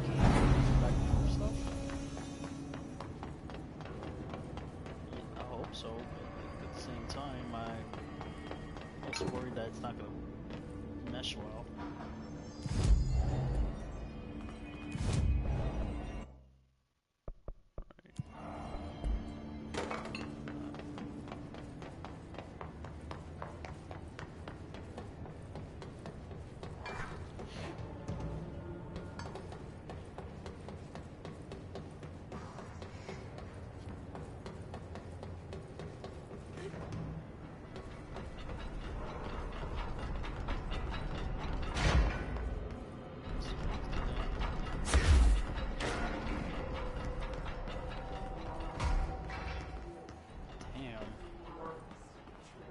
indicate back and stuff? I hope so, but at the same time, I'm also worried that it's not gonna mesh well.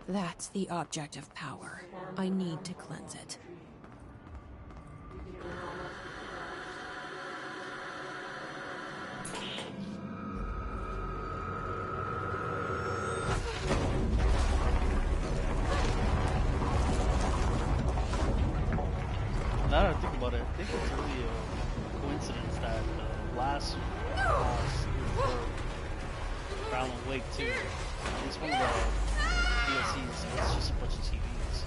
That's the object of power. I need to cleanse it. Now that I think about it, I think it's really a coincidence that the last boss for Alan Wake 2 is one of the DLCs, and it's just a bunch of TVs.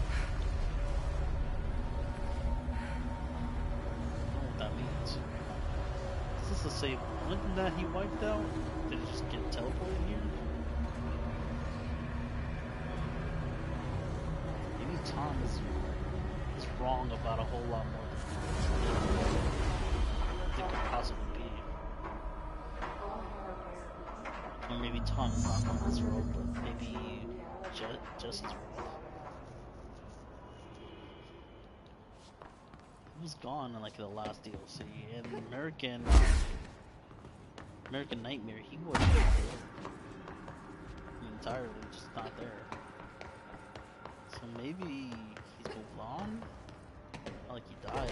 I don't know what that means. Is this the same one that he wiped out? Did it just get teleported here? Maybe Tom is wrong about a whole lot more than it could possibly be. Or maybe Tom is not on this road, but maybe Jesse's wrong. He was gone in like the last DLC, and American Nightmare, he wasn't there entirely, just not there. So maybe he's moved on? Not like he died.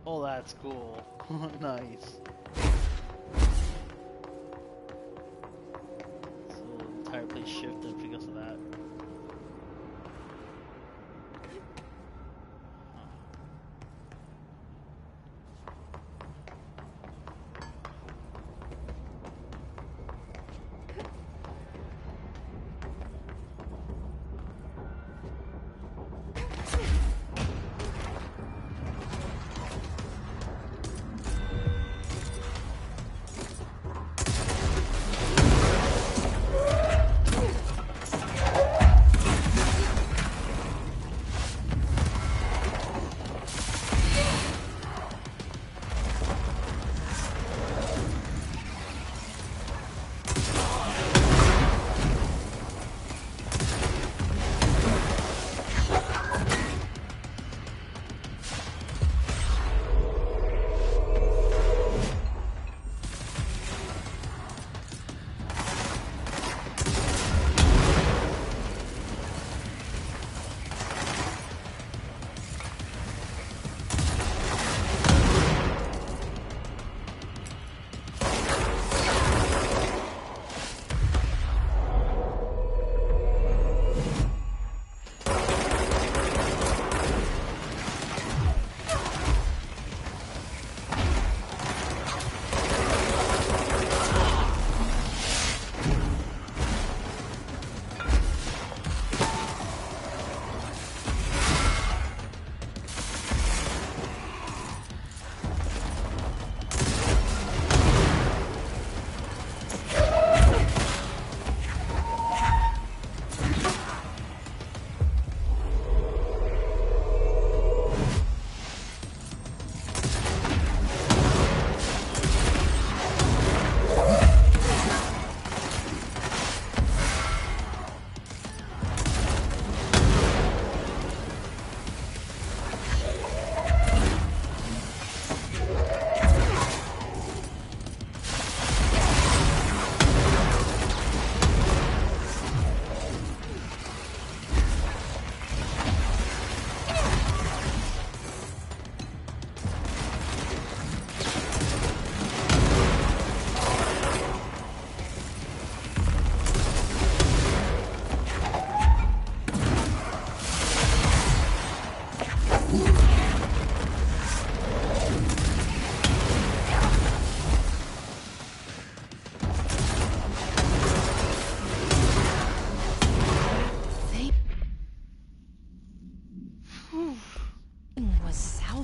Oh, that's so cool. Oh, that's cool. Nice. So the entire place shifted because of that.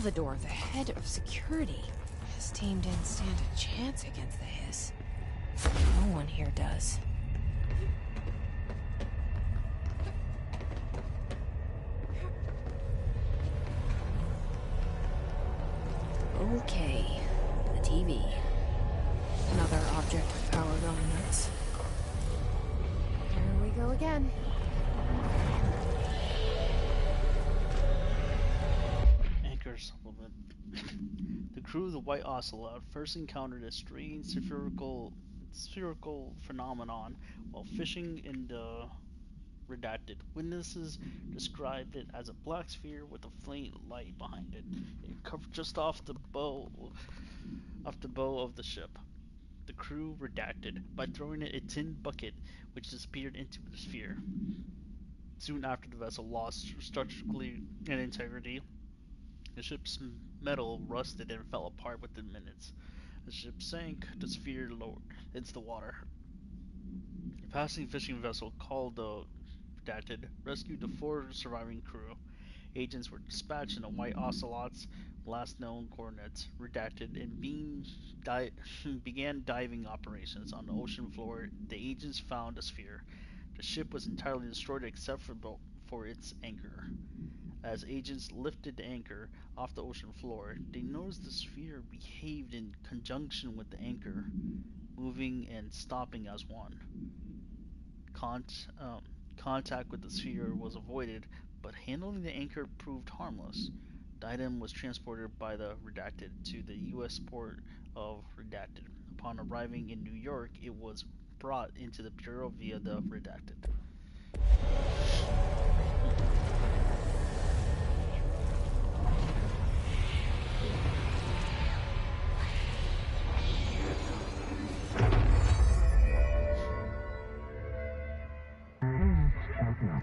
Salvador, the head of security. His team didn't stand a chance against the Hiss. No one here does. Okay, the TV. Another object of power going nuts. Here we go again. Anchor supplement. The crew of the White Ocelot first encountered a strange spherical phenomenon while fishing in the redacted. Witnesses described it as a black sphere with a faint light behind it. It covered just off the bow of the ship. The crew redacted by throwing it a tin bucket which disappeared into the sphere. Soon after, the vessel lost structurally and integrity. The ship's metal rusted and fell apart within minutes. The ship sank, the sphere lowered into the water. A passing fishing vessel called the Redacted rescued the 4 surviving crew. Agents were dispatched in the White Ocelot's last known coordinates, Redacted, and began diving operations on the ocean floor. The agents found a sphere. The ship was entirely destroyed except for its anchor. As agents lifted the anchor off the ocean floor, they noticed the sphere behaved in conjunction with the anchor, moving and stopping as one. Contact with the sphere was avoided, but handling the anchor proved harmless. The item was transported by the Redacted to the U.S. port of Redacted. Upon arriving in New York, it was brought into the Bureau via the Redacted.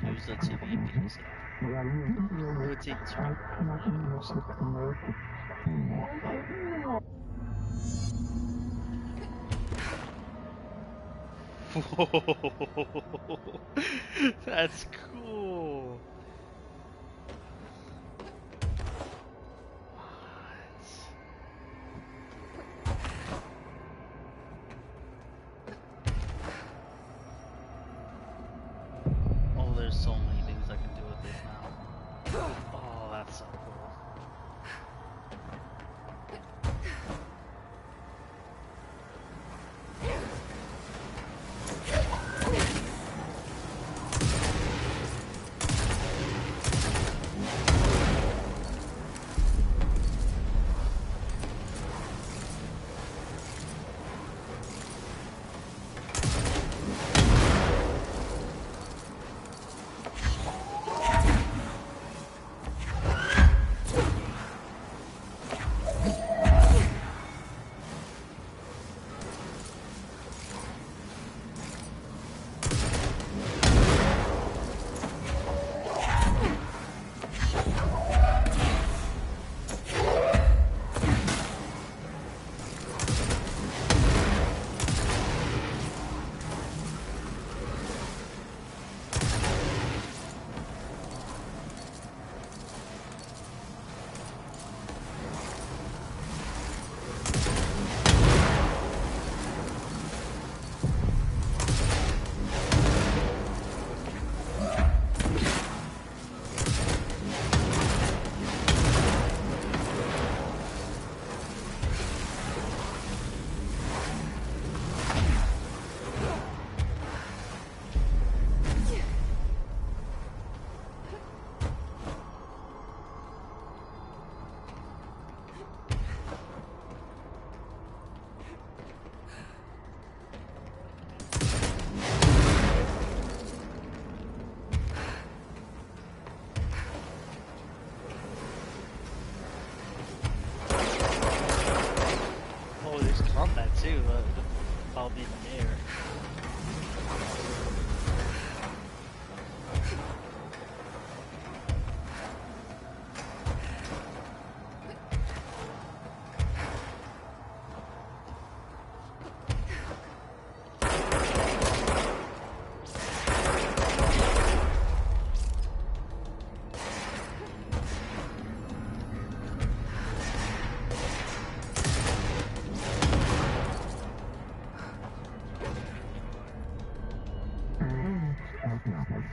Use the TV and get this out. It would take too long. That's cool. Oh, there's so many things I can do with this now. Oh, that's so cool.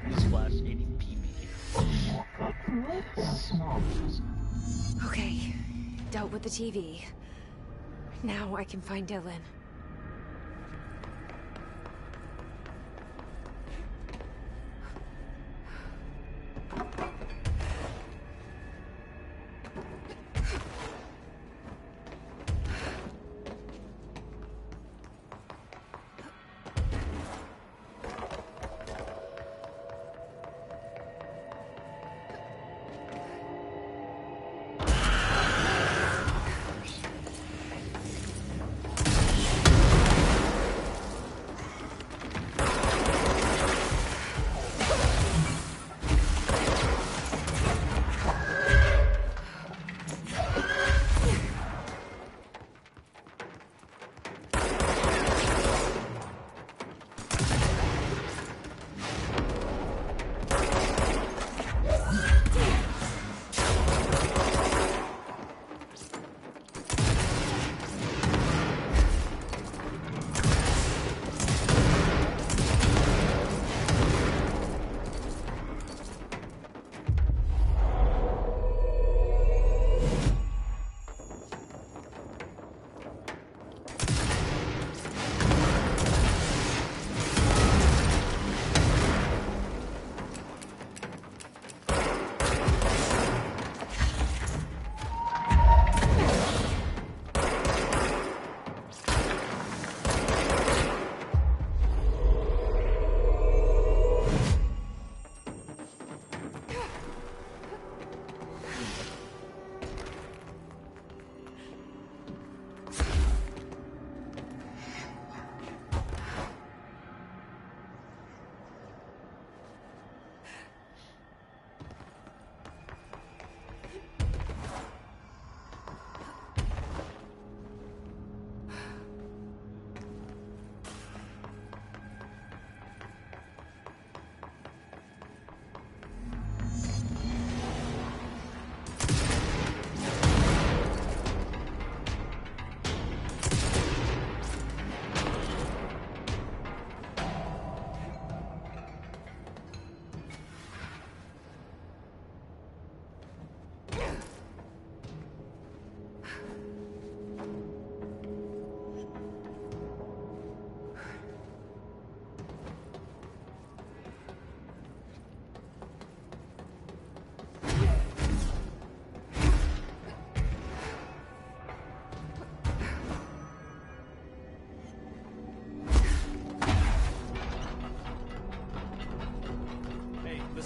Newsflash, ADP me. Okay, dealt with the TV. Now I can find Dylan.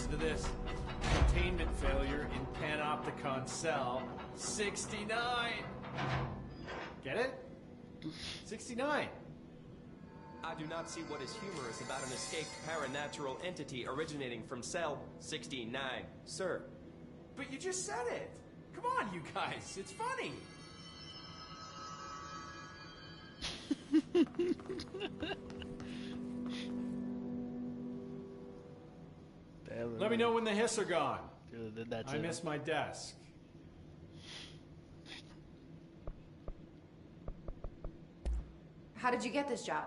To this. Containment failure in Panopticon cell 69. Get it? 69. I do not see what is humorous about an escaped paranatural entity originating from cell 69, sir. But you just said it. Come on, you guys. It's funny. Let me know when the hiss are gone. I miss my desk. How did you get this job?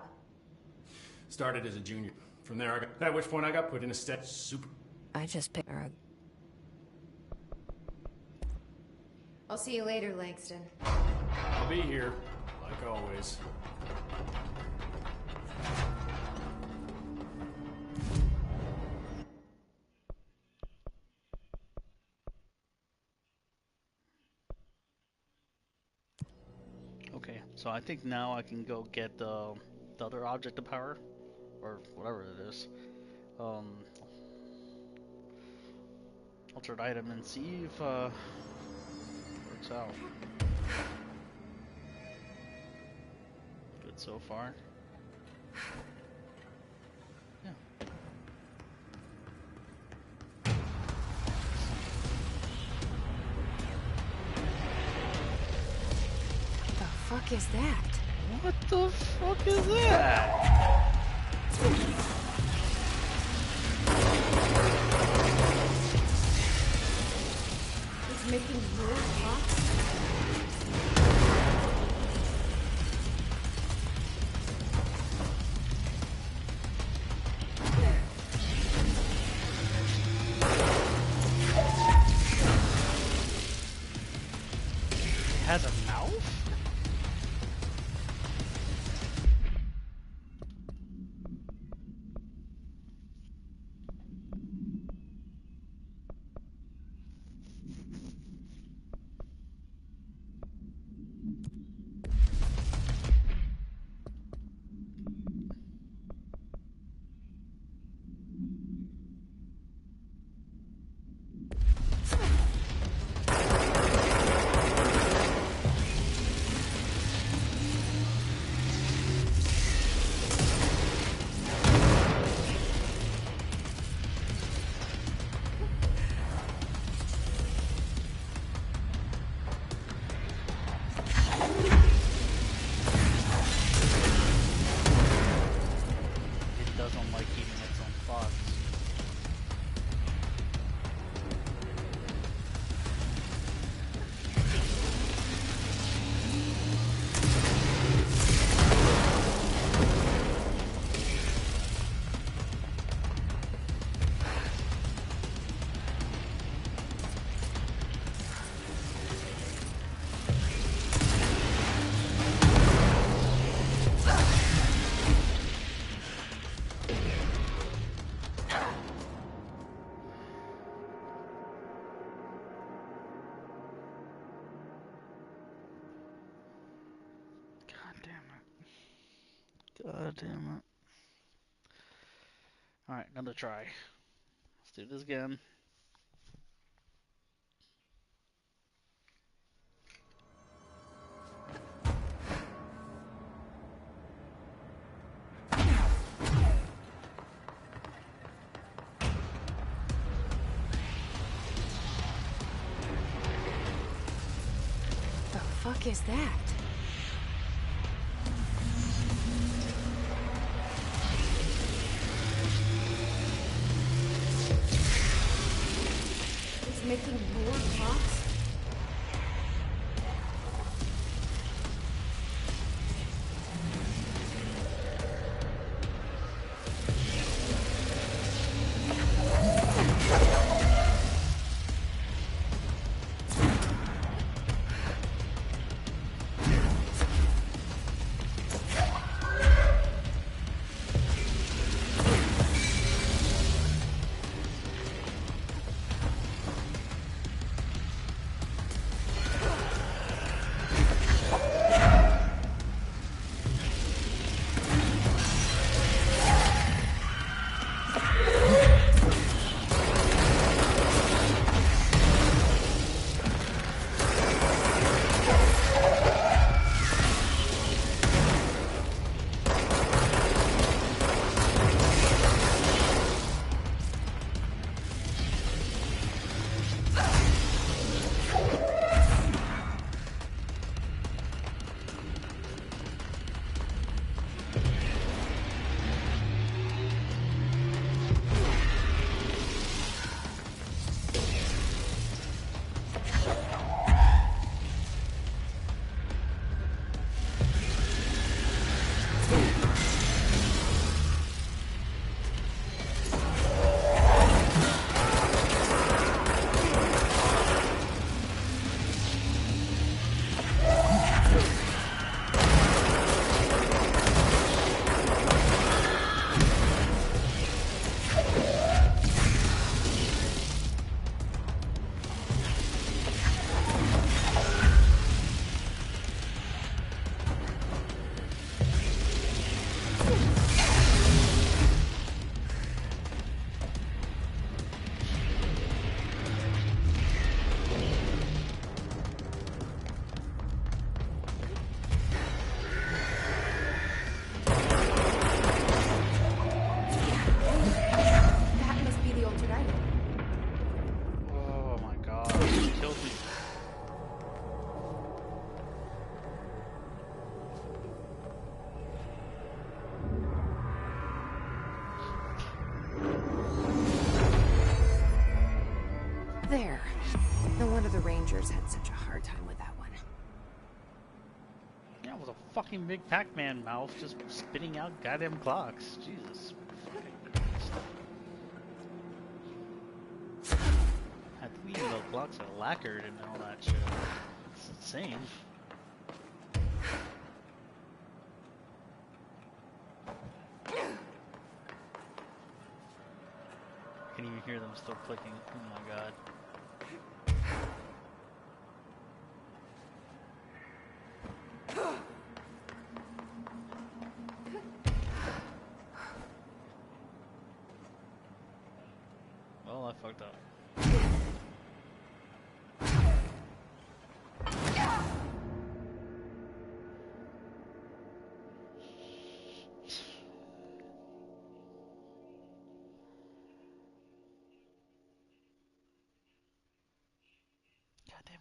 Started as a junior. From there, at which point I got put in a step super. I just picked her. I'll see you later, Langston. I'll be here, like always. Okay, so I think now I can go get the other object of power, or whatever it is, altered item, and see if works out. Good so far. Yeah. What the fuck is that? What the fuck is that? It's making weird pops. God damn it. Alright, another try. Let's do this again. The fuck is that? It's making more clocks? There. No wonder the Rangers had such a hard time with that one. Yeah, with a fucking big Pac-Man mouth just spitting out goddamn clocks. Jesus. I think even the clocks are lacquered and all that shit. It's insane. I can even hear them still clicking. Oh my god. Well, I fucked up. God damn it.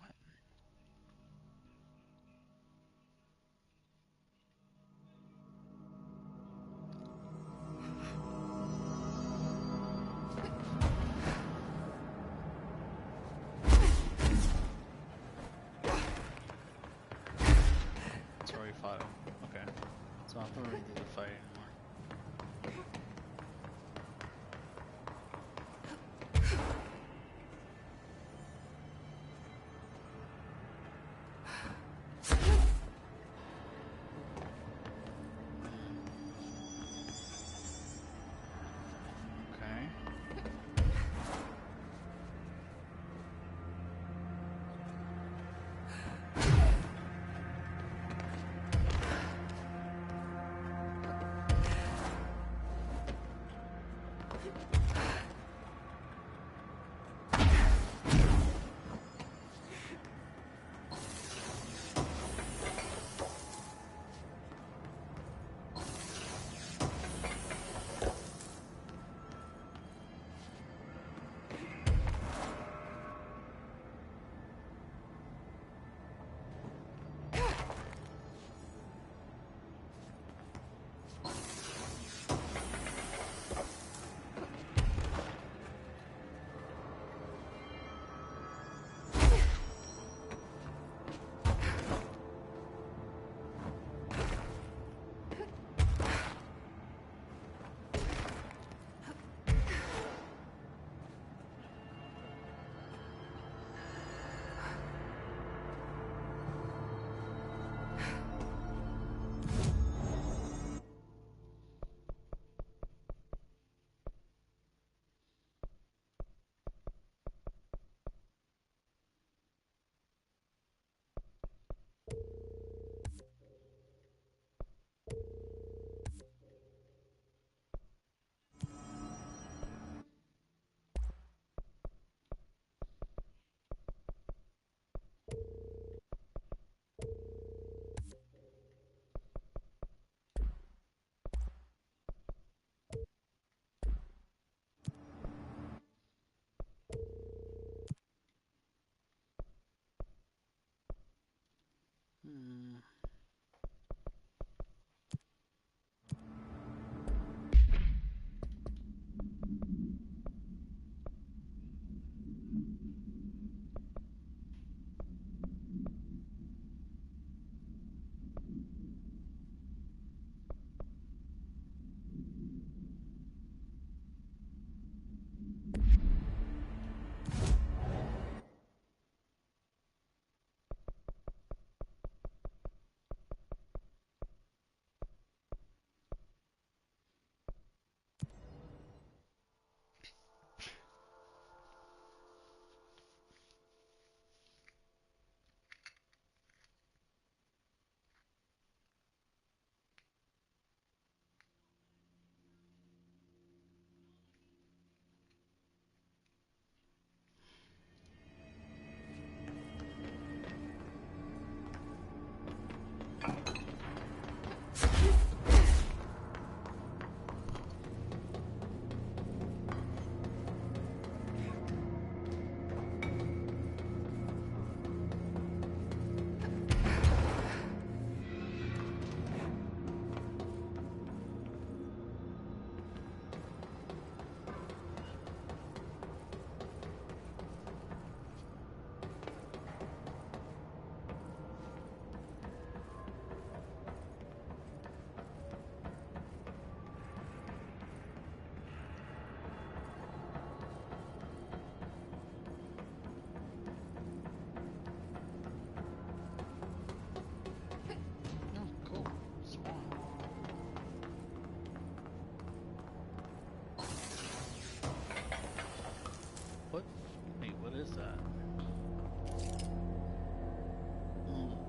is that?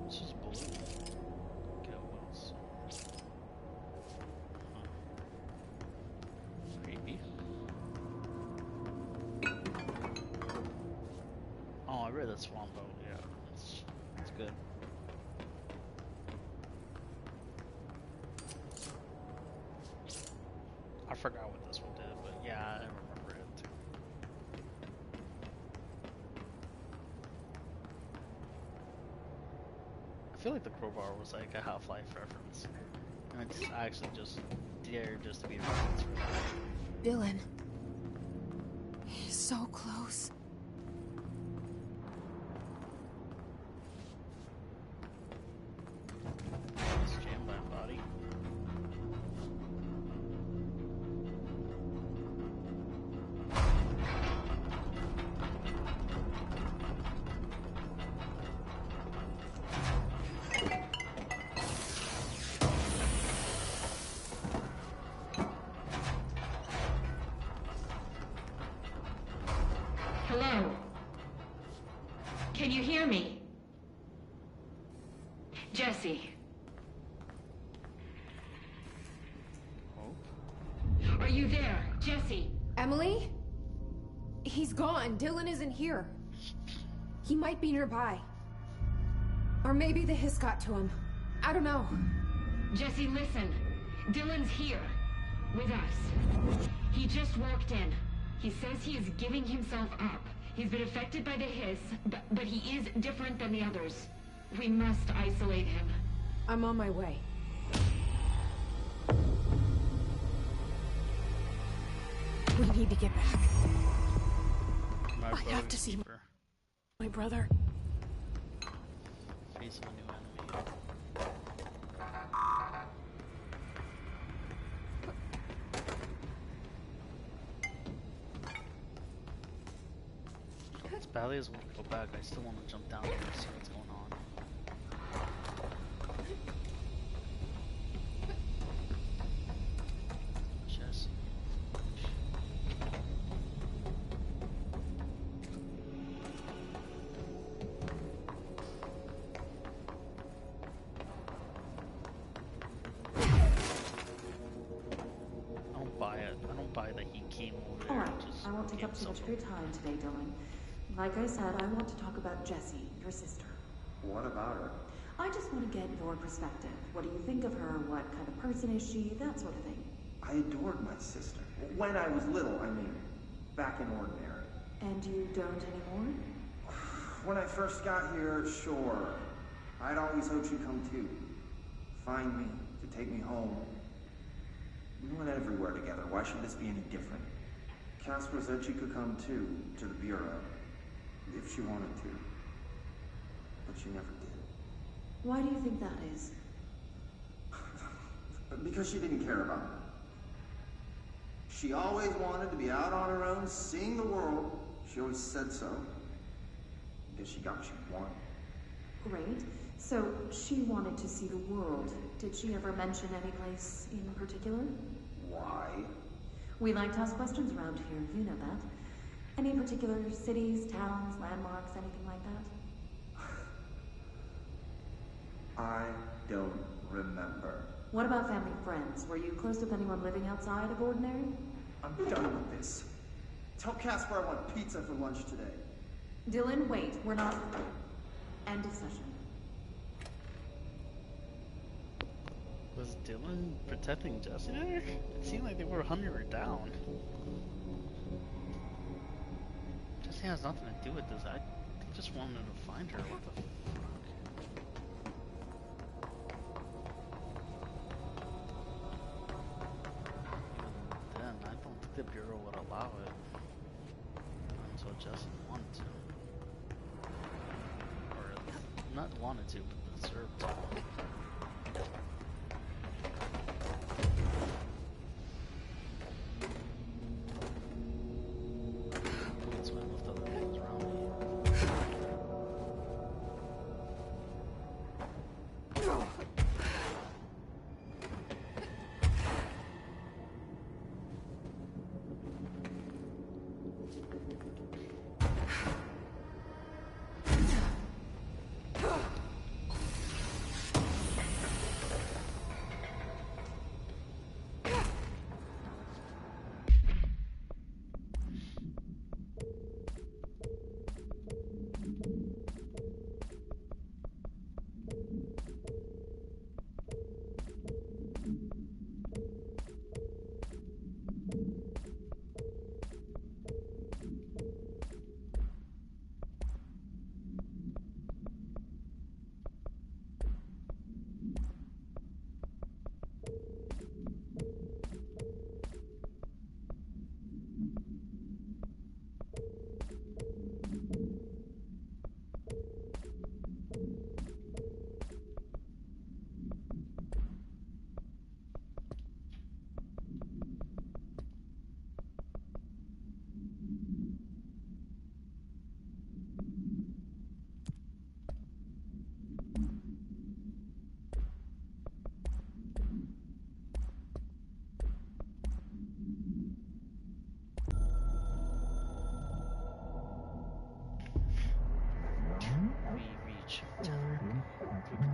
It's just blue. Okay, what else? Creepy. Oh, I read that swan boat. Yeah, it's good. I forgot what this one did, but yeah, I remember it. I feel like the crowbar was like a Half-Life reference, and it's actually just there just to be a reference for that. Dylan. He's so close. It's jammed by a body. Hello? Can you hear me? Jesse. Are you there, Jesse? Emily? He's gone. Dylan isn't here. He might be nearby. Or maybe the hiss got to him. I don't know. Jesse, listen. Dylan's here. With us. He just walked in. He says he is giving himself up. He's been affected by the hiss, but he is different than the others. We must isolate him. I'm on my way. We need to get back. I have to see my brother. Face of a new enemy. As badly as I want to go back, I still want to jump down here and see what's going on. Jesse. I don't buy it. I don't buy that he came over there. Alright, I won't take up too much of your time today, Dylan. Like I said, I want to talk about Jessie, your sister. What about her? I just want to get your perspective. What do you think of her? What kind of person is she? That sort of thing. I adored my sister. When I was little, I mean. Back in Ordinary. And you don't anymore? When I first got here, sure. I'd always hoped she'd come too. Find me, to take me home. We went everywhere together. Why should this be any different? Casper said she could come too, to the Bureau. If she wanted to. But she never did. Why do you think that is? Because she didn't care about me. She always wanted to be out on her own, seeing the world. She always said so. I guess she got what she wanted. Great. So, she wanted to see the world. Did she ever mention any place in particular? Why? We like to ask questions around here, you know that. Any particular cities, towns, landmarks, anything like that? I don't remember. What about family and friends? Were you close with anyone living outside of Ordinary? I'm done with this. Tell Casper I want pizza for lunch today. Dylan, wait. We're not... End of session. Was Dylan protecting Jesse there? It seemed like they were hunting her down. Jesse has nothing to do with this. I just wanted to find her. What the fuck? Even then, I don't think the Bureau would allow it. Until Jesse wanted to. Or not wanted to, but deserved to.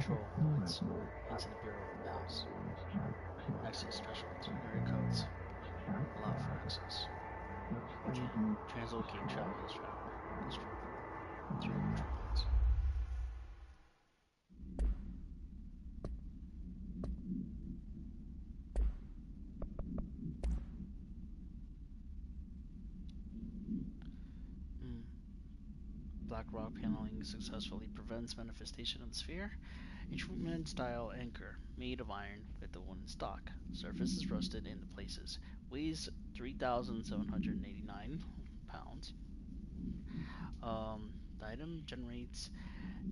control points into the Bureau of Mouse. Access thresholds. Area codes. Allow for access. Translocate travel instructed. 3 control points. Black rock paneling successfully prevents manifestation of the sphere. Instrument-style anchor, made of iron with a wooden stock. Surface is rusted into places. Weighs 3,789 pounds. The item generates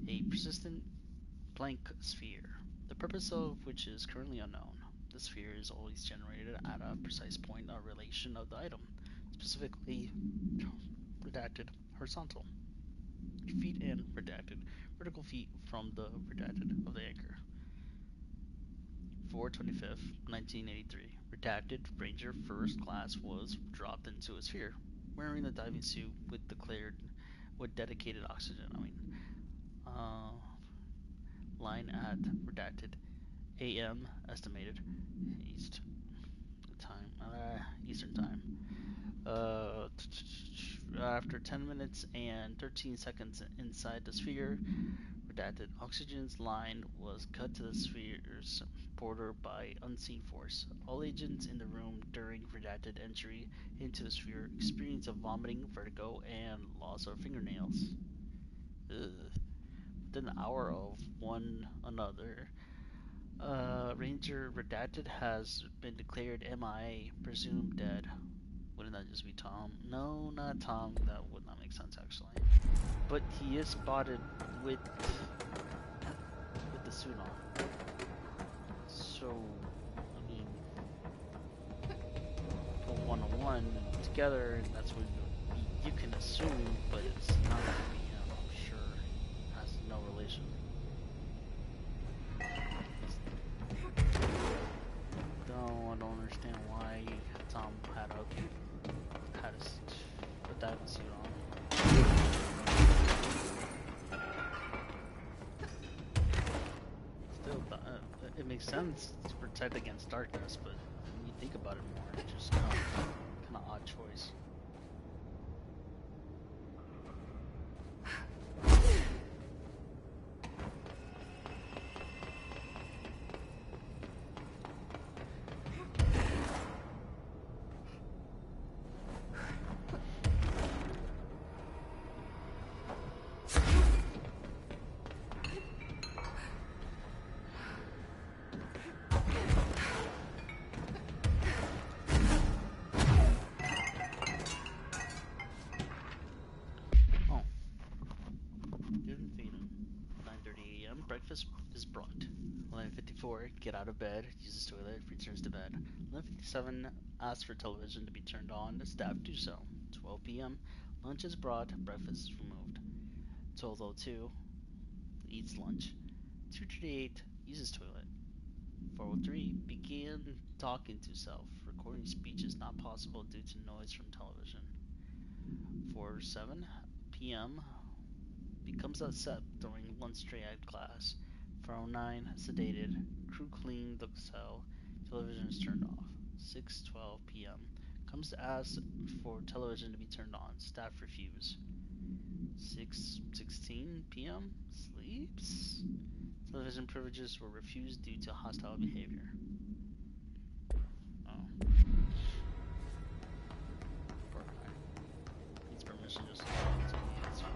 a persistent blank sphere, the purpose of which is currently unknown. The sphere is always generated at a precise point of relation of the item, specifically redacted horizontal feet and redacted vertical feet from the redacted of the anchor. 4/25, 1983. Redacted Ranger First Class was dropped into a sphere, wearing the diving suit with dedicated oxygen. Line at redacted AM estimated Eastern time. After 10 minutes and 13 seconds inside the sphere, redacted oxygen's line was cut to the sphere's border by unseen force. All agents in the room during redacted entry into the sphere experience of vomiting, vertigo, and loss of fingernails. Within an hour of one another, Ranger Redacted has been declared MIA, presumed dead. Wouldn't that just be Tom? No, not Tom. That would not make sense, actually. But he is spotted with the suit on. So, I mean, go one-on-one together, and that's what you can assume, but it's not going to be him, I'm sure. It has no relation. I don't understand why Tom had a diving suit on. Still, it makes sense to protect against darkness, but when you think about it more, it's just kind of odd choice. Breakfast is brought. 11:54, get out of bed, uses toilet, returns to bed. 11:57, asks for television to be turned on, the staff do so. 12 p.m, lunch is brought, breakfast is removed. 12:02, eats lunch. 2:38, uses toilet. 4:03, begin talking to self. Recording speech is not possible due to noise from television. 4:07 p.m, becomes upset during lunch triad class. 4:09, sedated. Crew clean the cell. Television is turned off. 6:12 p.m. Comes to ask for television to be turned on. Staff refuse. 6:16 p.m. Sleeps. Television privileges were refused due to hostile behavior. Oh. Poor guy. Needs permission just to talk to me. That's fine.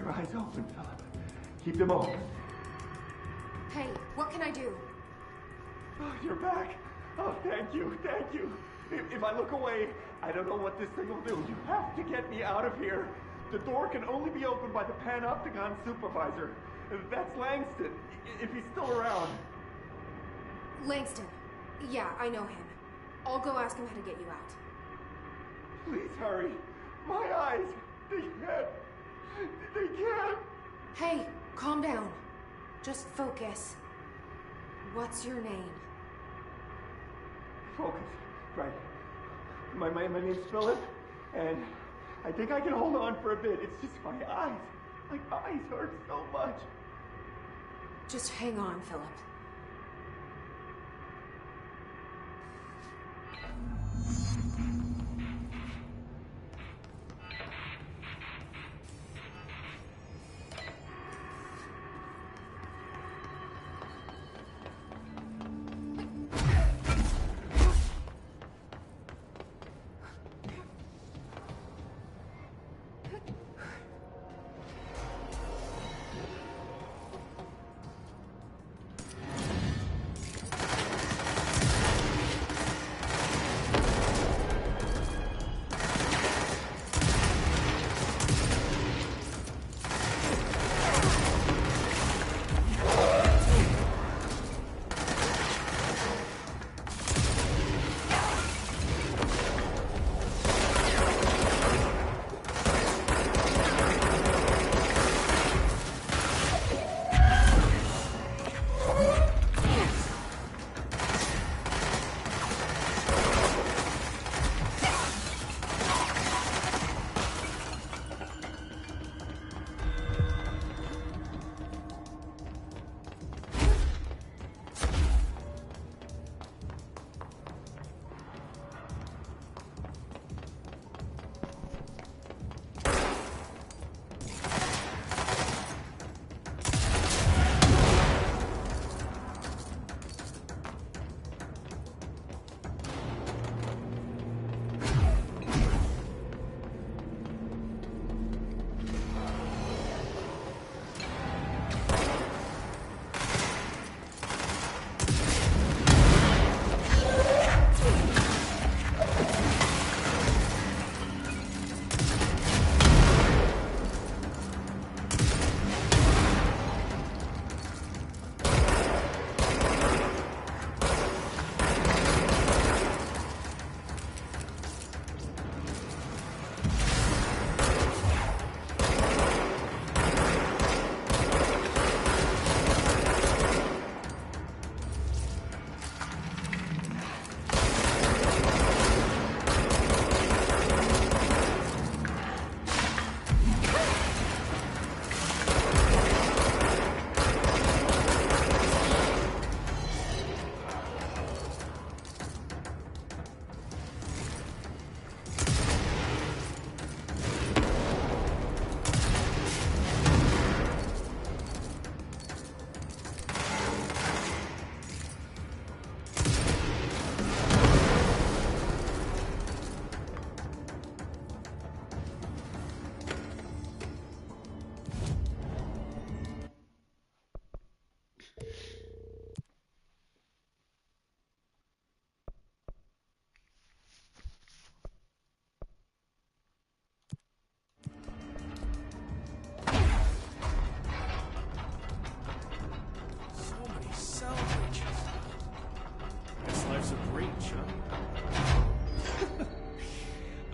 your eyes open, Philip. Keep them open. Hey, what can I do? Oh, you're back. Oh, thank you, thank you. If I look away, I don't know what this thing will do. You have to get me out of here. The door can only be opened by the Panopticon supervisor. That's Langston, if he's still around. Langston. Yeah, I know him. I'll go ask him how to get you out. Please hurry. My eyes, they can't. Hey, calm down. Just focus. What's your name? Focus, right. My name's Philip, and I think I can hold on for a bit. It's just my eyes. My eyes hurt so much. Just hang on, Philip.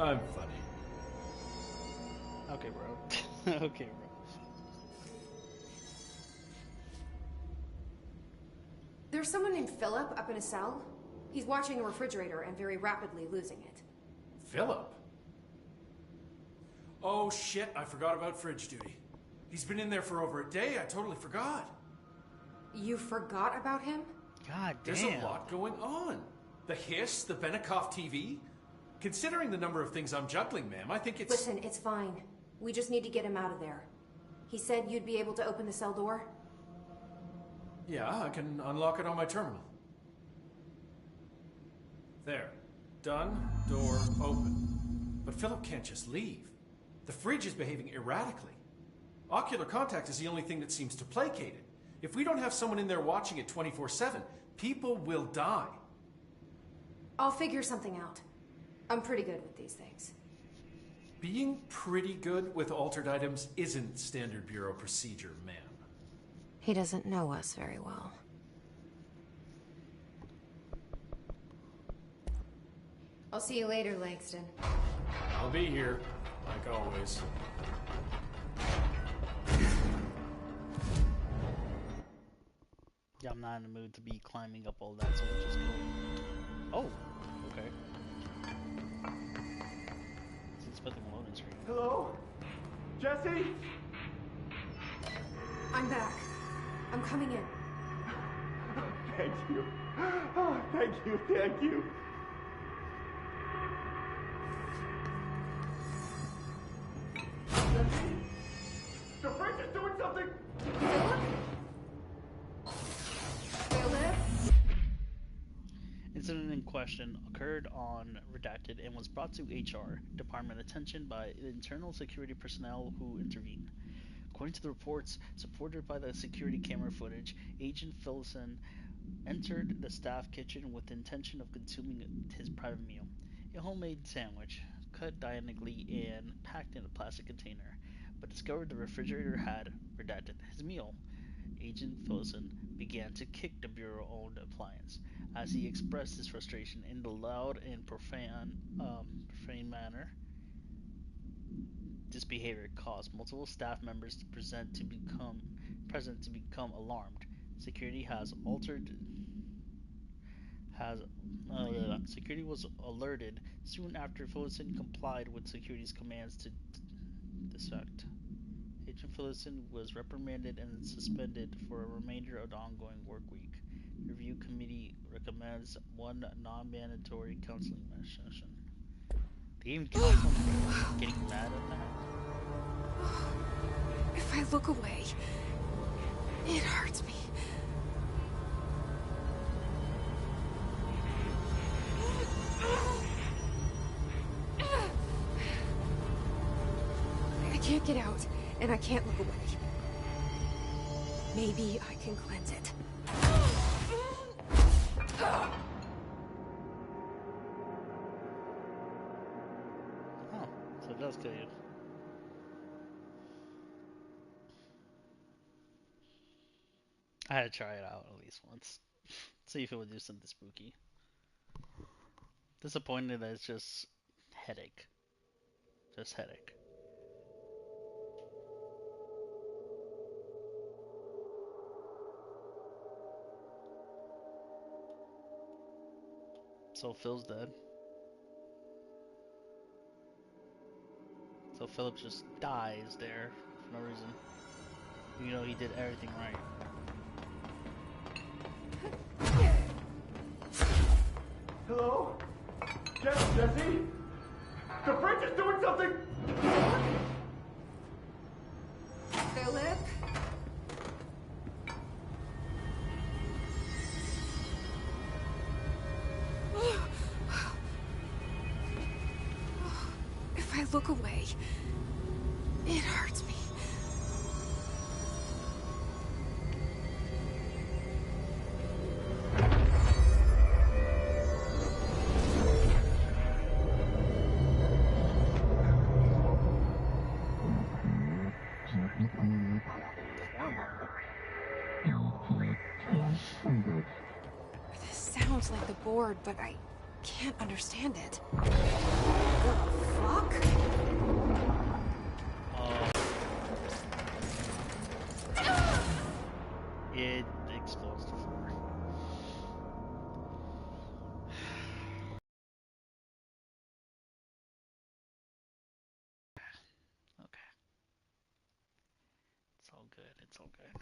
I'm funny. Okay, bro. Okay, bro. There's someone named Philip up in a cell. He's watching a refrigerator and very rapidly losing it. Philip? Oh shit, I forgot about fridge duty. He's been in there for over a day, I totally forgot. You forgot about him? God damn. There's a lot going on. The hiss, the Benikoff TV. Considering the number of things I'm juggling, ma'am, I think it's... Listen, it's fine. We just need to get him out of there. He said you'd be able to open the cell door? Yeah, I can unlock it on my terminal. There. Done. Door open. But Philip can't just leave. The fridge is behaving erratically. Ocular contact is the only thing that seems to placate it. If we don't have someone in there watching it 24/7, people will die. I'll figure something out. I'm pretty good with these things. Being pretty good with altered items isn't standard Bureau procedure, ma'am. He doesn't know us very well. I'll see you later, Langston. I'll be here, like always. Yeah, I'm not in the mood to be climbing up all that, so we'll just go. Oh, okay. It's expecting a loading screen. Hello? Jesse? I'm back. I'm coming in. Thank you. Oh, thank you, thank you. Jesse? The fridge is doing something! Incident in question occurred on Redacted and was brought to HR department attention by internal security personnel who intervened. According to the reports, supported by the security camera footage, Agent Phillison entered the staff kitchen with the intention of consuming his private meal, a homemade sandwich, cut diagonally and packed in a plastic container, but discovered the refrigerator had redacted his meal. Agent Phillison began to kick the Bureau-owned appliance as he expressed his frustration in the loud and profane manner. This behavior caused multiple staff members to present to become alarmed. Security was alerted soon after Phillison complied with security's commands to defect. Agent Phillison was reprimanded and suspended for a remainder of the ongoing work week. The review committee recommends one non-mandatory counseling session. They even counsel getting mad at that. If I look away, it hurts me. I can't get out, and I can't look away. Maybe I can cleanse it. Oh, so it does kill you. I had to try it out at least once. See if it would do something spooky. Disappointed that it's just headache. Just headache. So Phil's dead. So Philip just dies there for no reason. You know he did everything right. Hello? Jesse? The fridge is doing something! Philip? If I look away, it hurts me. This sounds like the board, but I can't understand it. The fuck? It explodes the floor. Okay. It's all good. It's all good.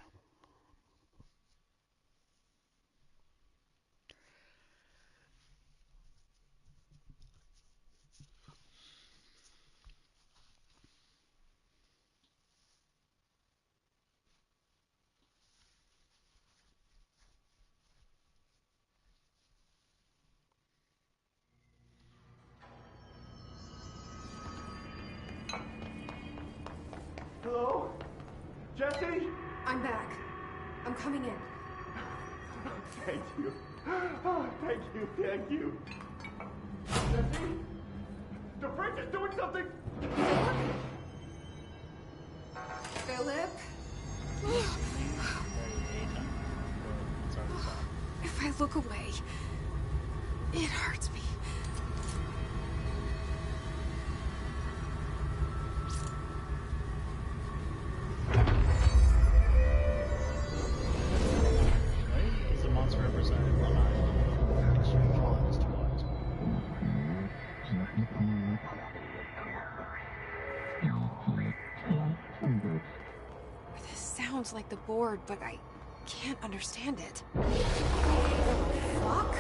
Hello? Jesse? I'm back. I'm coming in. Thank you. Oh, thank you, thank you. Jesse? The fridge is doing something! Philip? If I look away, it hurts me. Is the monster represented one eye? Extreme fall has 2 eyes. This sounds like the board, but I can't understand it. Fuck?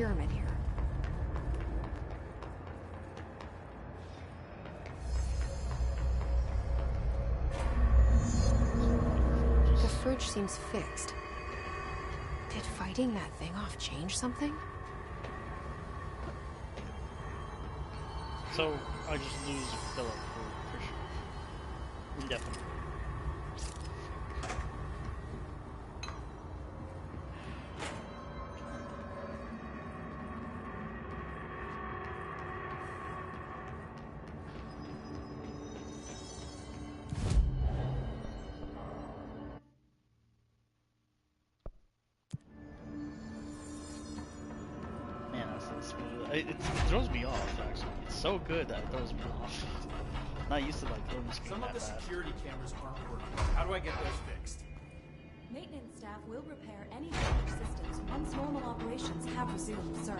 pyramid here. The fridge seems fixed. Did fighting that thing off change something? So I just lose Philip for sure. Indefinitely. Man, that's so smooth. It throws me off, actually. It's so good that it throws me off. Not used to like throwing screen Some of that the bad. security cameras aren't working. How do I get those fixed? Maintenance staff will repair any damaged systems once normal operations have resumed, sir.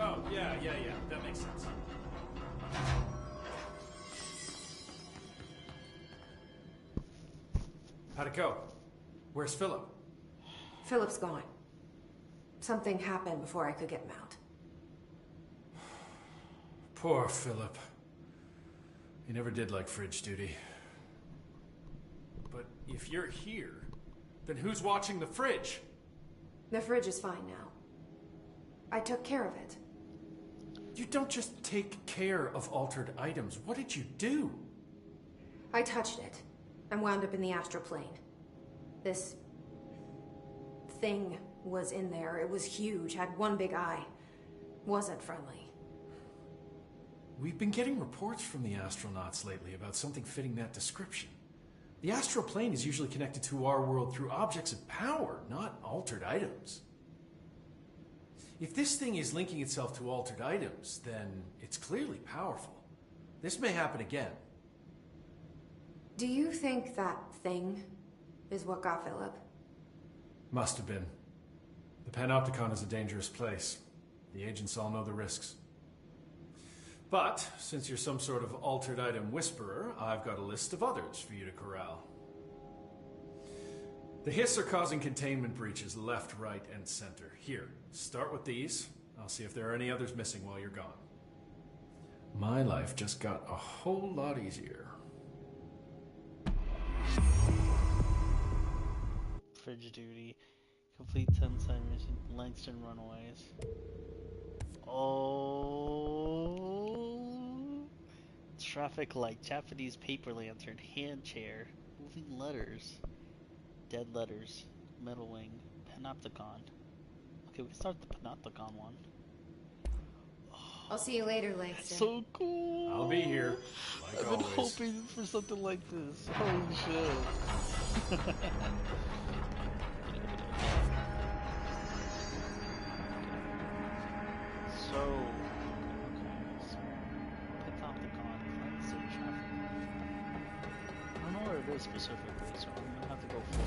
Oh, yeah. That makes sense. How'd it go? Where's Philip? Philip's gone. Something happened before I could get him out. Poor Philip. He never did like fridge duty. But if you're here, then who's watching the fridge? The fridge is fine now. I took care of it. You don't just take care of altered items. What did you do? I touched it and wound up in the astral plane. This thing was in there. It was huge, had one big eye. Wasn't friendly. We've been getting reports from the astronauts lately about something fitting that description. The astral plane is usually connected to our world through objects of power, not altered items. If this thing is linking itself to altered items, then it's clearly powerful. This may happen again. Do you think that thing is what got Philip? Must have been. The Panopticon is a dangerous place. The agents all know the risks. But, since you're some sort of altered item whisperer, I've got a list of others for you to corral. The Hiss are causing containment breaches left, right, and center. Here, start with these. I'll see if there are any others missing while you're gone. My life just got a whole lot easier. Fridge duty. Complete 10-side mission. Langston Runaways. Oh. Traffic light. Japanese paper lantern. Hand chair. Moving letters. Dead letters. Metal wing. Panopticon. Okay, we can start the Panopticon one. I'll see you later, Langston. So cool. I'll be here, like I've been hoping for something like this. Holy shit. So, Panopticon, cleanse traffic. I don't know where it is specifically, so I'm gonna have to go for it.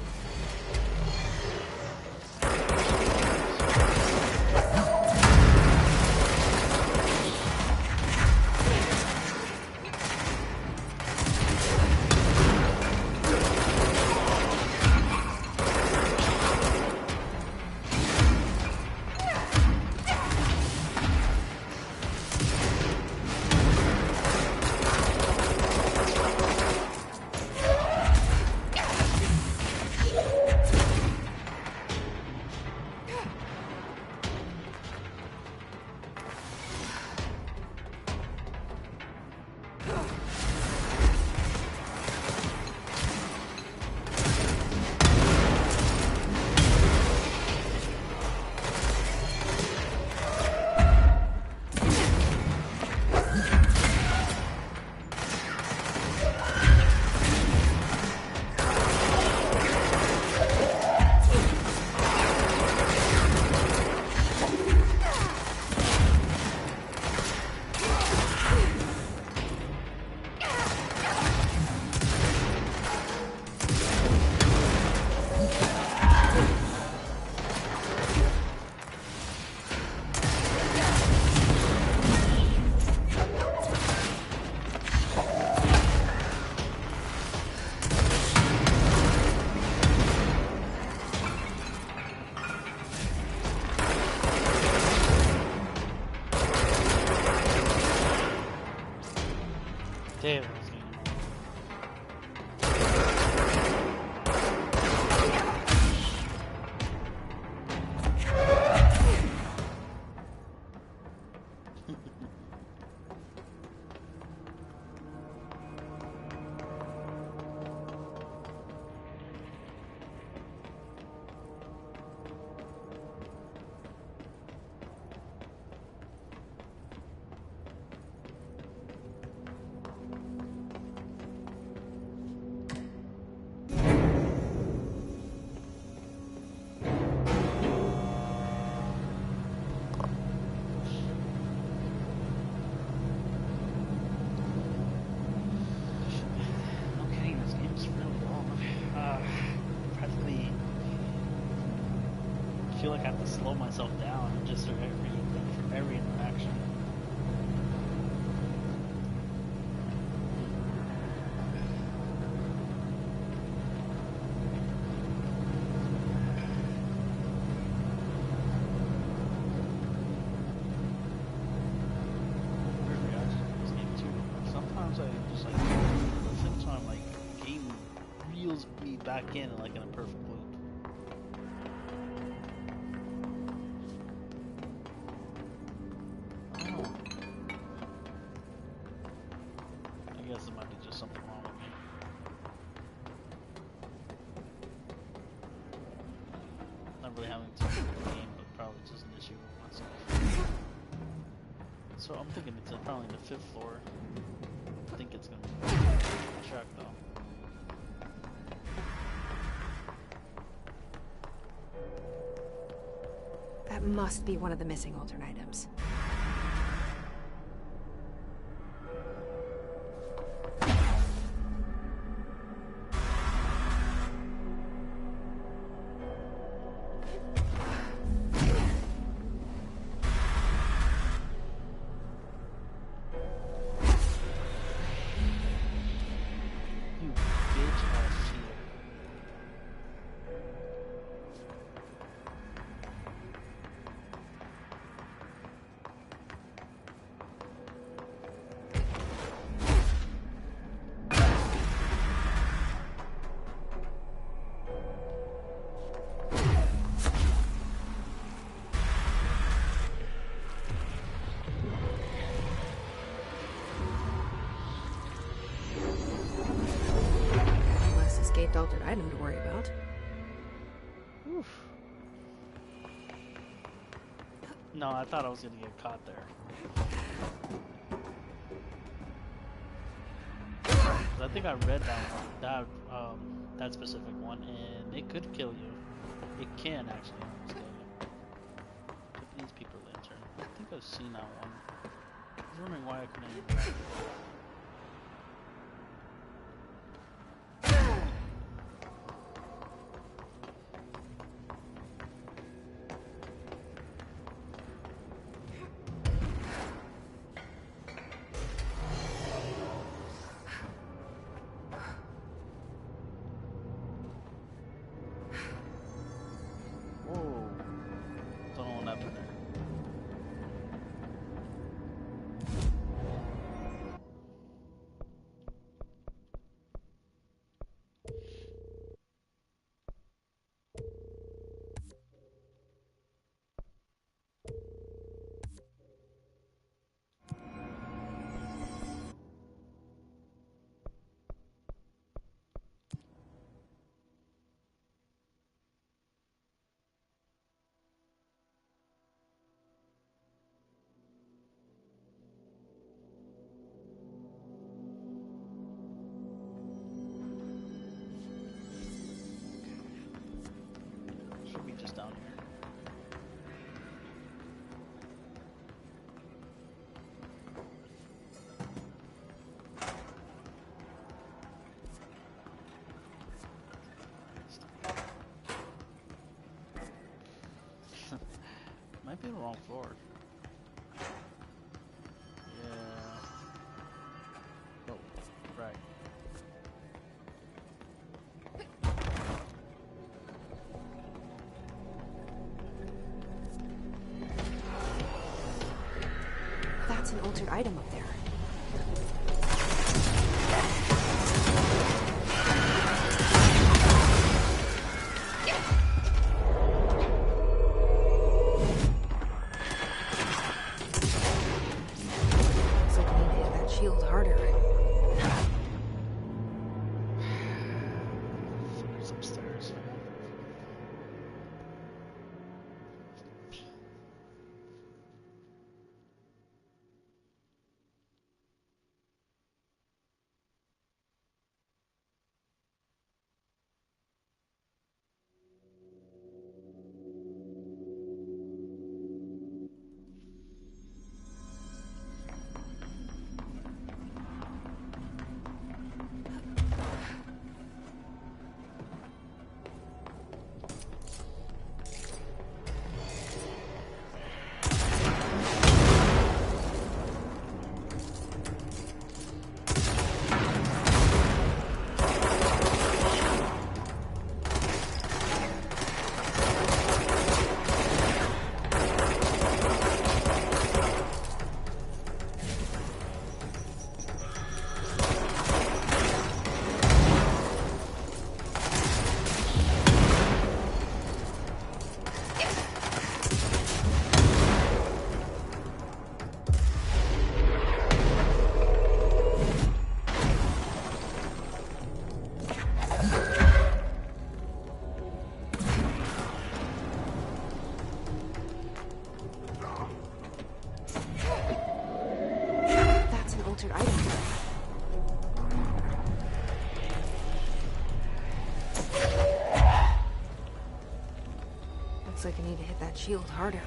Damn, I was getting I feel like I have to slow myself down just for every interaction. Weird reaction to this game too. Sometimes I just like the same time like game reels me back in like in a perfect loop. I guess it might be just something wrong with me. Not really having too much of the game, but probably just an issue with myself. So I'm thinking it's probably the 5th floor. I think it's gonna be check though. That must be one of the missing alternate items. perfect altered item to worry about. Oof. No, I thought I was gonna get caught there. 'Cause I think I read that one, that specific one, and it could kill you. It can actually almost kill you. Japanese people lantern. I think I've seen that one. I was wondering why I couldn't even grab it. Should be just down here. Might be the wrong floor. Yeah. Oh, right. That's an altered item up there. Looks like I need to hit that shield harder. It's upstairs. That's an altered item. Looks like I need to hit that shield harder.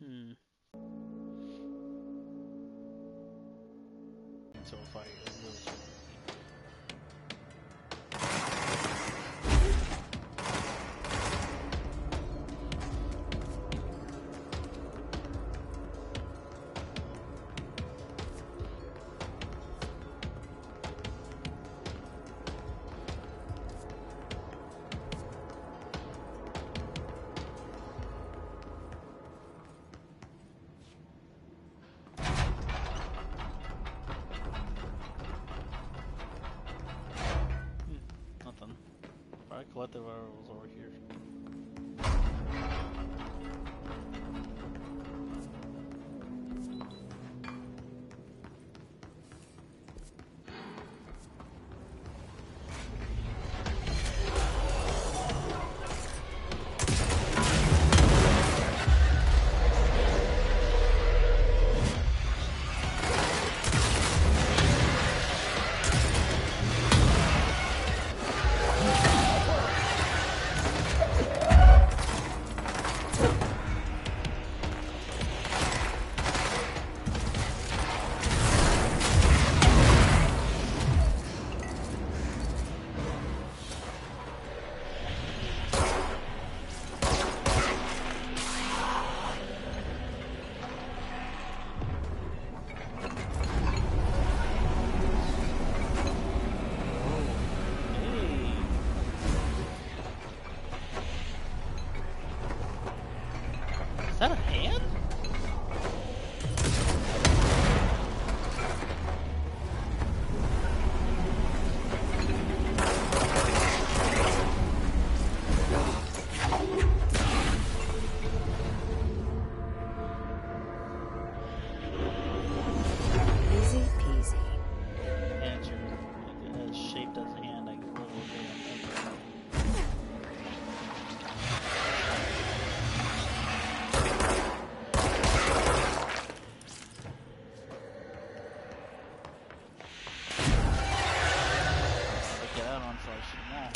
Hmm. So if I really nothing. Probably collective error was over here. Is that a hand? Easy peasy. Hands are as shaped as a hand. I can roll with it. Get out on so I shoot them all.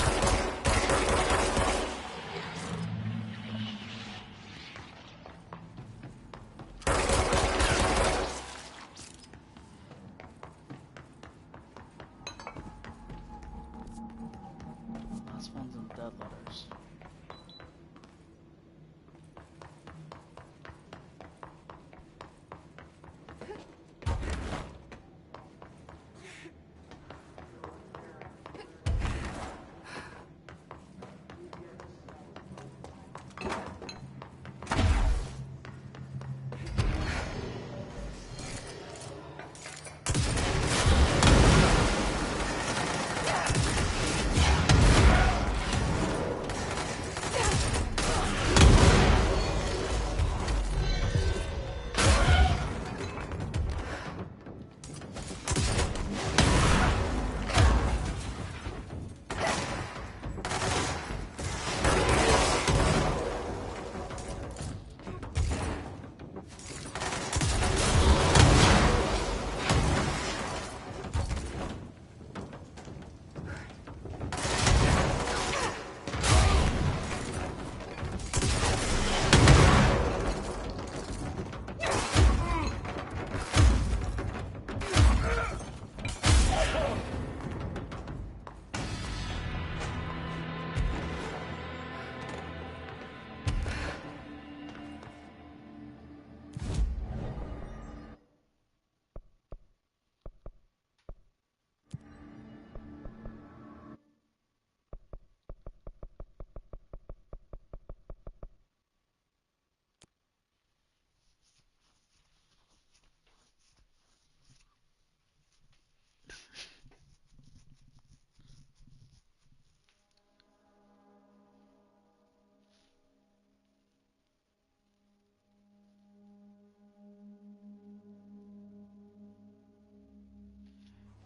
Last one's in dead letters.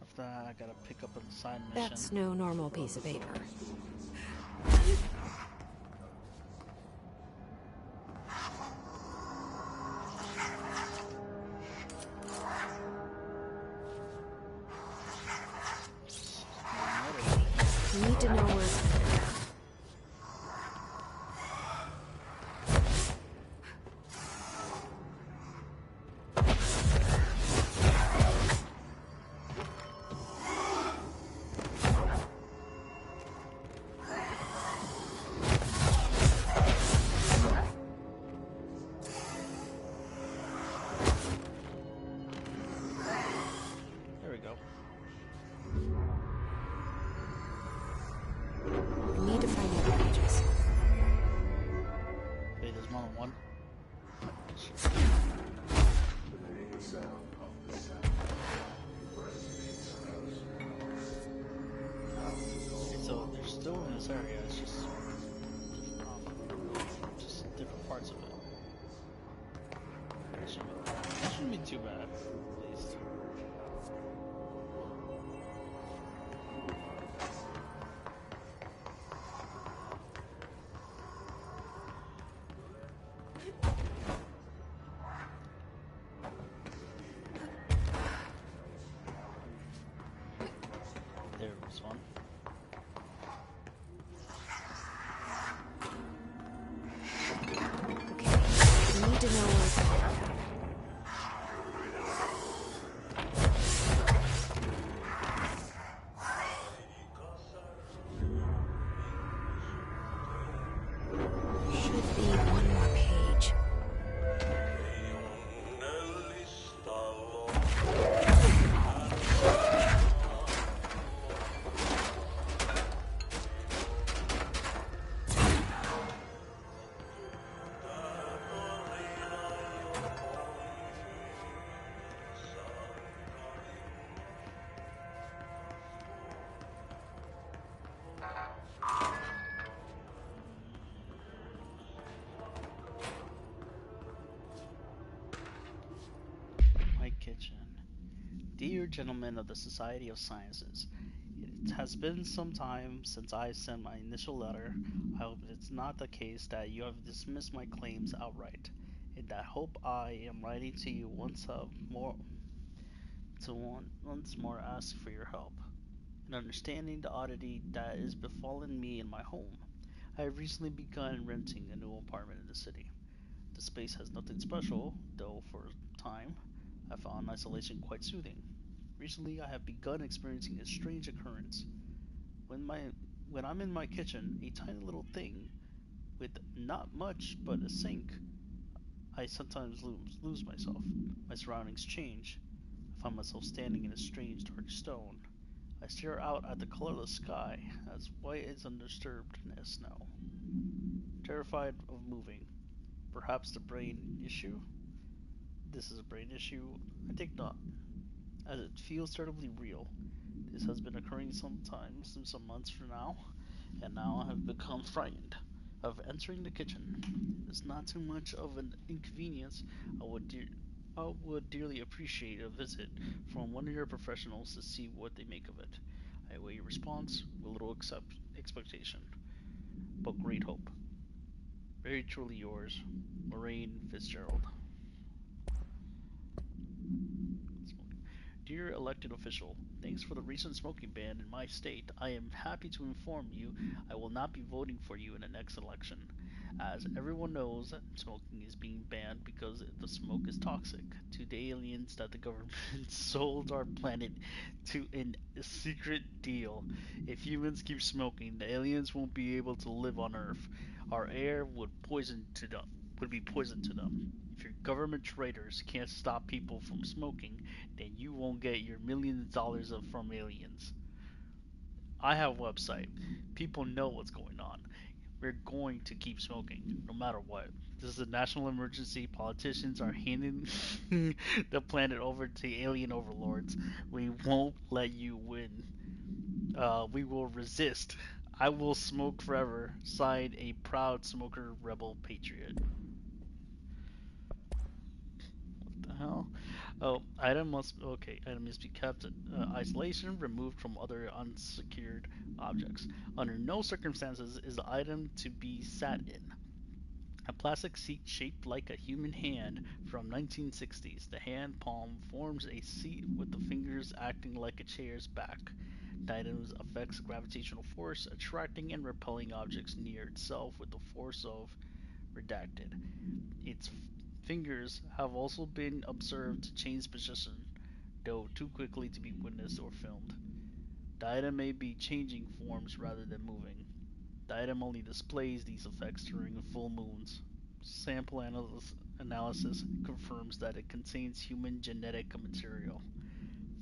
After that, I gotta pick up a side mission. That's no normal piece of paper. You need to know where... this area. It's just just different parts of it. That shouldn't be too bad, at least. There was one. I need to know what's going on. Should be one more page. My kitchen. Dear gentlemen of the Society of Sciences, it has been some time since I sent my initial letter. I hope it's not the case that you have dismissed my claims outright. In that hope, I am writing to you once more ask for your help in understanding the oddity that is befallen me in my home. I have recently begun renting a new apartment in the city. The space has nothing special, though for a time I found isolation quite soothing. Recently, I have begun experiencing a strange occurrence. When my when I'm in my kitchen, a tiny little thing with not much but a sink, I sometimes lose myself. My surroundings change. I find myself standing in a strange dark stone. I stare out at the colorless sky, as white as undisturbed as snow. Terrified of moving. Perhaps the brain issue? This is a brain issue? I think not, as it feels terribly real. This has been occurring sometimes in some months from now, and now I have become frightened of entering the kitchen. It's not too much of an inconvenience. I would dearly appreciate a visit from one of your professionals to see what they make of it. I await your response with little expectation, but great hope. Very truly yours, Lorraine Fitzgerald. Dear elected official, thanks for the recent smoking ban in my state. I am happy to inform you I will not be voting for you in the next election. As everyone knows, smoking is being banned because the smoke is toxic to the aliens that the government sold our planet to in a secret deal. If humans keep smoking, the aliens won't be able to live on Earth. Our air would be poison to them. If your government traitors can't stop people from smoking, then you won't get your millions of dollars from aliens. I have a website. People know what's going on. We're going to keep smoking, no matter what. This is a national emergency. Politicians are handing the planet over to alien overlords. We won't let you win. We will resist. I will smoke forever. Signed, a proud smoker, rebel, patriot. The hell? Oh, item must be kept isolation, removed from other unsecured objects. Under no circumstances is the item to be sat in. A plastic seat shaped like a human hand from 1960s. The hand palm forms a seat with the fingers acting like a chair's back. The item affects gravitational force, attracting and repelling objects near itself with the force of redacted. Its fingers have also been observed to change position, though too quickly to be witnessed or filmed. The item may be changing forms rather than moving. The item only displays these effects during full moons. Sample analysis confirms that it contains human genetic material.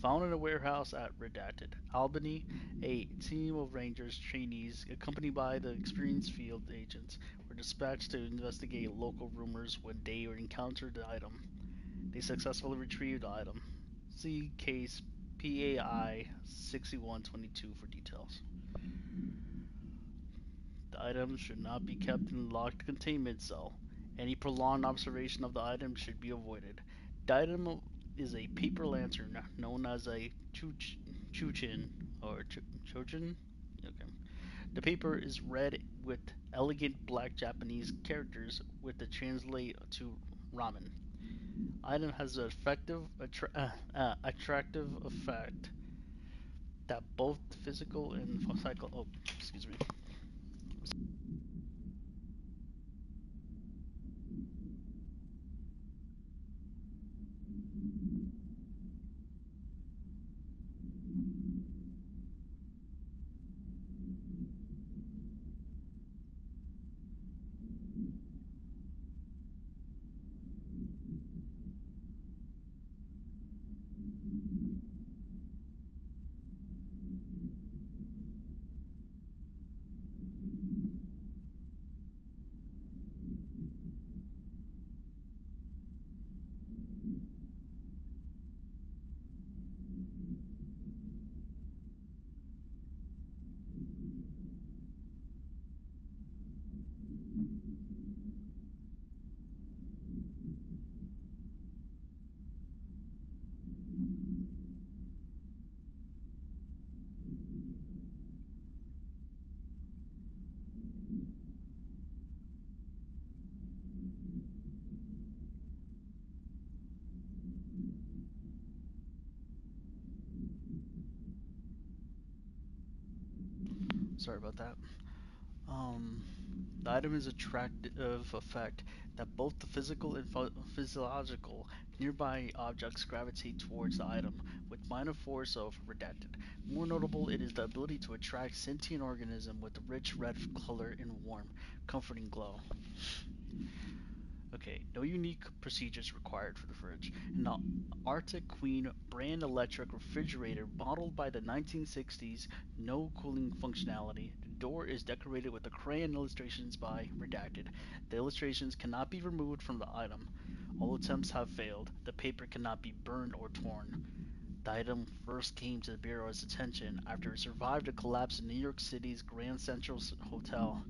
Found in a warehouse at Redacted, Albany, a team of Rangers trainees, accompanied by the experienced field agents, were dispatched to investigate local rumors when they encountered the item. They successfully retrieved the item. See case PAI 6122 for details. The item should not be kept in a locked containment cell. Any prolonged observation of the item should be avoided. The item is a paper lantern known as a chuchin or chochin. Okay. The paper is red with elegant black Japanese characters with the translate to ramen. Item has an attractive effect that both physical and psycho. Oh, excuse me. Sorry about that. Um, the item is attractive effect that both the physical and physiological nearby objects gravitate towards the item with minor force of redacted. More notable, it is the ability to attract sentient organism with a rich red color and warm, comforting glow. Okay, no unique procedures required for the fridge. An Arctic Queen brand electric refrigerator modeled by the 1960s, no cooling functionality. The door is decorated with the crayon illustrations by Redacted. The illustrations cannot be removed from the item. All attempts have failed. The paper cannot be burned or torn. The item first came to the Bureau's attention after it survived a collapse in New York City's Grand Central Hotel,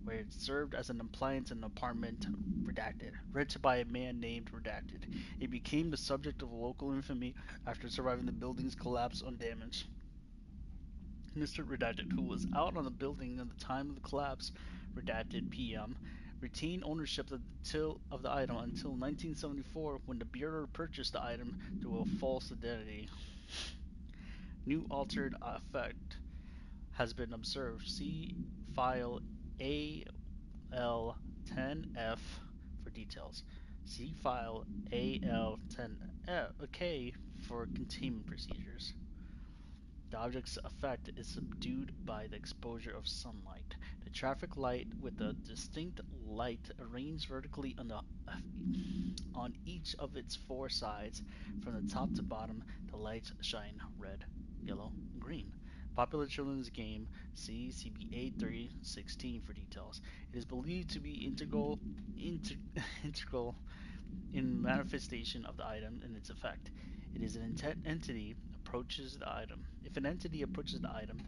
where it served as an appliance in an apartment. Redacted, rented by a man named Redacted. It became the subject of local infamy after surviving the building's collapse undamaged. Mr. Redacted, who was out on the building at the time of the collapse, Redacted PM, retained ownership of the item until 1974 when the Bureau purchased the item through a false identity. New altered effect has been observed. See file AL10F for details. See file AL10K for containment procedures. The object's effect is subdued by the exposure of sunlight. The traffic light with a distinct light arranged vertically on each of its four sides. From the top to bottom, the lights shine red, yellow, and green. Popular children's game, see CBA 316 for details. It is believed to be integral in manifestation of the item and its effect. It is an entity approaches the item. If an entity approaches the item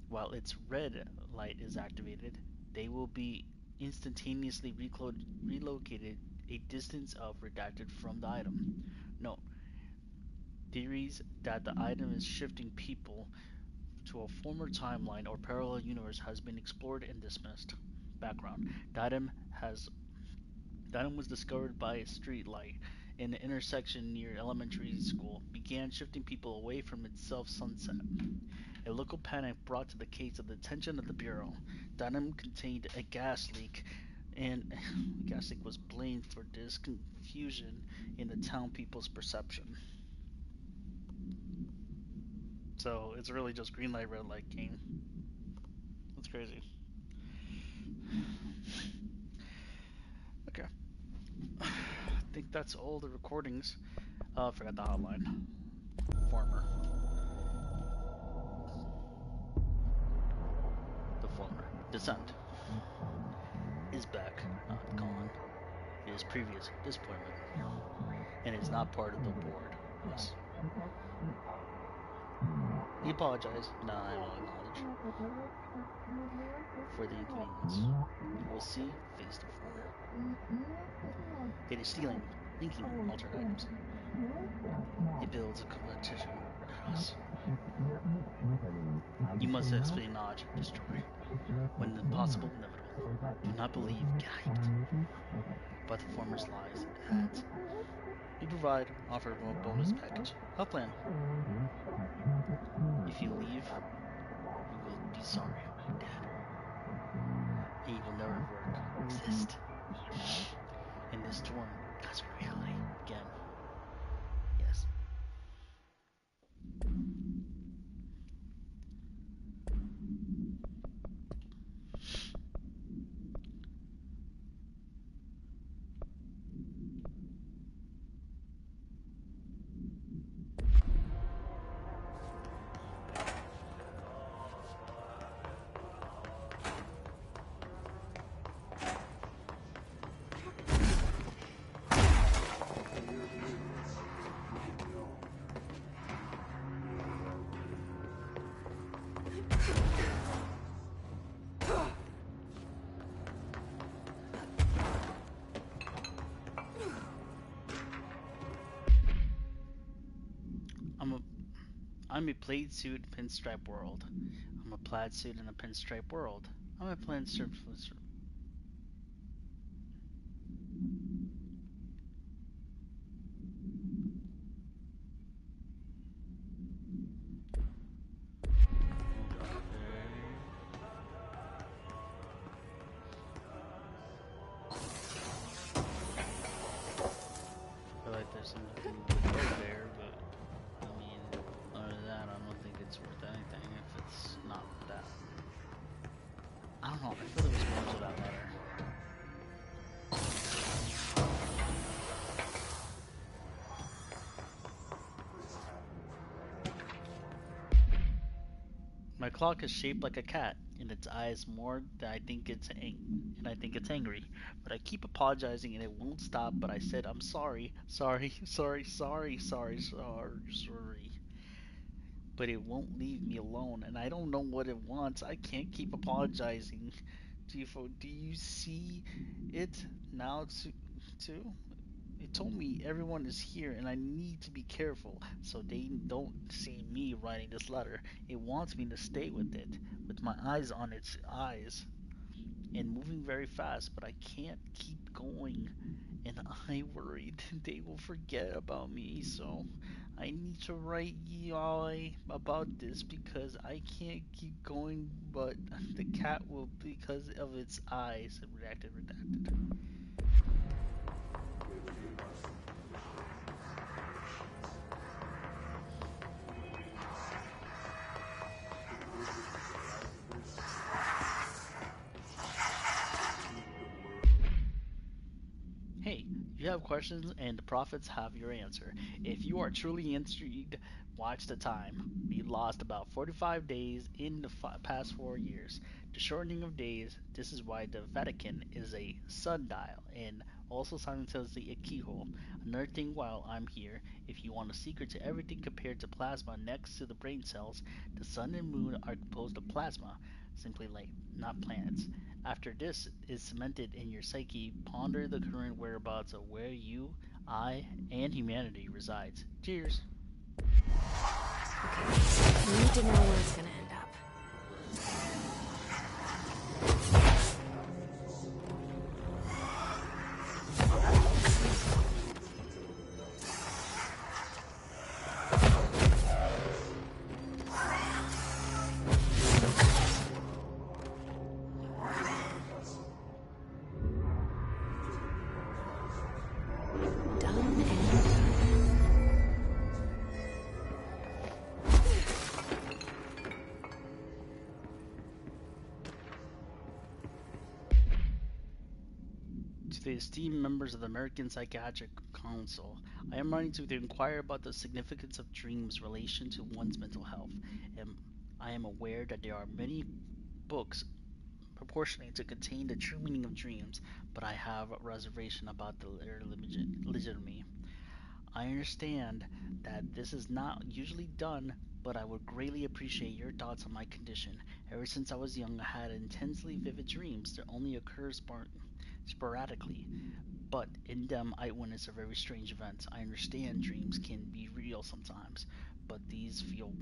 while its red light is activated, they will be instantaneously relocated a distance of redacted from the item. Note, theories that the item is shifting people to a former timeline or parallel universe has been explored and dismissed. Background: the item was discovered by a street light in an intersection near elementary school, began shifting people away from itself sunset. A local panic brought to the case of the attention of the Bureau. The item contained a gas leak, and the gas leak was blamed for this confusion in the town people's perception. So it's really just green light, red light game. That's crazy. Okay. I think that's all the recordings. I forgot the hotline. Former. The former. Descent. Is back, not gone. It is previous disappointment. And is not part of the board. Yes. He apologized, denial, I will acknowledge for the inconvenience. We'll see face the former. It is stealing, linking altered items. It builds a competition warehouse. You must espionage, destroy, when the possible inevitable. Do not believe, get hyped. But the former's lies, it adds. We provide offer of a bonus package. Health plan. If you leave, you will be sorry, dead. And you will never exist. In this storm, that's reality. Again. Yes. I'm a plaid suit pinstripe world. I'm a plaid suit in a pinstripe world. I'm a plaid suit. I feel like there's something good there, but I mean, other than that, I don't think it's worth anything if it's not that. I don't know. I feel there was more to that letter. My clock is shaped like a cat, and its eyes more than I think it's angry. But I keep apologizing, and it won't stop. But I said I'm sorry, sorry, sorry, sorry, sorry, sorry, sorry. But it won't leave me alone, and I don't know what it wants. I can't keep apologizing. Do you see it now too? It told me everyone is here and I need to be careful so they don't see me writing this letter. It wants me to stay with it, with my eyes on its eyes, and moving very fast, but I can't keep going. And I worried they will forget about me, so I need to write y'all about this because I can't keep going, but the cat will because of its eyes. Redacted. Hey, you have questions and the prophets have your answer. If you are truly intrigued, watch the time. We lost about 45 days in the past 4 years. The shortening of days, this is why the Vatican is a sundial and also simultaneously a keyhole. Another thing while I'm here, if you want a secret to everything compared to plasma next to the brain cells, the sun and moon are composed of plasma, simply light, not planets. After this is cemented in your psyche, ponder the current whereabouts of where you, I, and humanity resides. Cheers. Okay, I need to know where it's gonna end up. To the esteemed members of the American Psychiatric Council, I am writing to inquire about the significance of dreams' relation to one's mental health. And I am aware that there are many books proportionate to contain the true meaning of dreams, but I have a reservation about their legitimacy. I understand that this is not usually done but I would greatly appreciate your thoughts on my condition. Ever since I was young, I had intensely vivid dreams that only occur sporadically, but in them I witness a very strange event. I understand dreams can be real sometimes, but these feel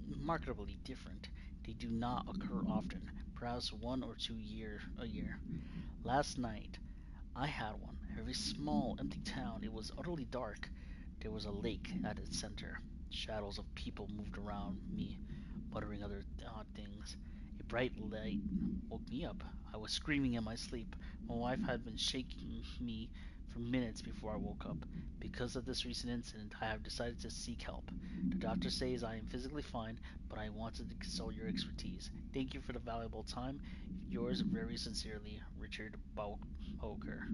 remarkably different. They do not occur often, perhaps one or two a year. Last night I had one. A very small, empty town. It was utterly dark. There was a lake at its center. Shadows of people moved around me, muttering other odd things. A bright light woke me up. I was screaming in my sleep. My wife had been shaking me for minutes before I woke up. Because of this recent incident, I have decided to seek help. The doctor says I am physically fine, but I wanted to consult your expertise. Thank you for the valuable time. Yours very sincerely, Richard Bowker.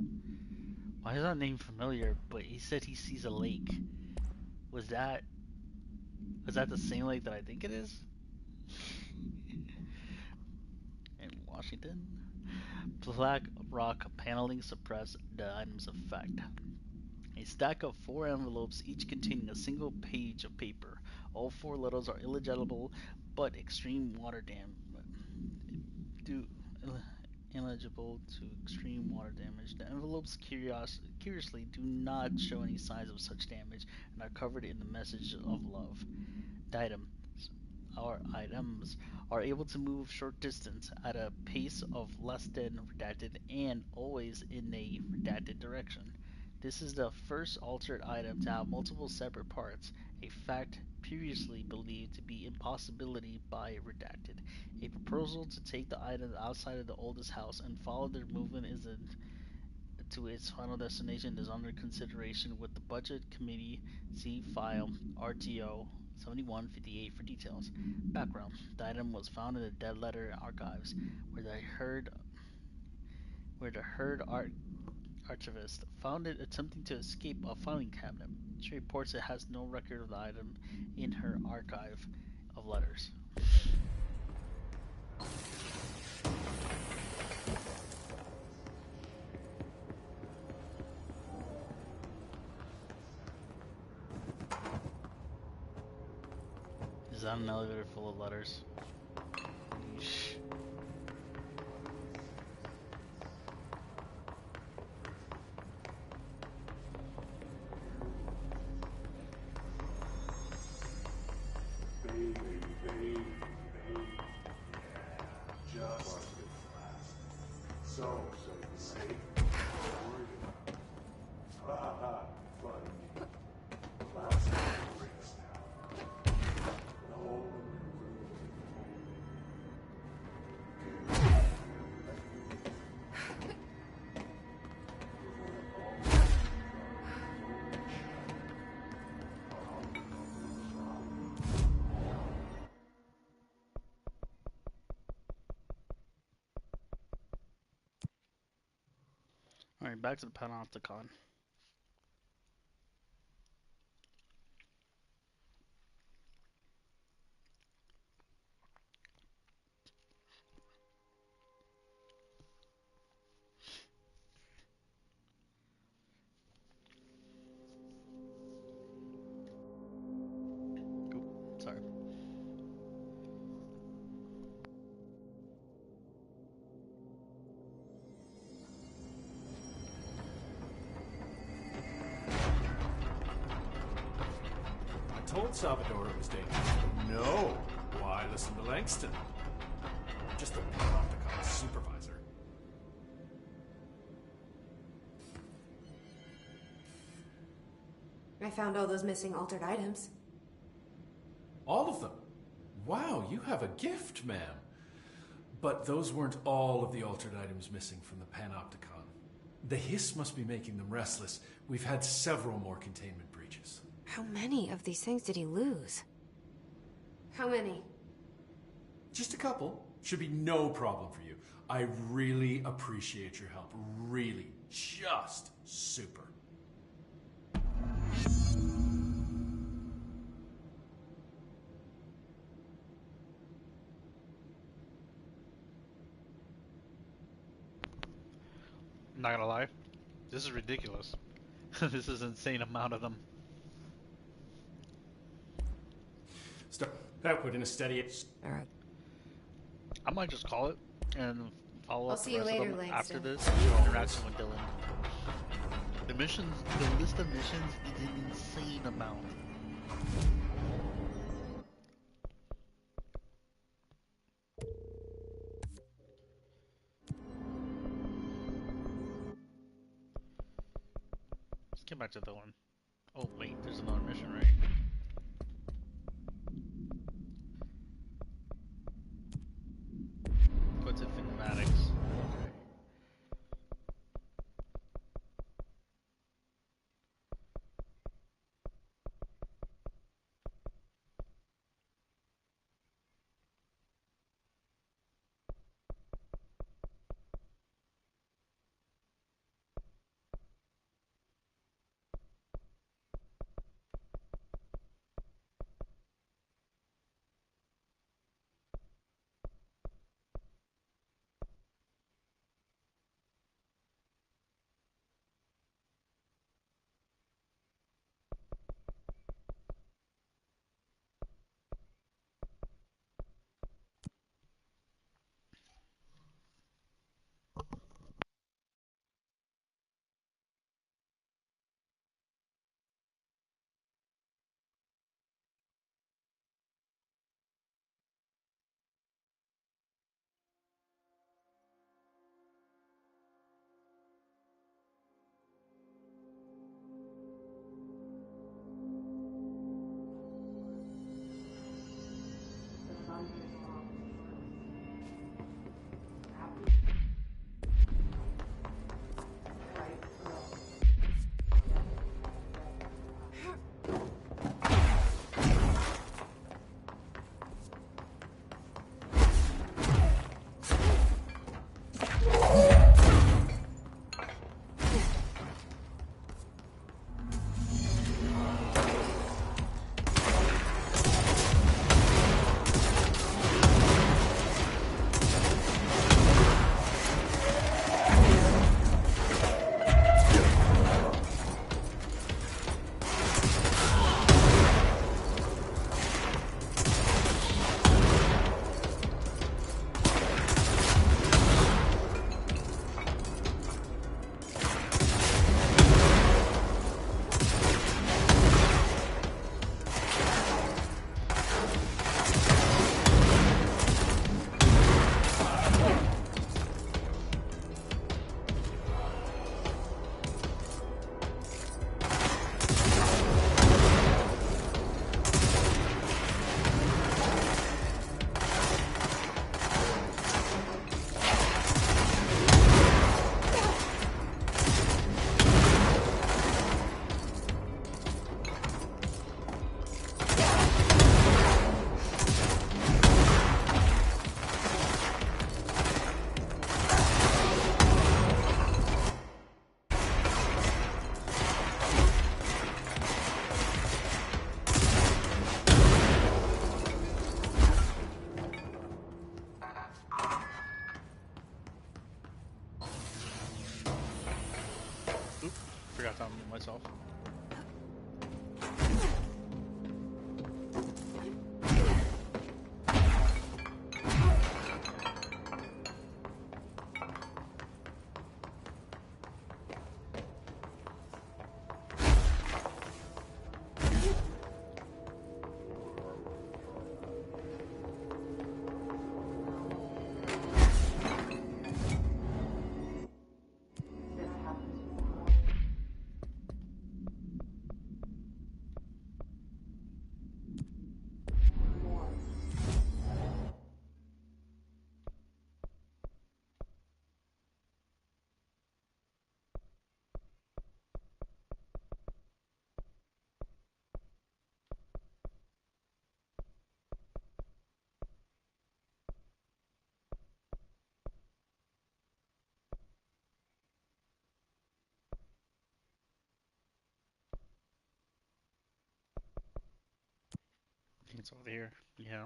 Why is that name familiar? But he said he sees a lake. Was that the same lake that I think it is? In Washington? Black rock paneling suppress the item's effect. A stack of 4 envelopes, each containing a single page of paper. All 4 letters are illegible, but extreme water do ineligible to extreme water damage. The envelopes curiously do not show any signs of such damage and are covered in the message of love. The items are able to move short distance at a pace of less than redacted and always in a redacted direction. This is the first altered item to have multiple separate parts, a fact previously believed to be impossibility by redacted. A proposal to take the item outside of the oldest house and follow their movement to its final destination is under consideration with the budget committee. See file RTO 7158 for details. Background: the item was found in the dead letter archives, where the herd archivist found it attempting to escape a filing cabinet. She reports it has no record of the item in her archive of letters. Is that an elevator full of letters? Yeesh. Alright, back to the Panopticon. Oop, sorry. I told Salvador it was dangerous. No. Why listen to Langston? I'm just the Panopticon supervisor. I found all those missing altered items. All of them? Wow, you have a gift, ma'am. But those weren't all of the altered items missing from the Panopticon. The hiss must be making them restless. We've had several more containment breaches. How many of these things did he lose? How many? Just a couple. Should be no problem for you. I really appreciate your help. Really. Just super. I'm not gonna lie, this is ridiculous. This is an insane amount of them. Start that put in a steady. Alright. I might just call it and follow I'll up see the you rest later, of them after Langston. this interaction with Dylan. The missions, the list of missions is an insane amount. Let's get back to Dylan. Oh wait, there's another mission, right? Puts it thematics. Okay. Forgot to unmute myself. I think it's over here. Yeah.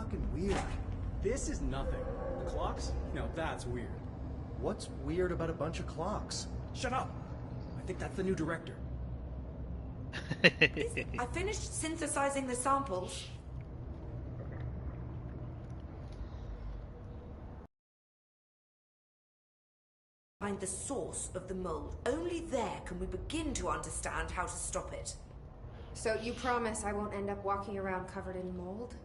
fucking weird. This is nothing. The clocks? No, that's weird. What's weird about a bunch of clocks? Shut up! I think that's the new director. I finished synthesizing the samples. Find the source of the mold. Only there can we begin to understand how to stop it. So you promise I won't end up walking around covered in mold?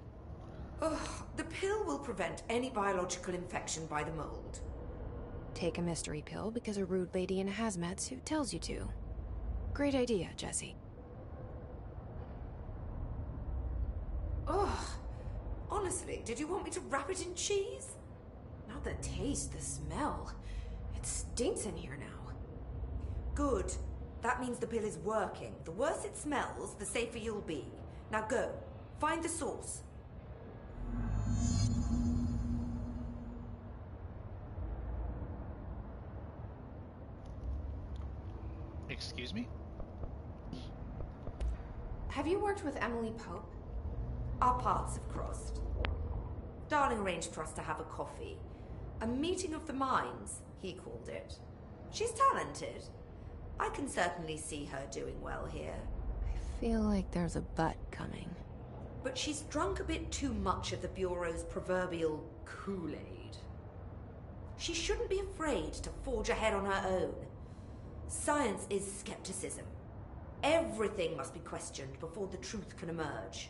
Ugh, the pill will prevent any biological infection by the mold. Take a mystery pill because a rude lady in a hazmat suit tells you to. Great idea, Jesse. Ugh. Honestly, did you want me to wrap it in cheese? Not the taste, the smell. It stinks in here now. Good. That means the pill is working. The worse it smells, the safer you'll be. Now go. Find the source. Excuse me? Have you worked with Emily Pope? Our paths have crossed. Darling arranged for us to have a coffee. A meeting of the minds, he called it. She's talented. I can certainly see her doing well here. I feel like there's a but coming. But she's drunk a bit too much of the Bureau's proverbial Kool-Aid. She shouldn't be afraid to forge ahead on her own. Science is skepticism. Everything must be questioned before the truth can emerge.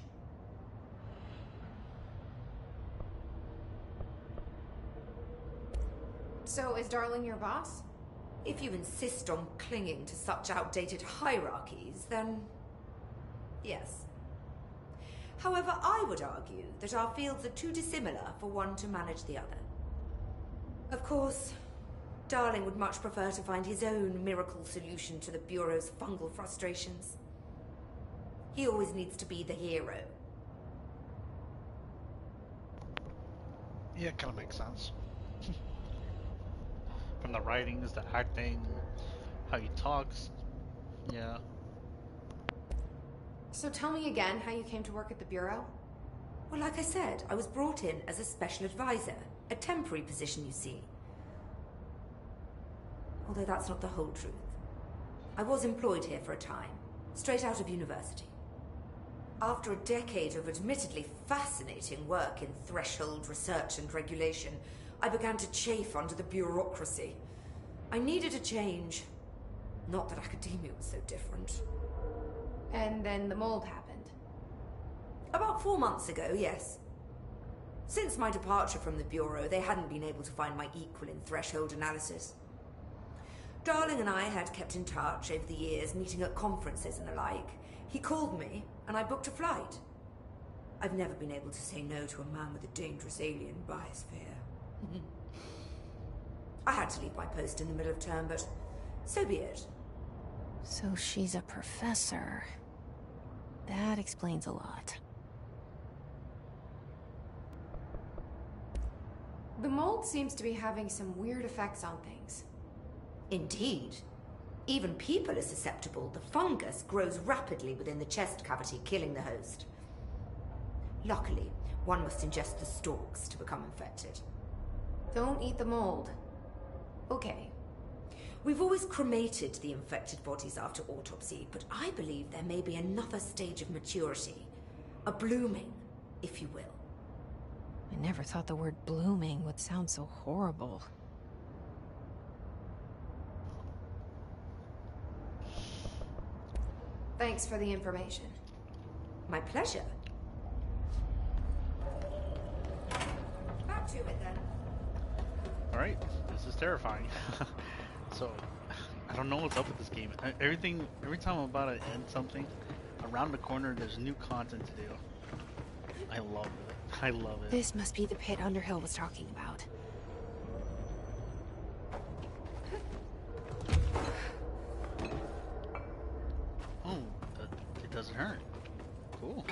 So is Darling your boss? If you insist on clinging to such outdated hierarchies, then yes. However, I would argue that our fields are too dissimilar for one to manage the other. Of course, Darling would much prefer to find his own miracle solution to the Bureau's fungal frustrations. He always needs to be the hero. Yeah, it kind of makes sense. From the writings, the acting, how he talks. Yeah. So tell me again how you came to work at the Bureau? Well, like I said, I was brought in as a special advisor. A temporary position, you see. Although that's not the whole truth. I was employed here for a time, straight out of university. After a decade of admittedly fascinating work in threshold research and regulation, I began to chafe under the bureaucracy. I needed a change. Not that academia was so different. And then the mold happened. About 4 months ago, yes. Since my departure from the Bureau, they hadn't been able to find my equal in threshold analysis. Darling and I had kept in touch over the years, meeting at conferences and the like. He called me, and I booked a flight. I've never been able to say no to a man with a dangerous alien biosphere. I had to leave my post in the middle of term, but so be it. So she's a professor. That explains a lot. The mold seems to be having some weird effects on things. Indeed. Even people are susceptible. The fungus grows rapidly within the chest cavity, killing the host. Luckily, one must ingest the stalks to become infected. Don't eat the mold. Okay. We've always cremated the infected bodies after autopsy, but I believe there may be another stage of maturity. A blooming, if you will. I never thought the word blooming would sound so horrible. Thanks for the information. My pleasure. Back to it then. Alright, this is terrifying. So, I don't know what's up with this game. Every time I'm about to end something, around the corner there's new content to do. I love it. I love it. This must be the pit Underhill was talking about. Oh, it doesn't hurt. Cool.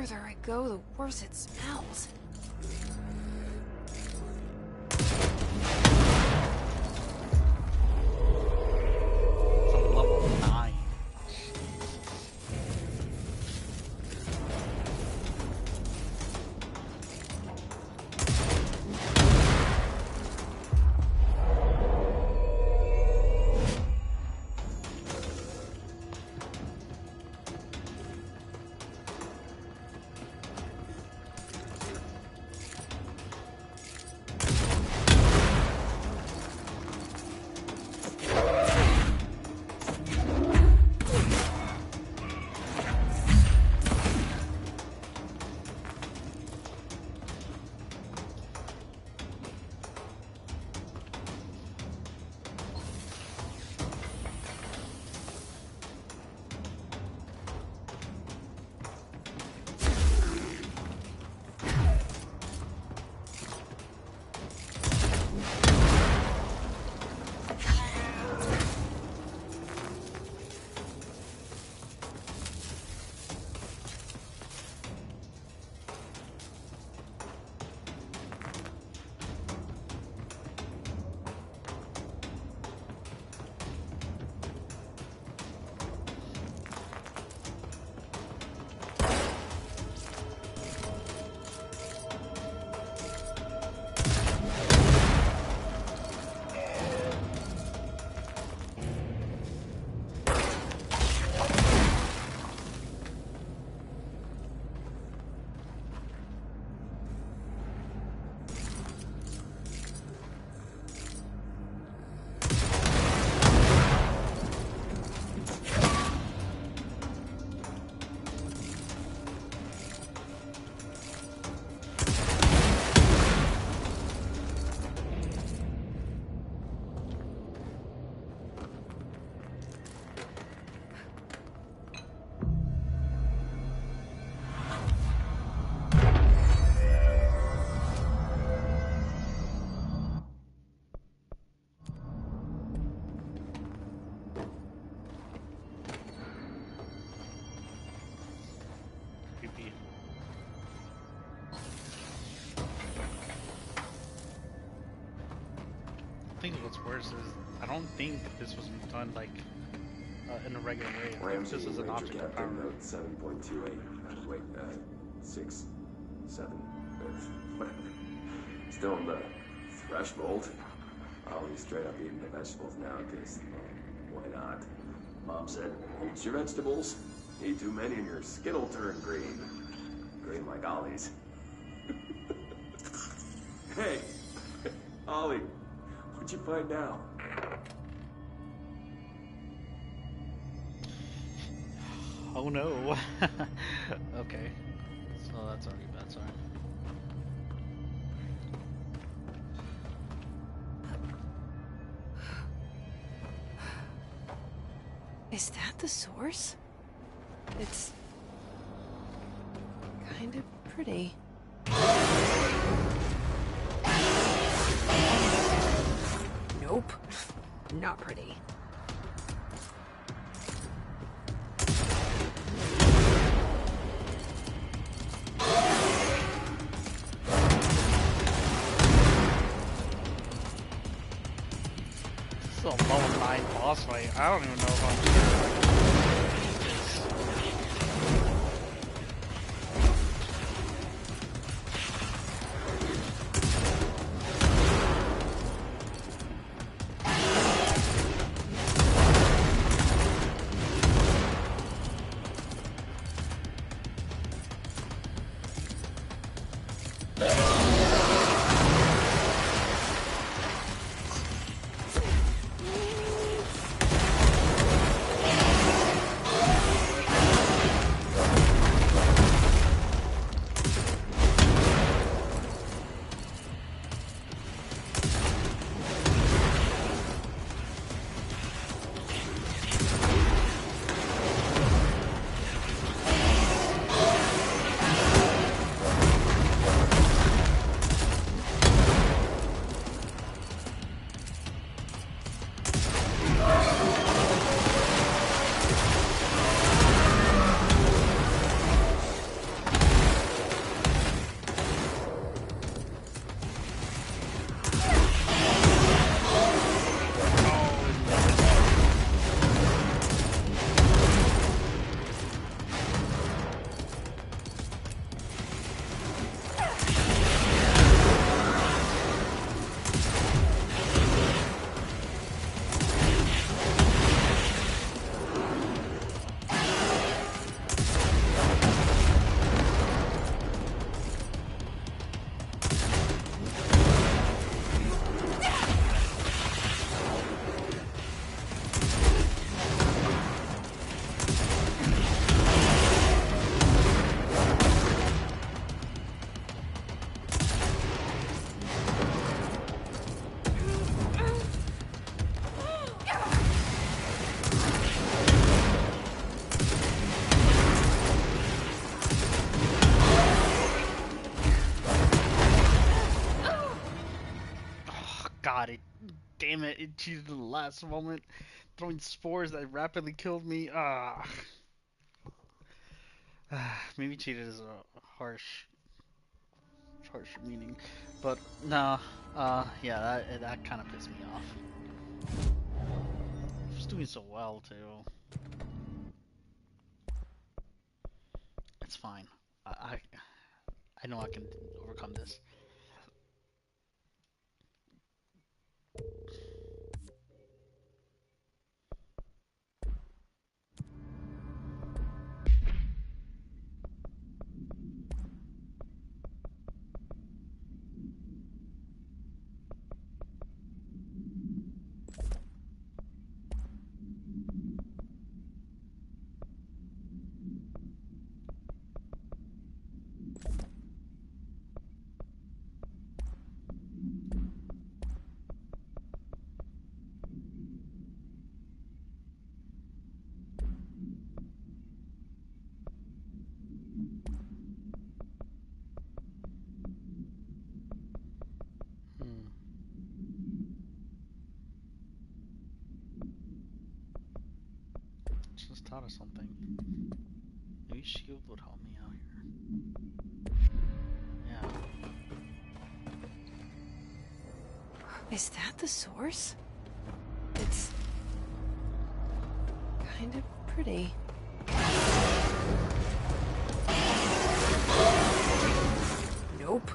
further I go, the worse it smells. It's on level 9. Creepy. I think what's worse is I don't think this was done like in a regular way. I think this is an object of power. Note 7.28. Wait, 6, 7, whatever. Still in the threshold. I'll be straight up eating the vegetables now, because, why not? Mom said, eat your vegetables. Eat too many and your skit'll turn green. Green like Ollie's. Hey, Ollie, what'd you find now? Oh no. Okay. So that's already bad, sorry. Is that the source? It's kind of pretty. Nope. Not pretty. This is a level 9 boss fight. I don't even know if I'm God, damn it, it cheated in the last moment, throwing spores that rapidly killed me. Maybe cheated is a harsh meaning, but no, yeah, that kind of pissed me off. I was doing so well too. It's fine. I know I can overcome this. Just thought of something. Maybe shield would help me out here. Yeah. Is that the source? It's kind of pretty. Nope.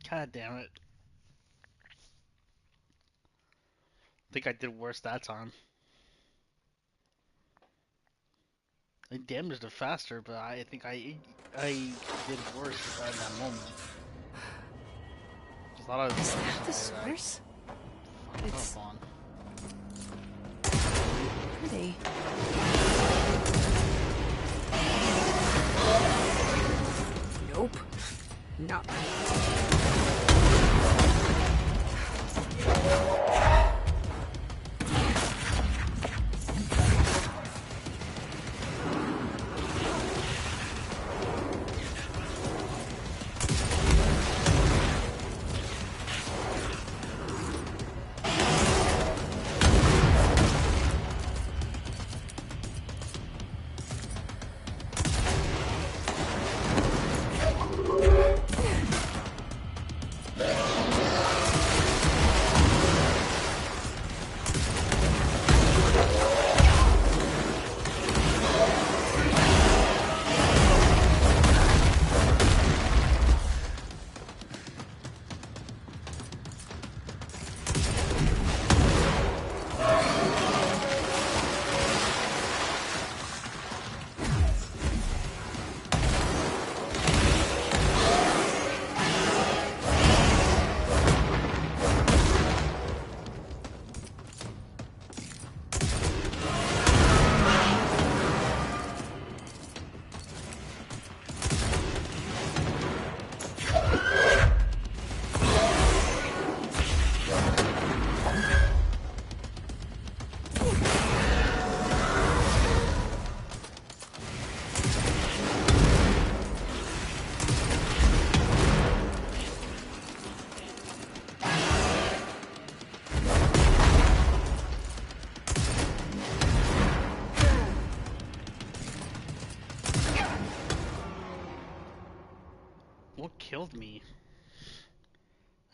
God damn it. I think I did worse that time. I damaged it faster, but I think I did worse at that moment. I thought I was Is that the source? It's fun. Pretty. Nope. Not.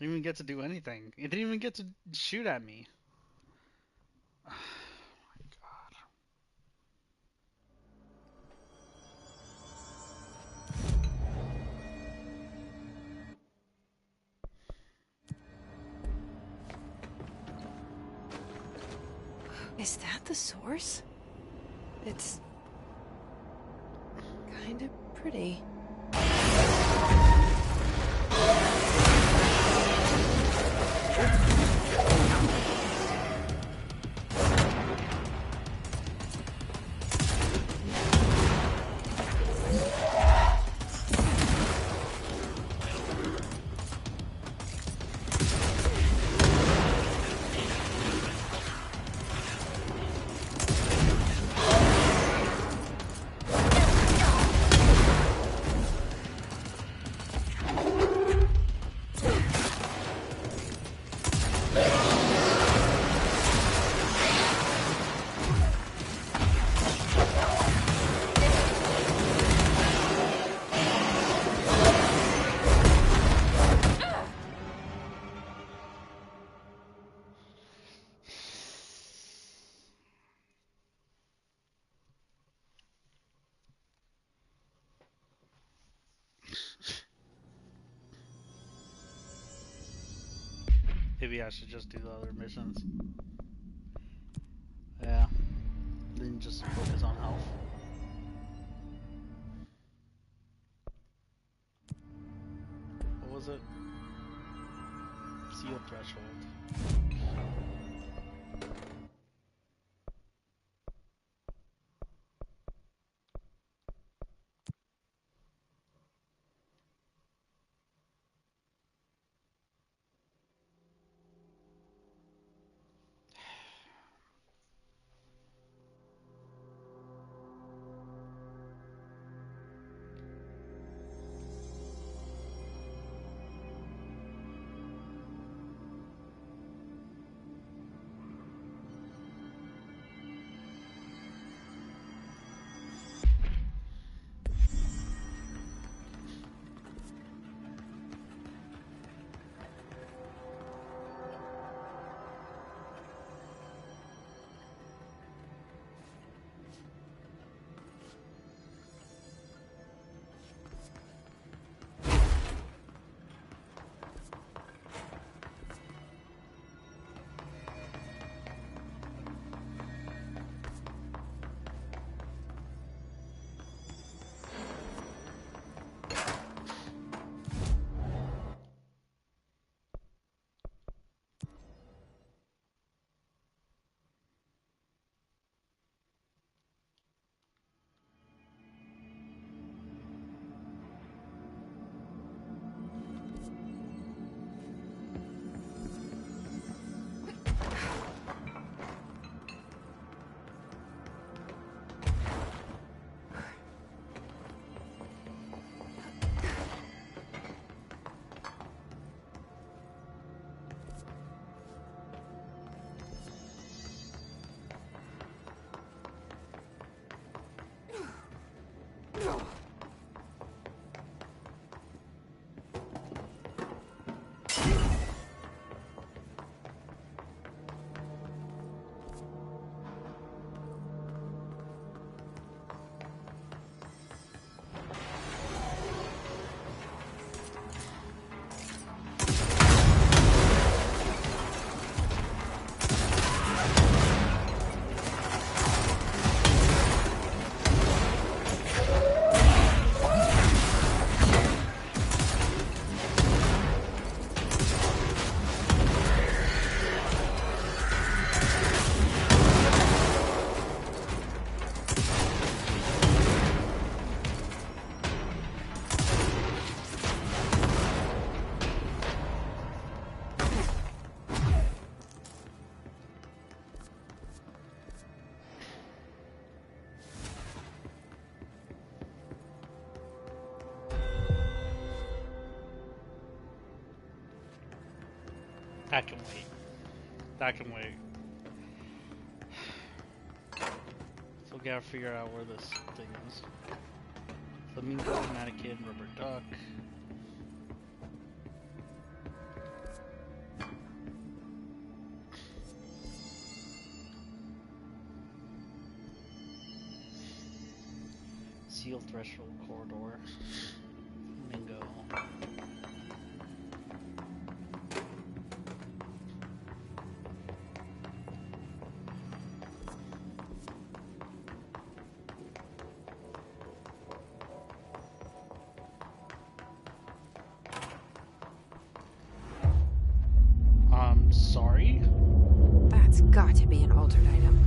didn't even get to do anything. It didn't even get to shoot at me. Oh my god. Is that the source? It's kind of pretty. Maybe I should just do the other missions. Yeah. Then just focus on health. What was it? Seal threshold. That can wait. That can wait. So we gotta figure out where this thing is. Flamingo, mannequin, rubber duck. Seal threshold corridor. Mingo. I'm sorry? That's got to be an altered item.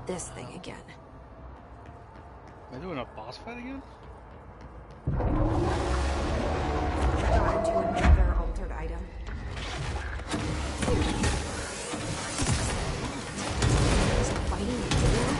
This thing again. Am I doing a boss fight again? Got into another altered item. Is it fighting the video?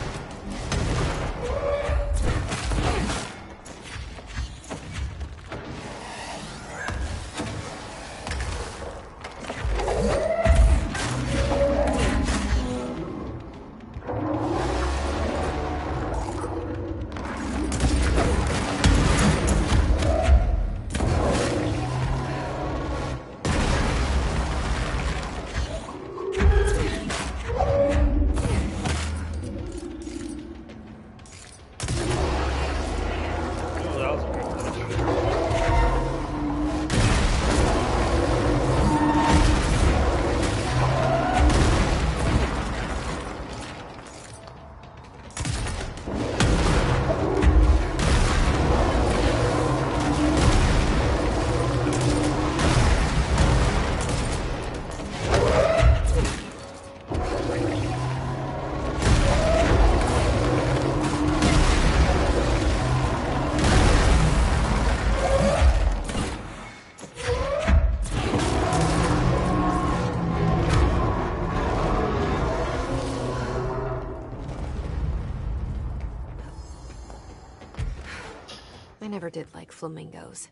I never did like flamingos.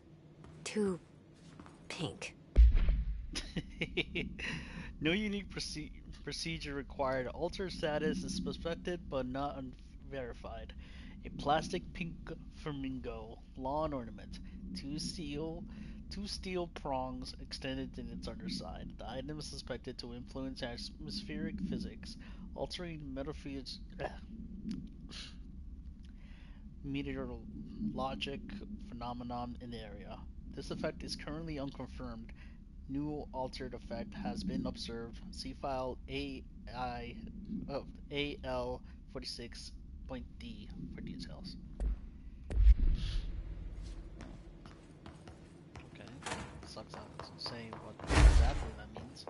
Too pink. No unique procedure required. Altered status is suspected but not verified. A plastic pink flamingo, lawn ornament. Two steel prongs extended in its underside. The item is suspected to influence atmospheric physics, altering meteorologic phenomenon in the area. This effect is currently unconfirmed. New altered effect has been observed. See file AL46.D for details. Okay, sucks that it doesn't say what exactly that means.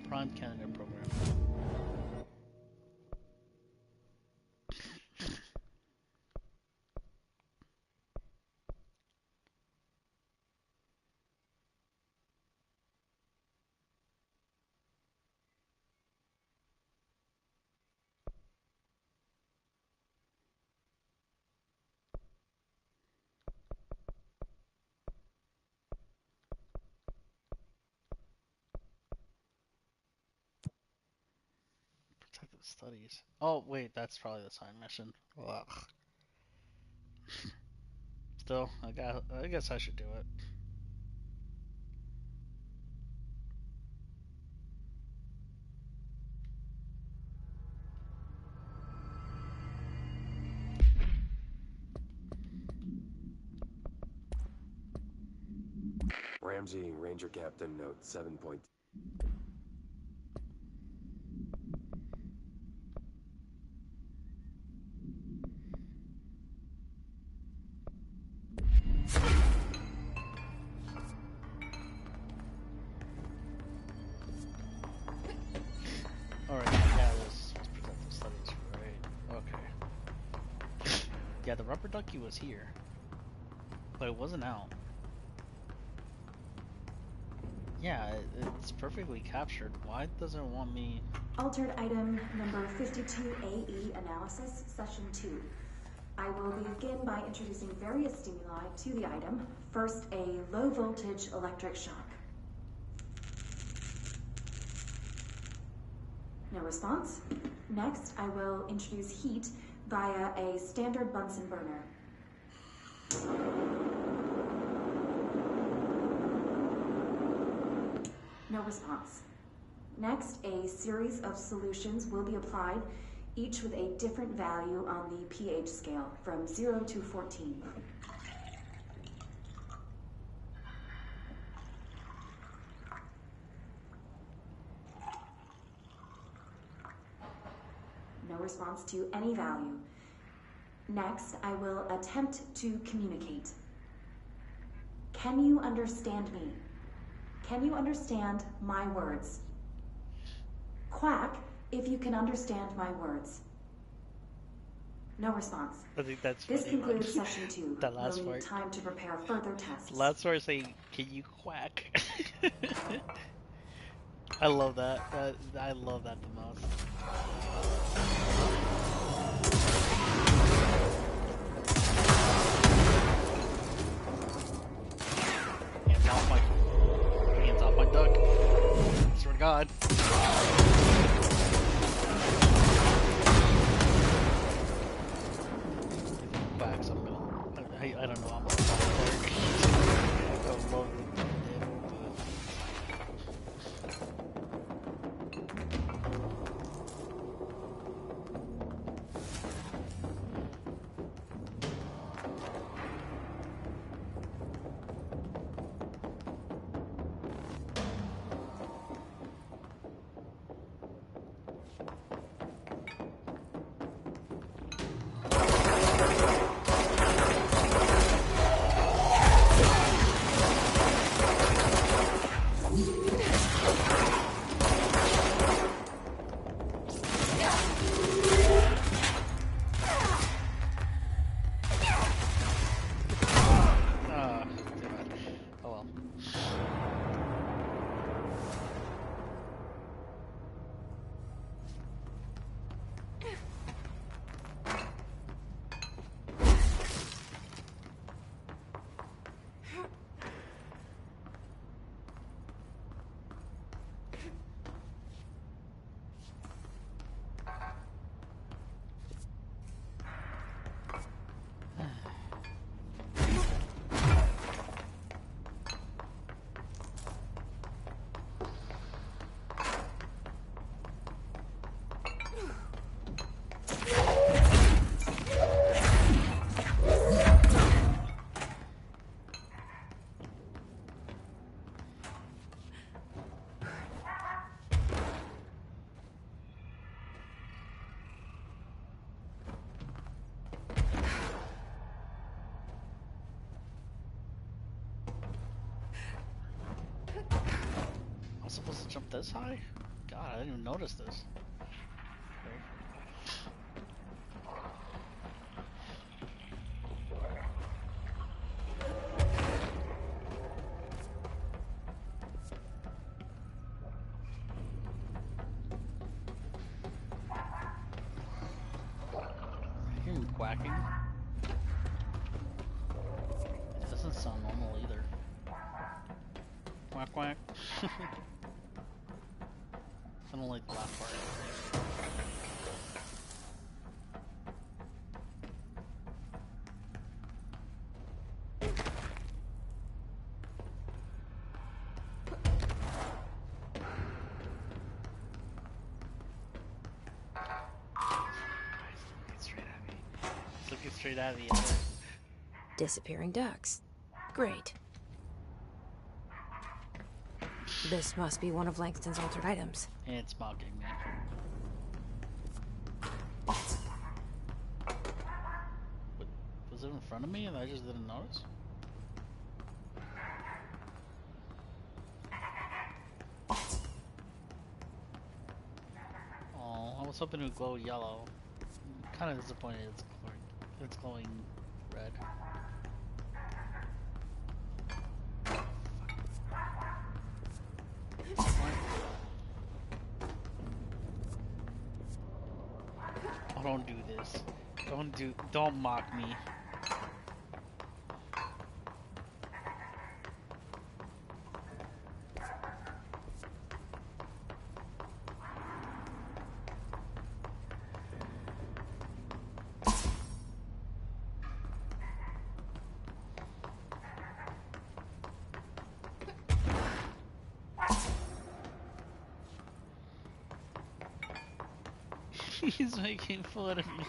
Prime candidate program. Protective studies. Oh wait, that's probably the side mission. Ugh. Still, I guess I should do it. Ramsey, Ranger Captain, note 7. Alright, yeah, this is protective studies, right? Okay. Lackey was here, but it wasn't out. Yeah, it's perfectly captured. Why doesn't it want me? Altered item number 52AE analysis, session 2. I will begin by introducing various stimuli to the item. First, a low voltage electric shock. No response. Next, I will introduce heat via a standard Bunsen burner. No response. Next, a series of solutions will be applied, each with a different value on the pH scale, from 0 to 14. No response to any value. Next, I will attempt to communicate. Can you understand me? Can you understand my words? Quack if you can understand my words. No response. I think that's this funny, concludes session 2. That last we'll need part. time to prepare further tests. Last part saying, "Can you quack?" I love that. I love that the most. Hands off my duck. Swear to God. Quacks, I'm gonna. I don't know. I'm gonna I love it. I'm supposed to jump this high? God, I didn't even notice this. I hear him quacking. It doesn't sound normal either. Quack quack. I don't like the last part. He's looking straight at me. Disappearing ducks. Great. This must be one of Langston's altered items. It's mocking me. Was it in front of me and I just didn't notice? Oh, I was hoping it would glow yellow. I'm kind of disappointed it's glowing red. dead. Oh, don't do this. Don't mock me. He's making fun of me.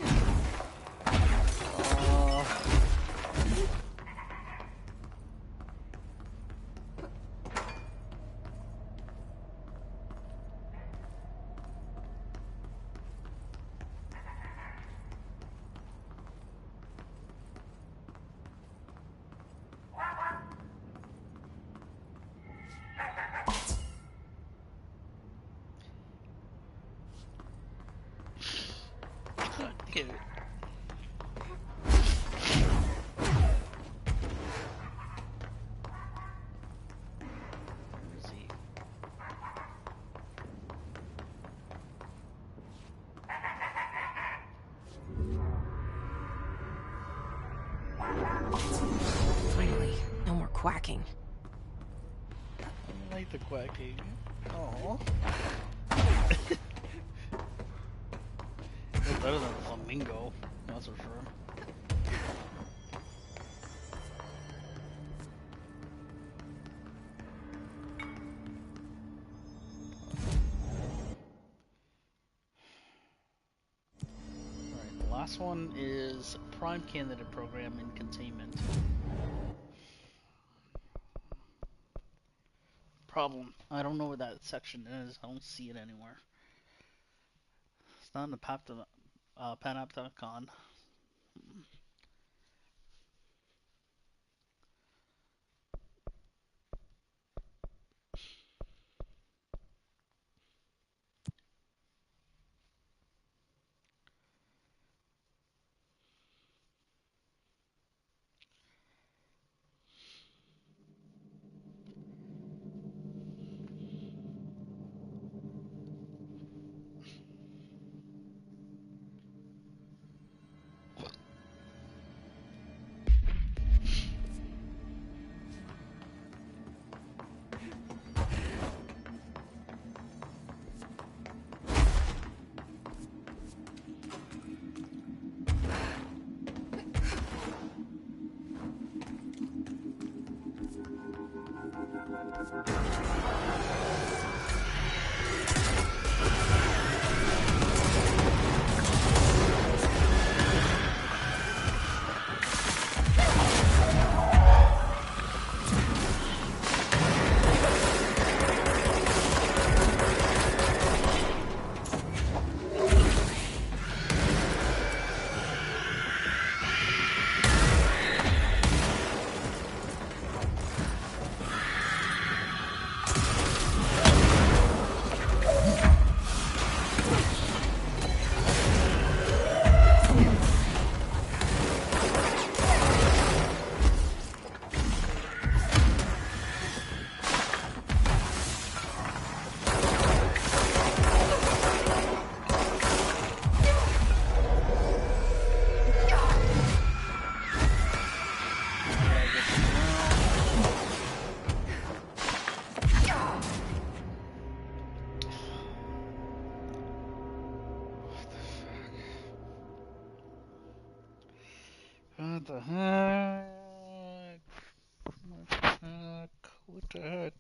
God damn it. Finally, no more quacking. I like the quacking. Aww. It's better than flamingo, that's for sure. Alright, the last one is Prime Candidate Program in Containment. Problem, I don't know where that section is. I don't see it anywhere. It's not in the Panopticon. What the heck? What the heck? What the heck?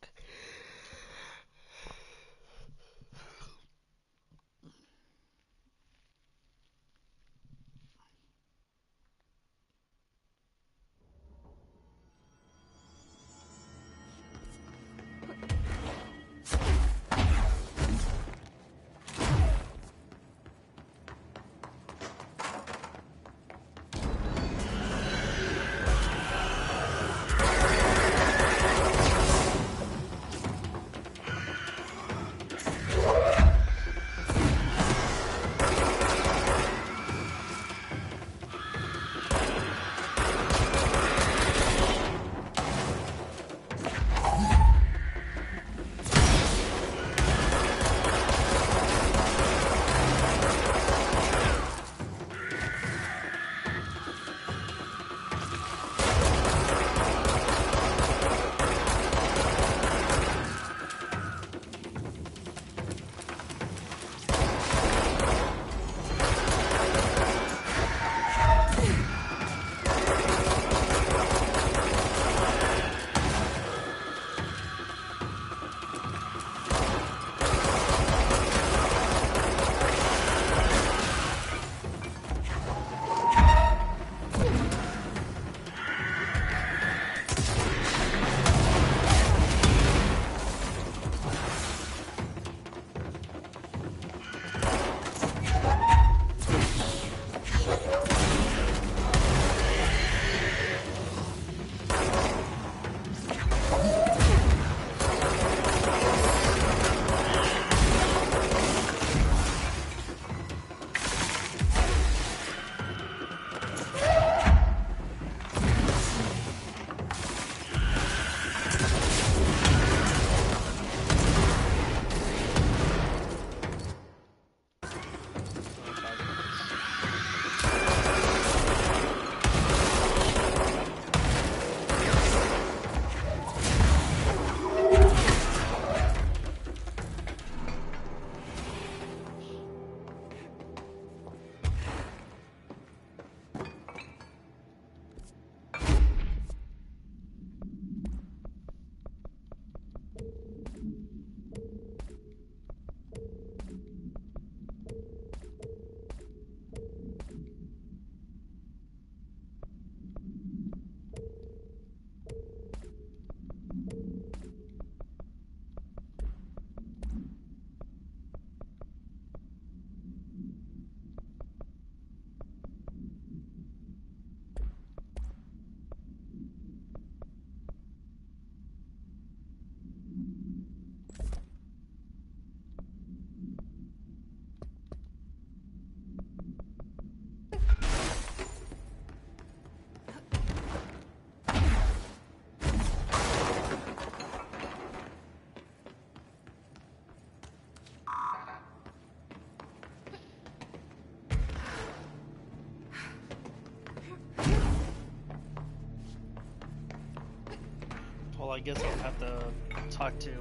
Well, I guess I'll have to talk to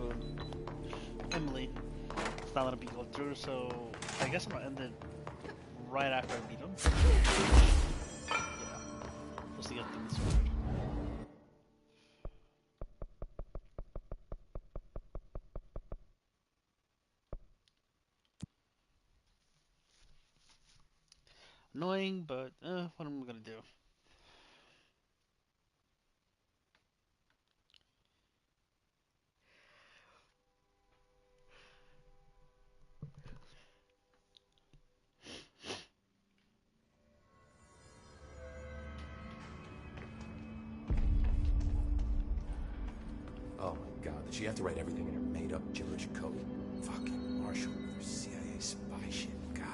Emily. It's not letting me go through, so I guess I'm gonna end it right after I meet him. Yeah, just to get things started. Annoying, but what am I gonna do? Oh my god, did she have to write everything in her made-up gibberish code? Fucking Marshall with her CIA spy shit, god.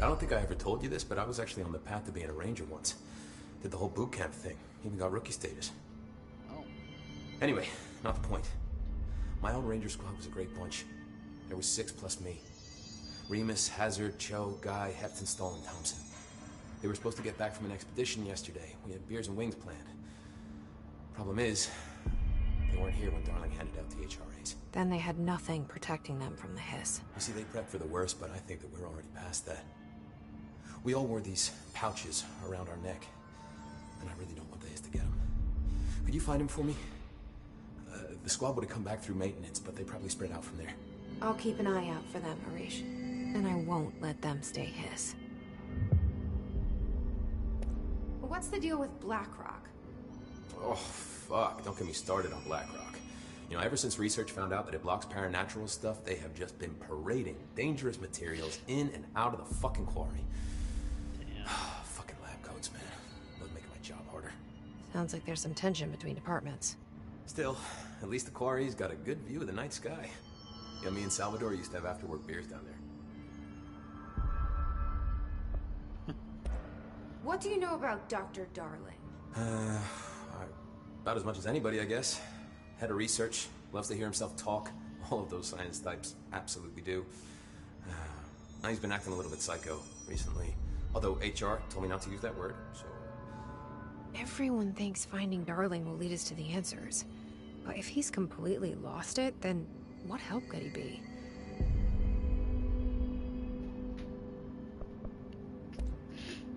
I don't think I ever told you this, but I was actually on the path to being a ranger once. Did the whole boot camp thing, even got rookie status. Oh. Anyway, not the point. My old ranger squad was a great bunch. There was 6 plus me. Remus, Hazard, Cho, Guy, Hefton, Stahl, and Thompson. They were supposed to get back from an expedition yesterday. We had beers and wings planned. Problem is, they weren't here when Darling handed out the HRAs. Then they had nothing protecting them from the hiss. You see, they prepped for the worst, but I think that we're already past that. We all wore these pouches around our neck, and I really don't want the hiss to get them. Could you find him for me? The squad would have come back through maintenance, but they probably spread out from there. I'll keep an eye out for them, Arish. And I won't let them stay hiss. What's the deal with BlackRock? Oh, fuck. Don't get me started on BlackRock. You know, ever since research found out that it blocks paranatural stuff, they have just been parading dangerous materials in and out of the fucking quarry. Damn. Fucking lab coats, man. Those make my job harder. Sounds like there's some tension between departments. Still, at least the quarry's got a good view of the night sky. You know, me and Salvador used to have after-work beers down there. What do you know about Dr. Darling? About as much as anybody, I guess. Head of research, loves to hear himself talk. All of those science types absolutely do. Now he's been acting a little bit psycho recently. Although HR told me not to use that word, so... Everyone thinks finding Darling will lead us to the answers. But if he's completely lost it, then what help could he be?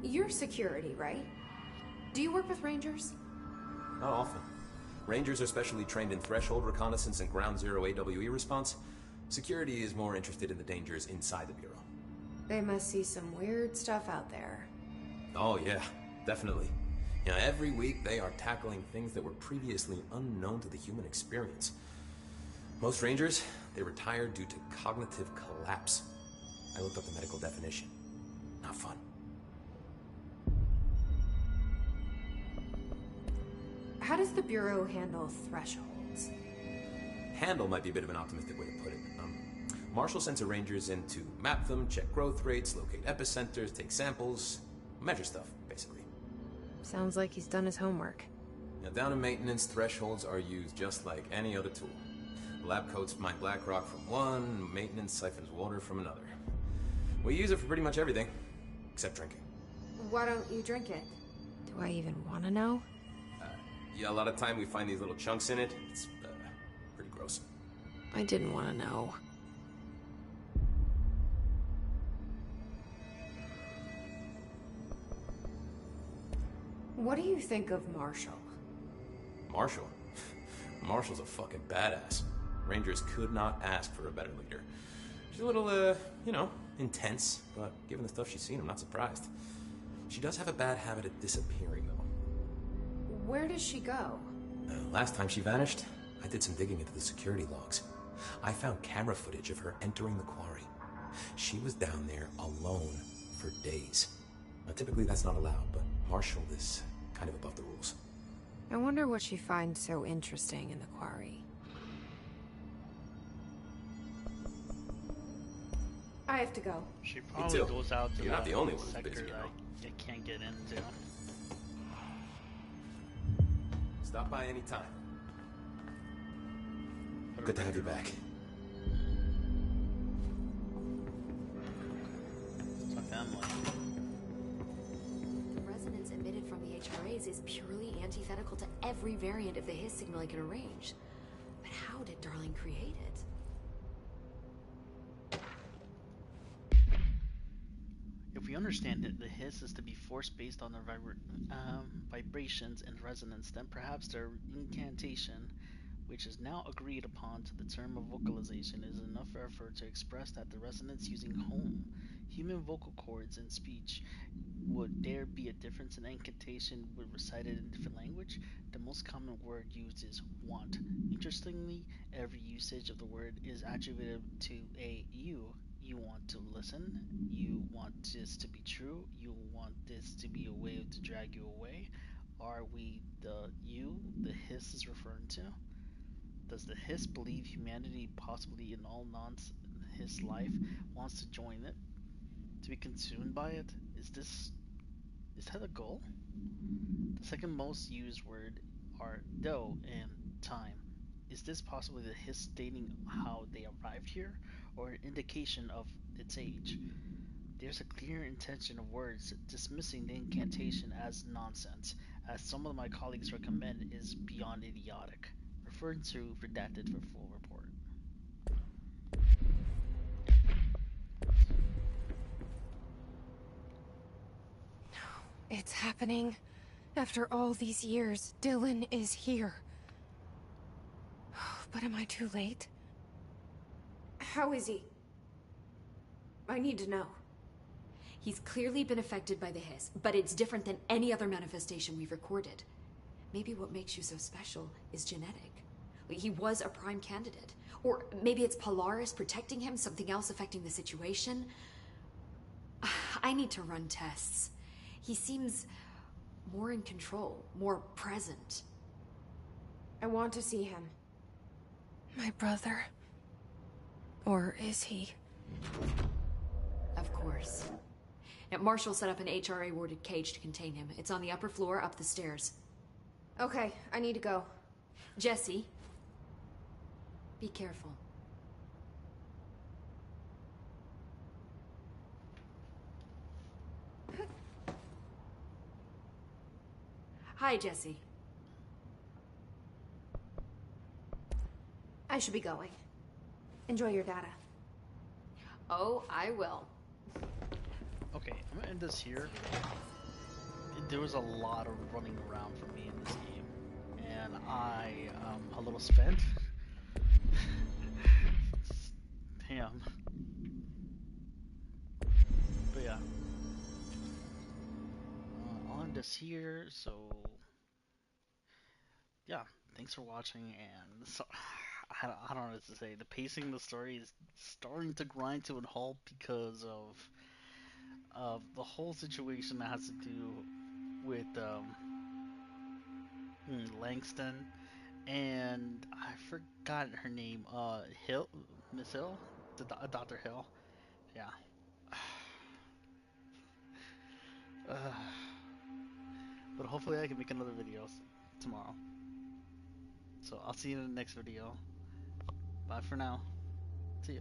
You're security, right? Do you work with Rangers? Not often. Rangers are specially trained in threshold reconnaissance and ground zero AWE response. Security is more interested in the dangers inside the Bureau. They must see some weird stuff out there. Oh yeah, definitely. You know, every week they are tackling things that were previously unknown to the human experience. Most Rangers, they retire due to cognitive collapse. I looked up the medical definition. Not fun. How does the Bureau handle thresholds? Handle might be a bit of an optimistic way to put it. Marshall sends her Rangers in to map them, check growth rates, locate epicenters, take samples, measure stuff, basically. Sounds like he's done his homework. Now, down in maintenance, thresholds are used just like any other tool. Lab coats mine black rock from one, maintenance siphons water from another. We use it for pretty much everything, except drinking. Why don't you drink it? Do I even want to know? Yeah, a lot of time we find these little chunks in it. It's pretty gross. I didn't want to know. What do you think of Marshall? Marshall? Marshall's a fucking badass. Rangers could not ask for a better leader. She's a little, you know, intense, but given the stuff she's seen, I'm not surprised. She does have a bad habit of disappearing, though. Where does she go? Last time she vanished, I did some digging into the security logs. I found camera footage of her entering the quarry. She was down there alone for days. Now, typically that's not allowed, but Marshall is kind of above the rules. I wonder what she finds so interesting in the quarry. I have to go. She probably goes out to You're not the only one sector busy, you know. that I can't get into. Stop by any time. Good to have you back. The resonance emitted from phrase is purely antithetical to every variant of the Hiss signal I can arrange. But how did Darling create it? If we understand that the hiss is to be force based on their vibrations and resonance, then perhaps their incantation, which is now agreed upon to the term of vocalization, is enough effort to express that the resonance using human vocal cords in speech. Would there be a difference in incantation when recited in different language? The most common word used is want. Interestingly, every usage of the word is attributed to a you. You want to listen. You want this to be true. You want this to be a way to drag you away. Are we the you the hiss is referring to? Does the hiss believe humanity, possibly in all non-hiss life, wants to join it? To be consumed by it? Is that a goal? The second most used word are dough and time. Is this possibly the hiss stating how they arrived here, or an indication of its age? There's a clear intention of words dismissing the incantation as nonsense, as some of my colleagues recommend, is beyond idiotic. Referring to redacted for full report. It's happening. After all these years, Dylan is here. But am I too late? How is he? I need to know. He's clearly been affected by the hiss, but it's different than any other manifestation we've recorded. Maybe what makes you so special is genetic. He was a prime candidate. Or maybe it's Polaris protecting him, something else affecting the situation. I need to run tests. He seems more in control, more present. I want to see him. My brother. Or is he? Of course. Now, Marshall set up an HRA-warded cage to contain him. It's on the upper floor, up the stairs. Okay, I need to go. Jesse, be careful. Hi, Jesse. I should be going. Enjoy your data. Oh, I will. Okay, I'm gonna end this here. There was a lot of running around for me in this game, and I am a little spent. Damn. But yeah. I'll end this here, so yeah, thanks for watching, and so, I don't know what to say. The pacing of the story is starting to grind to a halt because of the whole situation that has to do with Langston, and I forgot her name. Hill, Miss Hill, Dr. Hill. Yeah. But hopefully I can make another video tomorrow. So I'll see you in the next video. Bye for now. See ya.